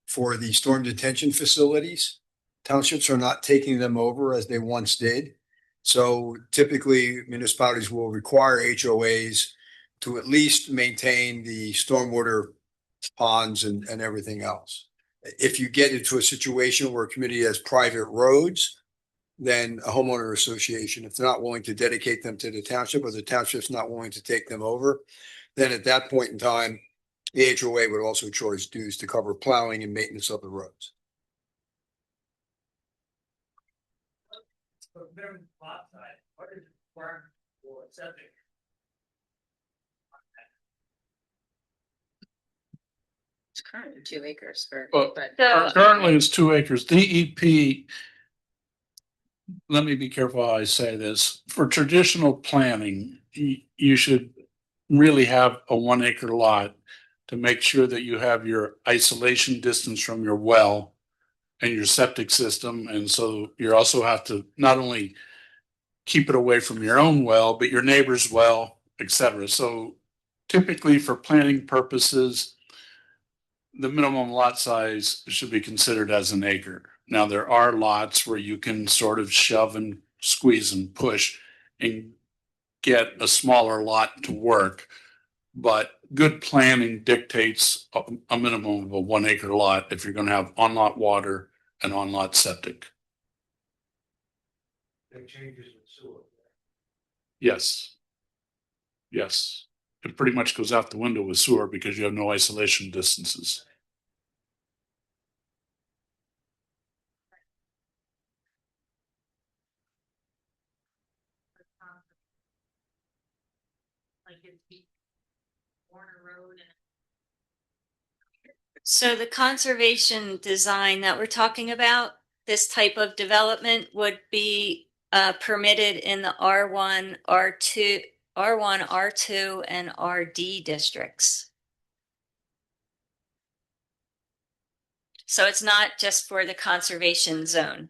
for the storm detention facilities. Townships are not taking them over as they once did. So typically municipalities will require HOAs to at least maintain the stormwater ponds and everything else. If you get into a situation where a community has private roads, then a homeowner association, if they're not willing to dedicate them to the township, or the township's not willing to take them over, then at that point in time, the HOA would also charge dues to cover plowing and maintenance of the roads. It's currently 2 acres for, But but. currently it's 2 acres. DEP, let me be careful how I say this. For traditional planning, you should really have a 1 acre lot to make sure that you have your isolation distance from your well and your septic system. And so you also have to not only keep it away from your own well, but your neighbor's well, et cetera. So typically for planning purposes, the minimum lot size should be considered as 1 acre. Now, there are lots where you can sort of shove and squeeze and push and get a smaller lot to work. But good planning dictates a minimum of a 1 acre lot if you're going to have on-lot water and on-lot septic. That changes with sewer. Yes. Yes. It pretty much goes out the window with sewer because you have no isolation distances. Like it'd be Warner Road and. So the conservation design that we're talking about, this type of development would be permitted in the R1, R2, R1, R2, and RD districts. So it's not just for the conservation zone.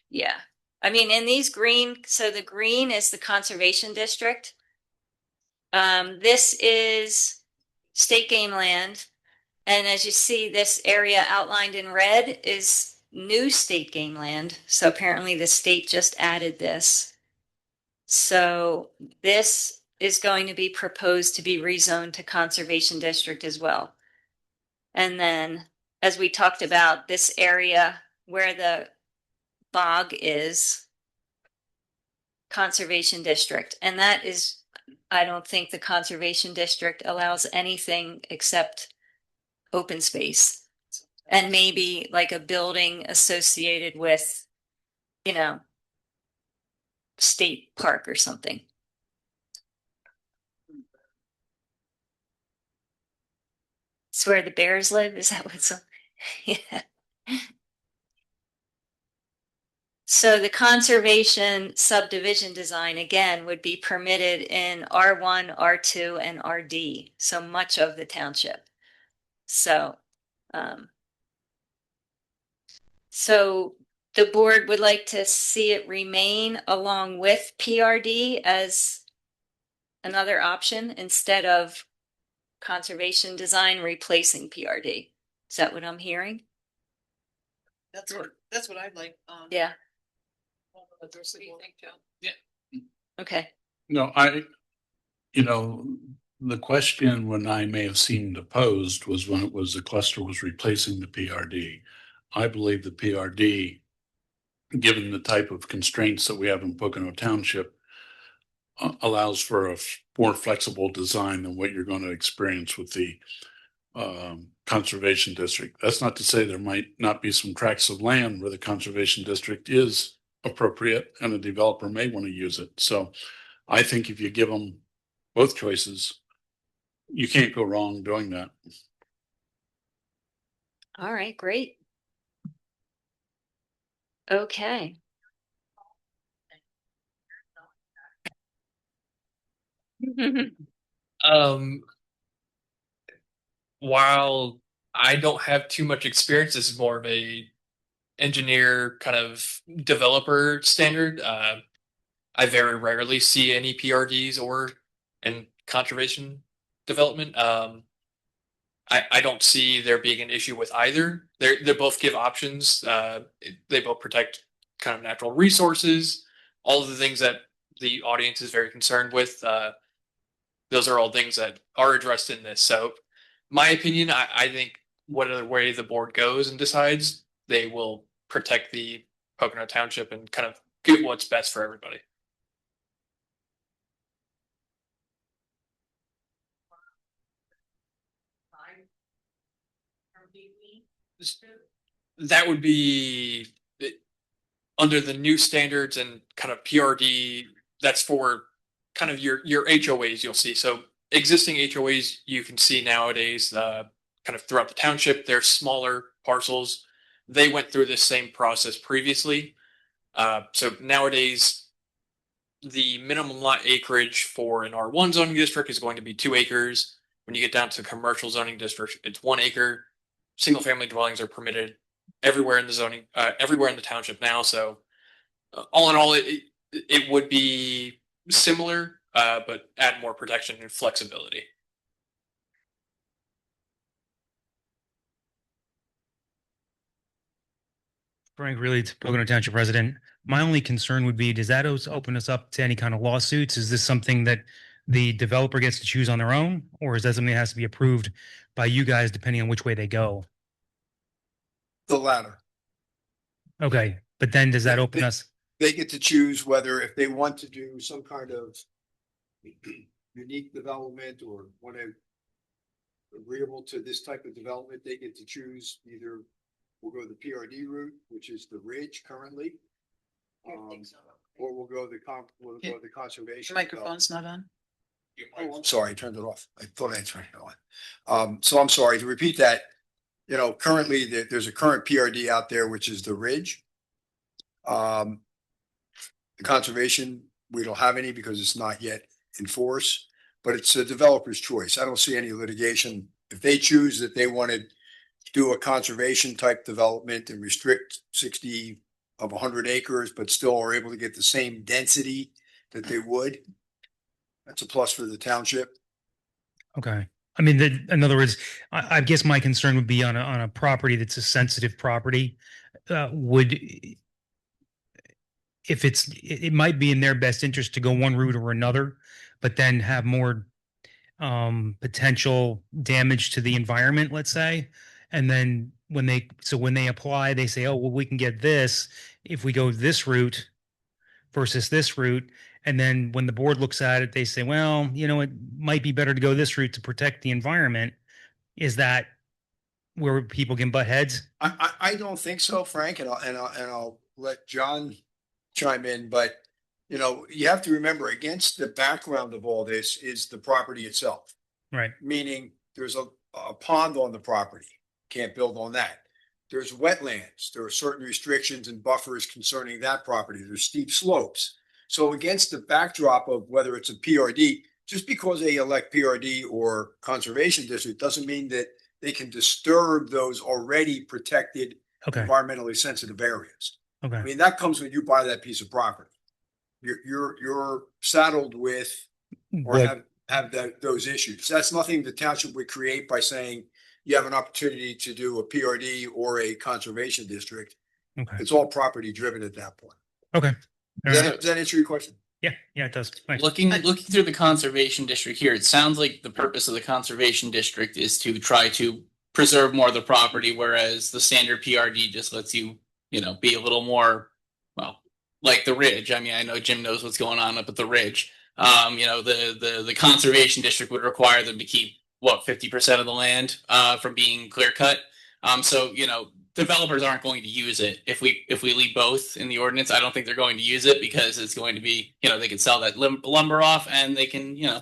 Yeah. I mean, in these green, so the green is the conservation district. This is state game land. And as you see, this area outlined in red is new state game land. So apparently the state just added this. So this is going to be proposed to be rezoned to conservation district as well. And then, as we talked about, this area where the bog is conservation district. And that is, I don't think the conservation district allows anything except open space and maybe like a building associated with, you know, state park or something. It's where the bears live. Is that what's on? Yeah. So the conservation subdivision design again would be permitted in R1, R2, and RD. So much of the township. So the board would like to see it remain along with PRD as another option instead of conservation design replacing PRD. Is that what I'm hearing? That's what I'd like. Yeah. What do you think, Joe? Yeah. Okay. No, the question when I may have seemed opposed was when it was the cluster was replacing the PRD. I believe the PRD, given the type of constraints that we have in Pocono Township, allows for a more flexible design than what you're going to experience with the conservation district. That's not to say there might not be some tracts of land where the conservation district is appropriate and a developer may want to use it. So I think if you give them both choices, you can't go wrong doing that. All right, great. Okay. While I don't have too much experience, this is more of a engineer kind of developer standard. I very rarely see any PRDs or in conservation development. I don't see there being an issue with either. They both give options. They both protect kind of natural resources, all of the things that the audience is very concerned with. Those are all things that are addressed in this. So my opinion, I think whatever way the board goes and decides, they will protect the Pocono Township and kind of get what's best for everybody. That would be under the new standards and kind of PRD. That's for kind of your HOAs you'll see. So existing HOAs you can see nowadays kind of throughout the township, they're smaller parcels. They went through this same process previously. So nowadays, the minimum lot acreage for an R1 zoning district is going to be 2 acres. When you get down to commercial zoning district, it's 1 acre. Single family dwellings are permitted everywhere in the zoning, everywhere in the township now. So all in all, it would be similar, but add more protection and flexibility. Frank, really, to Pocono Township resident, my only concern would be, does that open us up to any kind of lawsuits? Is this something that the developer gets to choose on their own, or is that something that has to be approved by you guys depending on which way they go? The latter. Okay, but then does that open us? they get to choose whether if they want to do some kind of unique development or want to agreeable to this type of development, they get to choose either we'll go the PRD route, which is the ridge currently. Or we'll go the conservation. Your microphone's not on. Oh, I'm sorry, I turned it off. I thought I turned it on. So I'm sorry to repeat that. You know, currently there's a current PRD out there, which is the ridge. The conservation, we don't have any because it's not yet in force, but it's a developer's choice. I don't see any litigation. If they choose that they want to do a conservation type development and restrict 60 of 100 acres, but still are able to get the same density that they would, that's a plus for the township. Okay. I mean, in other words, I guess my concern would be on a property that's a sensitive property. It might be in their best interest to go one route or another, but then have more potential damage to the environment, let's say. And then when they apply, they say, oh, well, we can get this if we go this route versus this route. And then when the board looks at it, they say, well, you know, it might be better to go this route to protect the environment. Is that where people can butt heads? I don't think so, Frank, and I'll let John chime in, but you know, you have to remember against the background of all this is the property itself. Right. Meaning there's a pond on the property. Can't build on that. There's wetlands. There are certain restrictions and buffers concerning that property. There's steep slopes. So against the backdrop of whether it's a PRD, just because they elect PRD or conservation district doesn't mean that they can disturb those already protected environmentally sensitive areas. Okay. I mean, that comes when you buy that piece of property. You're saddled with or have those issues. That's nothing the township would create by saying you have an opportunity to do a PRD or a conservation district. Okay. It's all property driven at that point. Okay. Does that answer your question? Yeah, it does. Thanks. Looking through the conservation district here, it sounds like the purpose of the conservation district is to try to preserve more of the property, whereas the standard PRD just lets you, you know, be a little more, well, like the ridge. I mean, I know Jim knows what's going on up at the ridge. You know, the conservation district would require them to keep 50% of the land from being clear cut. So, you know, developers aren't going to use it. If we leave both in the ordinance, I don't think they're going to use it because it's going to be, you know, they can sell that lumber off and they can, you know,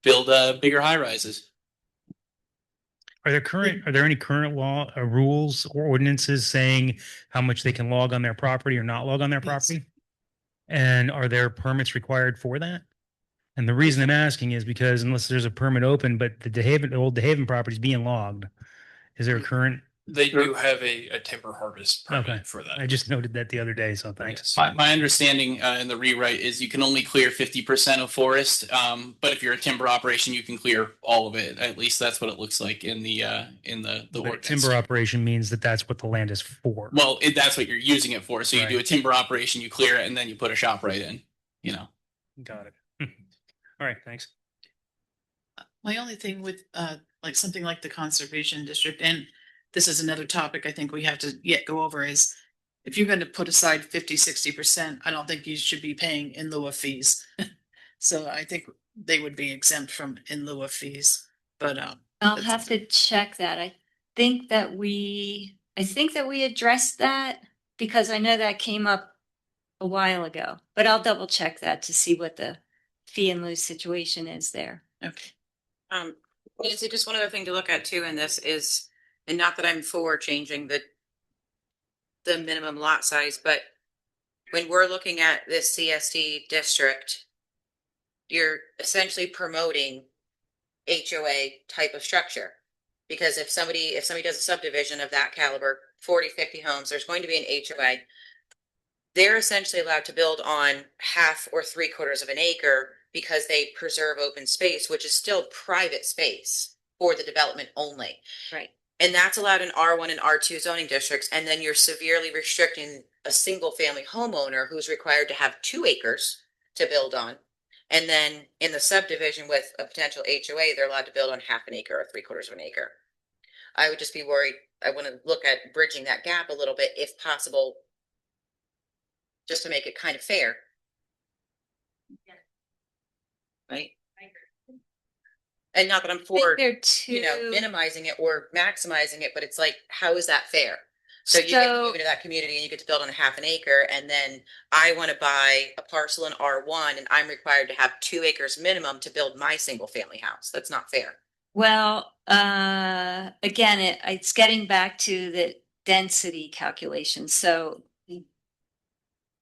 build bigger high rises. Are there any current law rules or ordinances saying how much they can log on their property or not log on their property? And are there permits required for that? And the reason I'm asking is because unless there's a permit open, but the old DeHaven property is being logged, is there a current? They do have a timber harvest permit for that. I just noted that the other day, so thanks. My understanding in the rewrite is you can only clear 50% of forest, but if you're a timber operation, you can clear all of it. At least that's what it looks like in the But ordinance. timber operation means that's what the land is for. Well, that's what you're using it for. So you do a timber operation, you clear it, and then you put a shop right in. You know. Got it. All right, thanks. My only thing with like something like the conservation district, and this is another topic I think we have to yet go over, is if you're going to put aside 50-60%, I don't think you should be paying in lieu of fees. So I think they would be exempt from in lieu of fees. But I'll have to check that. I think that we addressed that because I know that came up a while ago, but I'll double check that to see what the fee and lieu situation is there. Okay. Nancy, just one other thing to look at too in this is, and not that I'm for changing the minimum lot size, but when we're looking at this CSD district, you're essentially promoting HOA type of structure. Because if somebody does a subdivision of that caliber, 40, 50 homes, there's going to be an HOA. They're essentially allowed to build on half or 3/4 of an acre because they preserve open space, which is still private space for the development only. Right. And that's allowed in R1 and R2 zoning districts. And then you're severely restricting a single family homeowner who's required to have 2 acres to build on. And then in the subdivision with a potential HOA, they're allowed to build on half an acre or 3/4 of an acre. I would just be worried. I want to look at bridging that gap a little bit if possible. just to make it kind of fair. Right? And not that I'm for, they're minimizing it or maximizing it, but it's like, how is that fair? So you get to move into that community and you get to build on a half an acre, and then I want to buy a parcel in R1 and I'm required to have 2 acres minimum to build my single family house. That's not fair. Well, again, it's getting back to the density calculation. So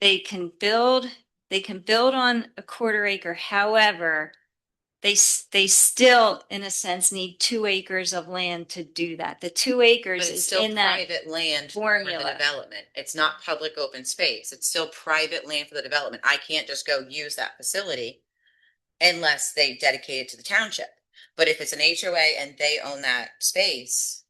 they can build on a quarter acre. However, they still, in a sense, need 2 acres of land to do that. The 2 acres But it's is still in that private land for the formula. development. It's not public open space. It's still private land for the development. I can't just go use that facility unless they dedicate it to the township. But if it's an HOA and they own that space,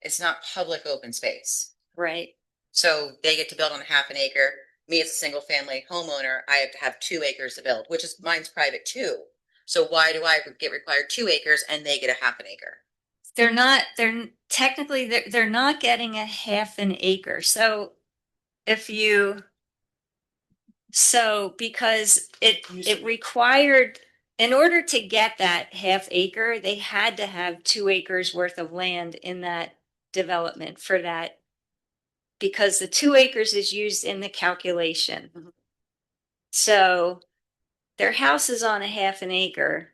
it's not public open space. Right. So they get to build on a half an acre. Me as a single family homeowner, I have to have 2 acres to build, which is mine's private too. So why do I get required 2 acres and they get a half an acre? They're technically they're not getting a half an acre. So because it required, in order to get that half acre, they had to have 2 acres worth of land in that development for that, because the 2 acres is used in the calculation. So their house is on a half an acre,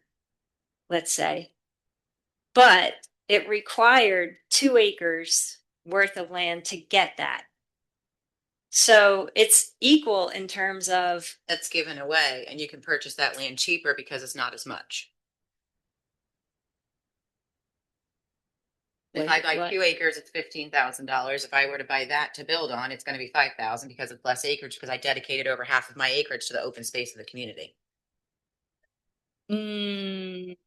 let's say, but it required 2 acres worth of land to get that. So it's equal in terms of that's given away, and you can purchase that land cheaper because it's not as much. If I buy 2 acres, it's $15,000. If I were to buy that to build on, it's going to be $5,000 because it's less acreage, because I dedicated over half of my acreage to the open space of the community. Potentially.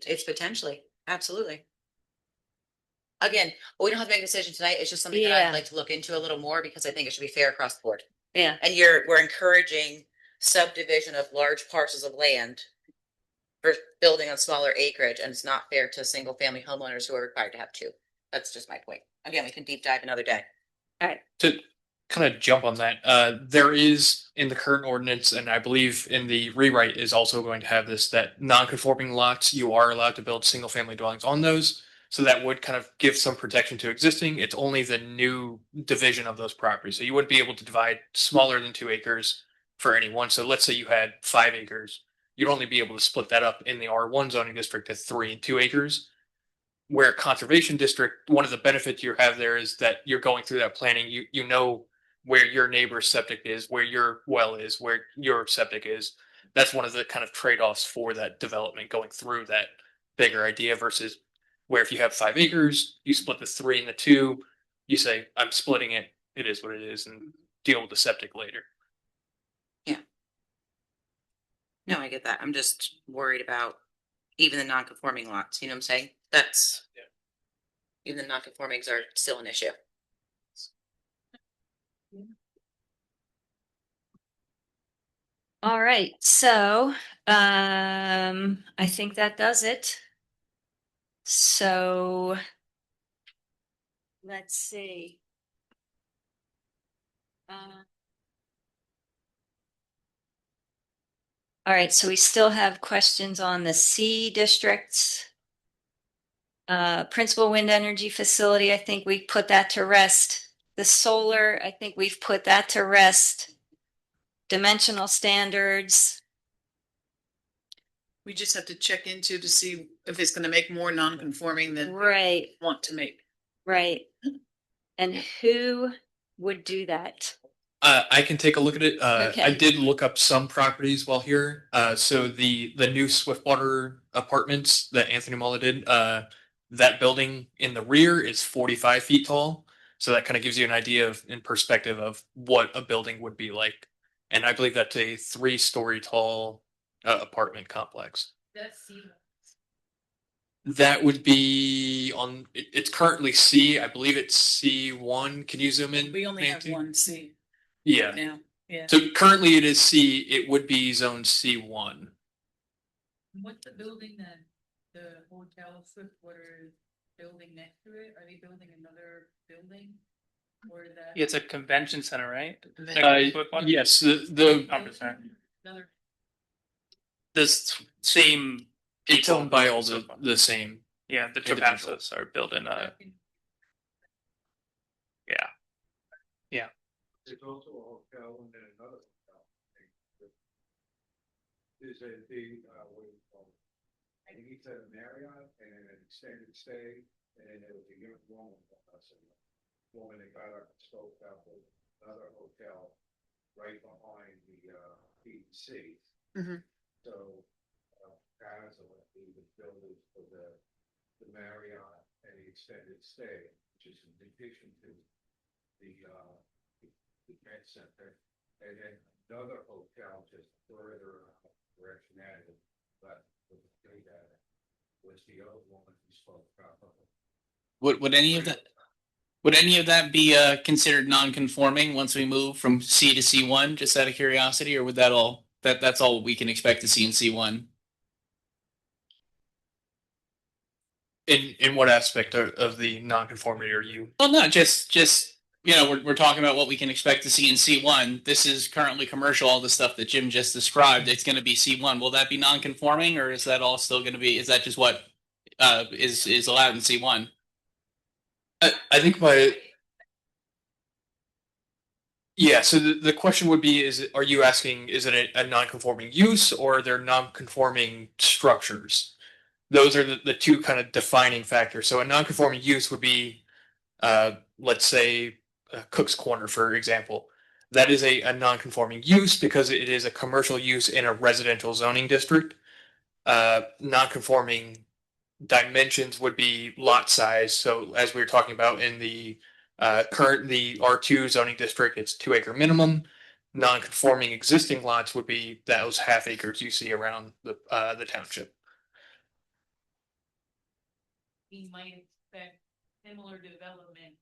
It's potentially, absolutely. Again, we don't have to make a decision tonight. It's just something that I'd like to look into a little more, because I think it should be fair across the board. Yeah. And we're encouraging subdivision of large parcels of land for building on smaller acreage, and it's not fair to single family homeowners who are required to have 2. That's just my point. Again, we can deep dive another day. All right. To kind of jump on that, there is in the current ordinance, and I believe in the rewrite is also going to have this, that non-conforming lots, you are allowed to build single family dwellings on those. So that would kind of give some protection to existing. It's only the new division of those properties. So you wouldn't be able to divide smaller than 2 acres for any one. So let's say you had 5 acres. You'd only be able to split that up in the R1 zoning district to 3 and 2 acres. Where conservation district, one of the benefits you have there is that you're going through that planning. You know where your neighbor's septic is, where your well is, where your septic is. That's one of the kind of trade-offs for that development, going through that bigger idea, versus where if you have 5 acres, you split the 3 and the 2, you say, I'm splitting it, it is what it is, and deal with the septic later. Yeah. No, I get that. I'm just worried about even the non-conforming lots, you know what I'm saying? Even the non-conformings are still an issue. All right. So I think that does it. So let's see. All right, so we still have questions on the C districts. Principal wind energy facility, I think we put that to rest. The solar, I think we've put that to rest. Dimensional standards. We just have to check into to see if it's going to make more non-conforming than right want to make. Right. And who would do that? I can take a look at it. Okay. I did look up some properties while here. So the new Swiftwater apartments that Anthony Mulla did, that building in the rear is 45 feet tall. So that kind of gives you an idea of, in perspective, of what a building would be like. And I believe that's a 3-story tall apartment complex. That would be on. It's currently C. I believe it's C1. Can you zoom in? We only have Nancy? one C. Yeah. Now, yeah. So currently it is C. It would be zone C1. What's the building that the hotel Swiftwater is building next to it? Are they building another building? Or that? It's a convention center, right? Yes, the Another, This same. it's people owned by who- all the same. Yeah, the individual. Trapassos are building a, yeah. Yeah. There's also a hotel and then another hotel. There's a big, what do you call it? I think it's a Marriott and an extended stay, and there was a unit one woman that got up and spoke out with another hotel right behind the PEC. Mhm. So, guys are the builders for the Marriott and the extended stay, which is in addition to the event center, and then another hotel just further direction added, but was the other woman who spoke about. Would any of that be considered non-conforming once we move from C to C1, just out of curiosity, or would that's all we can expect to see in C1? In what aspect of the nonconformity are you? Well, no, just we're talking about what we can expect to see in C1. This is currently commercial, all the stuff that Jim just described. It's going to be C1. Will that be non-conforming, or is that all still going to be? Is that just what is allowed in C1? I think yeah, so the question would be, are you asking, is it a non-conforming use or are there non-conforming structures? Those are the two kind of defining factors. So a non-conforming use would be, let's say, Cook's Corner, for example. That is a non-conforming use because it is a commercial use in a residential zoning district. Non-conforming dimensions would be lot size. So as we were talking about in the the R2 zoning district, it's 2 acre minimum. Non-conforming existing lots would be those half acres you see around the township. we might expect similar development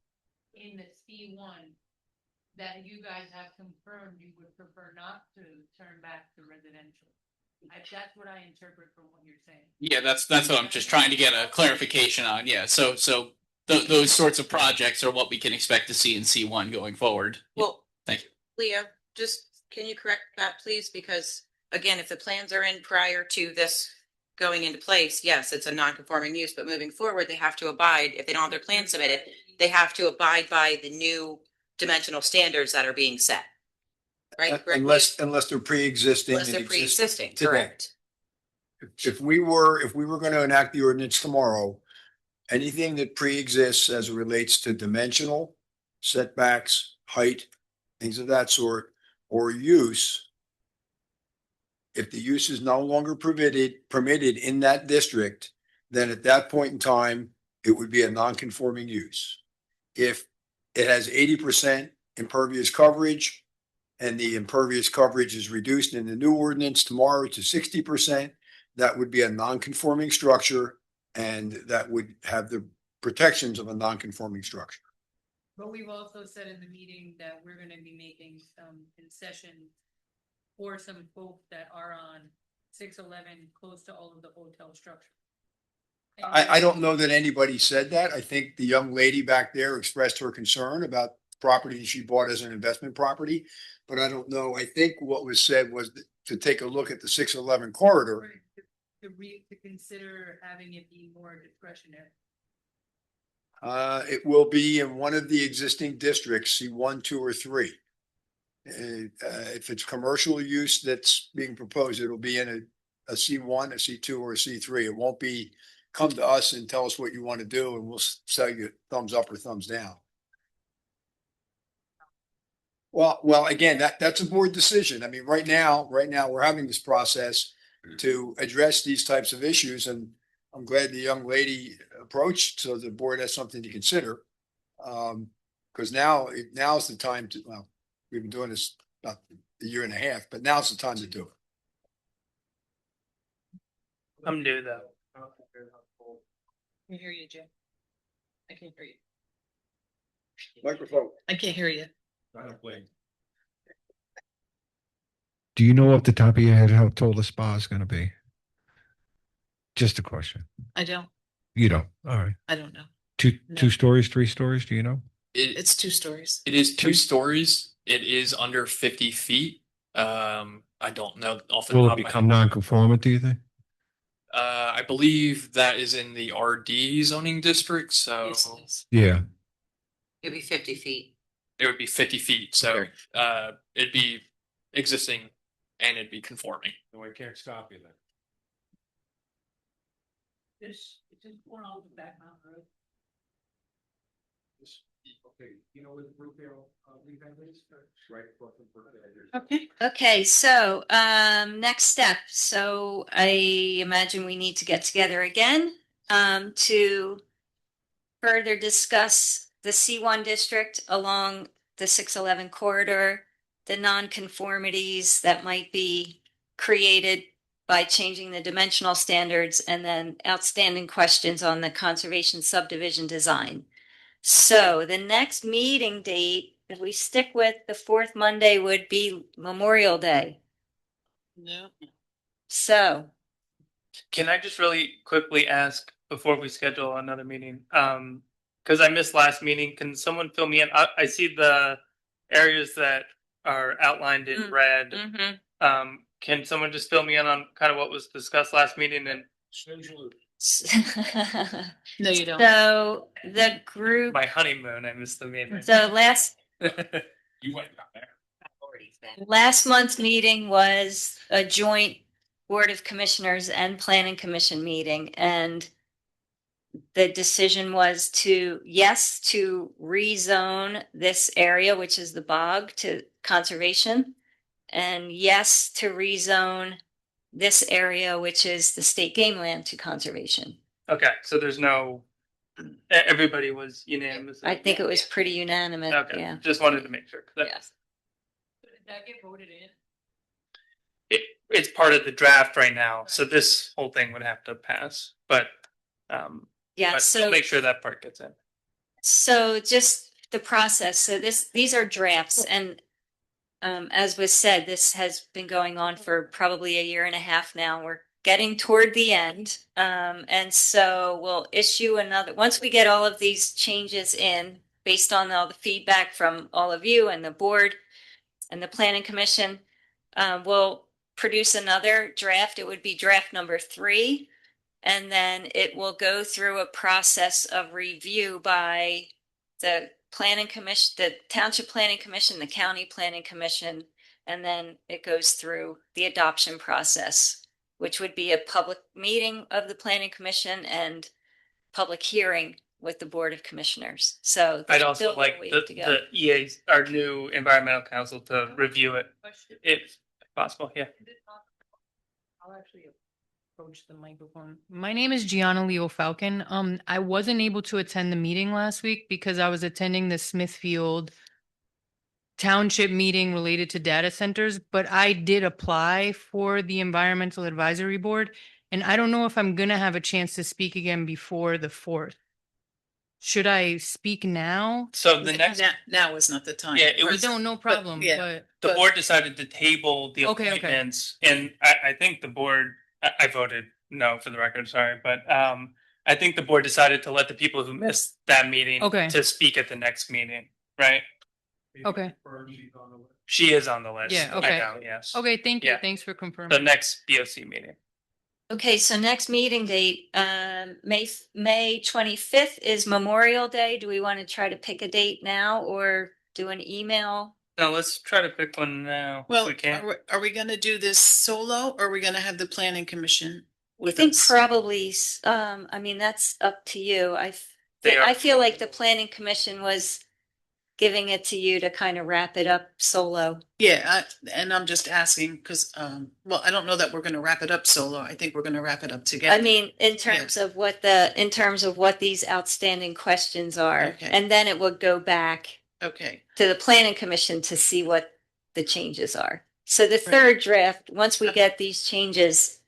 in the C1 that you guys have confirmed you would prefer not to turn back to residential. That's what I interpret from what you're saying. Yeah, that's what I'm just trying to get a clarification on. Yeah, so those sorts of projects are what we can expect to see in C1 going forward. Well, Thank you. Leo, just can you correct that, please? Because again, if the plans are in prior to this going into place, yes, it's a non-conforming use, but moving forward, they have to abide, if they don't have their plan submitted, they have to abide by the new dimensional standards that are being set. Right? Unless they're pre-existing. Unless and they're exist pre-existing, today. correct. If we were going to enact the ordinance tomorrow, anything that pre-exists as it relates to dimensional, setbacks, height, things of that sort, or use, if the use is no longer permitted in that district, then at that point in time, it would be a non-conforming use. If it has 80% impervious coverage and the impervious coverage is reduced in the new ordinance tomorrow to 60%, that would be a non-conforming structure and that would have the protections of a non-conforming structure. But we've also said in the meeting that we're gonna be making some concessions for some folks that are on 611 close to all of the hotel structure. I don't know that anybody said that. I think the young lady back there expressed her concern about property she bought as an investment property, but I don't know. I think what was said was to take a look at the 611 corridor. To consider having it be more discretionary. It will be in one of the existing districts, C1, 2, or 3. If it's commercial use that's being proposed, it'll be in a C1, a C2, or a C3. It won't be come to us and tell us what you want to do and we'll tell you thumbs up or thumbs down. Well, again, that's a board decision. I mean, right now, we're having this process to address these types of issues, and I'm glad the young lady approached so the board has something to consider. Because now's the time to, well, we've been doing this about a year and a half, but now's the time to do it. I'm new though. I can hear you, Jim. I can't hear you. Microphone. I can't hear you. Do you know off the top of your head how tall the spa is going to be? Just a question. I don't. You don't. All right. I don't know. Two stories, 3 stories. Do you know? It's 2 stories. It is 2 stories. It is under 50 feet. I don't know off the Will top it of my become head. non-conformant, do you think? I believe that is in the RD zoning district, so Yeah. It'd be 50 feet. it would be 50 feet. So it'd be existing and it'd be conforming. No, I can't stop you then. This, it's just going on the back mountain road. Okay, you know where the Brookdale, revamp is? Right across from Brookdale. Okay. Okay, so next step. So I imagine we need to get together again to further discuss the C1 district along the 611 corridor, the nonconformities that might be created by changing the dimensional standards, and then outstanding questions on the conservation subdivision design. So the next meeting date, if we stick with the 4th Monday, would be Memorial Day. No. So Can I just really quickly ask before we schedule another meeting? Because I missed last meeting. Can someone fill me in? I see the areas that are outlined in red. Can someone just fill me in on kind of what was discussed last meeting? And No, you don't. So the group, my honeymoon, I missed the meeting. so last You went down there. last month's meeting was a joint Board of Commissioners and Planning Commission meeting, and the decision was to rezone this area, which is the bog, to conservation, and yes to rezone this area, which is the state game land, to conservation. Okay, so there's no. Everybody was unanimous. I think it was pretty unanimous. Okay, Yeah. just wanted to make sure. Yes. Did that get voted in? It's part of the draft right now, so this whole thing would have to pass. But Yeah, but so- we'll make sure that part gets in. So just the process. So these are drafts, and as was said, this has been going on for probably a year and a half now. We're getting toward the end, and so we'll issue another. Once we get all of these changes in, based on all the feedback from all of you and the board and the planning commission, we'll produce another draft. It would be draft number 3. And then it will go through a process of review by the planning commission, the township planning commission, the county planning commission, and then it goes through the adoption process, which would be a public meeting of the planning commission and public hearing with the Board of Commissioners. So I'd there's also still a like ways the to go. the EA's, our new environmental council, to review it if possible. Yeah. I'll actually approach the microphone. My name is Gianna Leo Falcon. I wasn't able to attend the meeting last week because I was attending the Smithfield Township meeting related to data centers, but I did apply for the Environmental Advisory Board, and I don't know if I'm gonna have a chance to speak again before the 4th. Should I speak now? So the next, Now is not the time. yeah, it was No problem, yeah. but the board decided to table the Okay, okay. appointments, and I think the board. I voted no for the record. Sorry, but I think the board decided to let the people who missed that meeting Okay. to speak at the next meeting. Right? Okay. She is on the list. Yeah, I okay. know, yes. Okay, thank you. Yeah. Thanks for confirming. The next BOC meeting. Okay, so next meeting date, May 25th is Memorial Day. Do we want to try to pick a date now or do an email? No, let's try to pick one now. if Well, we can. are we gonna do this solo or are we gonna have the planning commission I with think us? probably, I mean, that's up to you. They are- I feel like the planning commission was giving it to you to kind of wrap it up solo. Yeah, and I'm just asking because, well, I don't know that we're gonna wrap it up solo. I think we're gonna wrap it up together. I mean, in terms of what these outstanding questions are, Okay. and then it would go back Okay, to the planning commission to see what the changes are. So the third draft, once we get these changes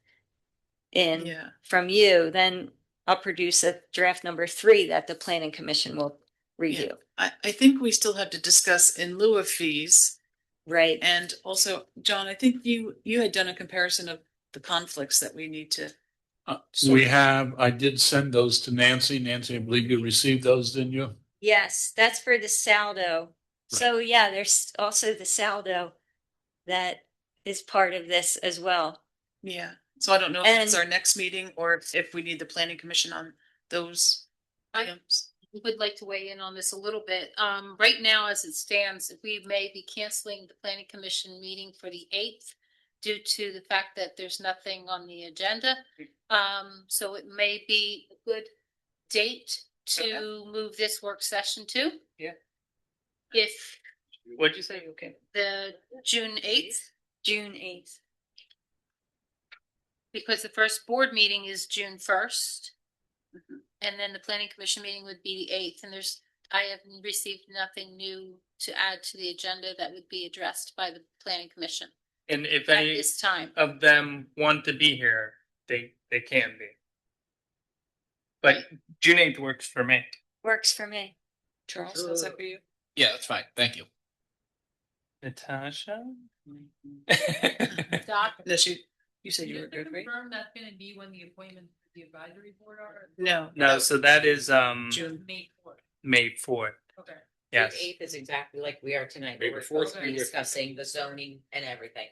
in yeah, from you, then I'll produce a draft number 3 that the planning commission will review. I think we still have to discuss in lieu of fees. Right. And also, John, I think you had done a comparison of the conflicts that we need to. I did send those to Nancy. Nancy, I believe you received those, didn't you? Yes, that's for the saldo. So yeah, there's also the saldo that is part of this as well. Yeah, so I don't know if it's And- our next meeting or if we need the planning commission on those items. Would like to weigh in on this a little bit. Right now, as it stands, we may be canceling the planning commission meeting for the 8th due to the fact that there's nothing on the agenda. So it may be a good date to move this work session to. Yeah. If What'd you say? Okay. the June 8th, June 8th. because the first board meeting is June 1st. And then the planning commission meeting would be the 8th, and I have received nothing new to add to the agenda that would be addressed by the planning commission And if at any this time. of them want to be here, they can be. But June 8th works for me. Works for me. Charles, how's that for you? Yeah, that's fine. Thank you. Natasha? Doc, No, you said you were good, right? Confirm that's gonna be when the appointments for the advisory board are? No. No, so that is June. May 4th. May 4th. Okay. Yes. The 8th is exactly like we are tonight. May We're the 4th supposed to be be with- discussing the zoning and everything.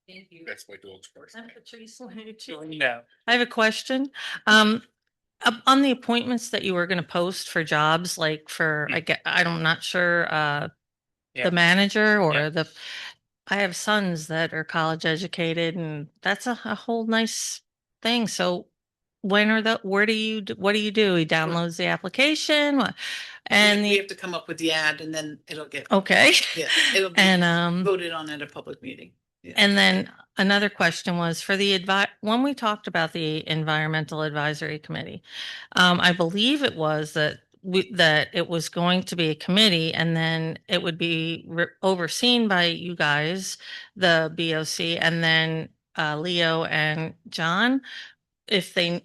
Thank you. That's my dog's part. I'm Patrice Lanucci. No. I have a question. On the appointments that you were gonna post for jobs, like for, I'm not sure, Yeah. the manager or Yeah. I have sons that are college educated and that's a whole nice thing. So where do you, what do you do? He downloads the application? And We the, have to come up with the ad and then it'll get. okay. Yeah, it'll be And, voted on at a public meeting. Yeah. and then another question was for the when we talked about the Environmental Advisory Committee, I believe it was that that it was going to be a committee and then it would be overseen by you guys, the BOC, and then Leo and John. If they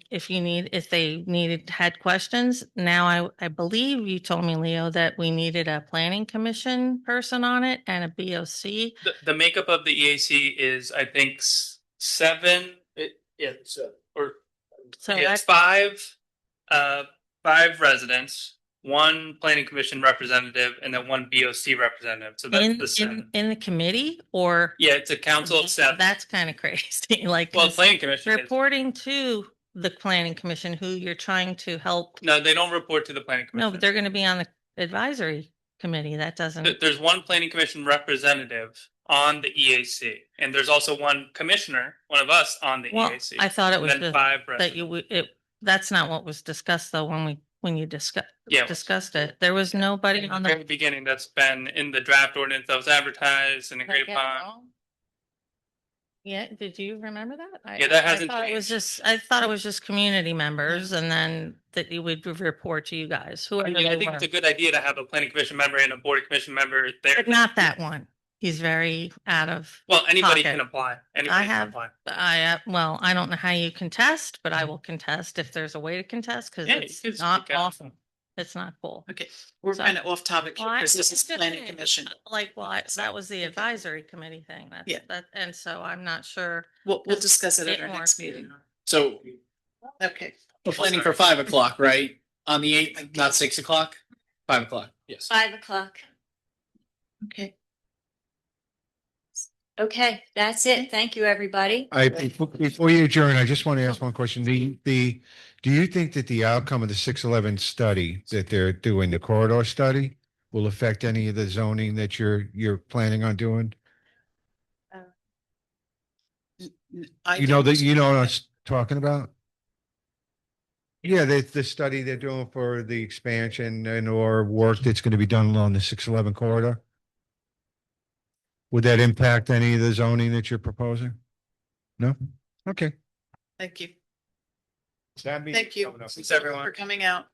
had questions. Now I believe you told me, Leo, that we needed a planning commission person on it and a BOC. The makeup of the EAC is, I think, 7. Or So yeah, that's it's 5 residents, 1 planning commission representative, and then 1 BOC representative. So that's the 7. in the committee or Yeah, it's a council of 7. that's kind of crazy. Like Well, 'cause planning commission is. reporting to the planning commission who you're trying to help. No, they don't report to the planning No, commission. but they're going to be on the advisory committee. That doesn't. There's 1 planning commission representative on the EAC, and there's also 1 commissioner, one of us, on the Well, EAC. I thought it and was then just 5 that residents. that's not what was discussed though when you Yeah. discussed it. There was nobody In on the the. very beginning, that's been in the draft ordinance that was advertised and agreed Did I get it upon. wrong? Yeah, did you remember that? Yeah, that hasn't I thought it was I thought it was just community members and then that you would report to you guys, I whoever mean, I they think were. it's a good idea to have a planning commission member and a board of commission member there. But not that one. He's very out of. Well, anybody pocket. can apply. Anybody I can have, apply. well, I don't know how you contest, but I will contest if there's a way to contest because Yeah, you it's can not speak out. awesome. It's not cool. Okay, we're So- kind of off topic here Well, because this it's is just planning saying, commission. Like, well, that was the advisory committee thing. Yeah. And so I'm not sure. We'll discuss it at our more. next meeting. So Okay. we're planning for 5 o'clock, right? On the 8th, not 6 o'clock? 5 o'clock, yes. 5 o'clock. Okay. Okay, that's it. Thank you, everybody. Before you adjourn, I just want to ask one question. Do you think that the outcome of the 611 study that they're doing, the corridor study, will affect any of the zoning that you're planning on doing? You know what I'm talking about? Yeah, the study they're doing for the expansion and or work that's going to be done along the 611 corridor. Would that impact any of the zoning that you're proposing? No? Okay. Thank you. Thank Thank you Thanks, everyone. for coming out.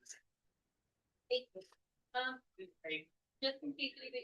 Just in case anybody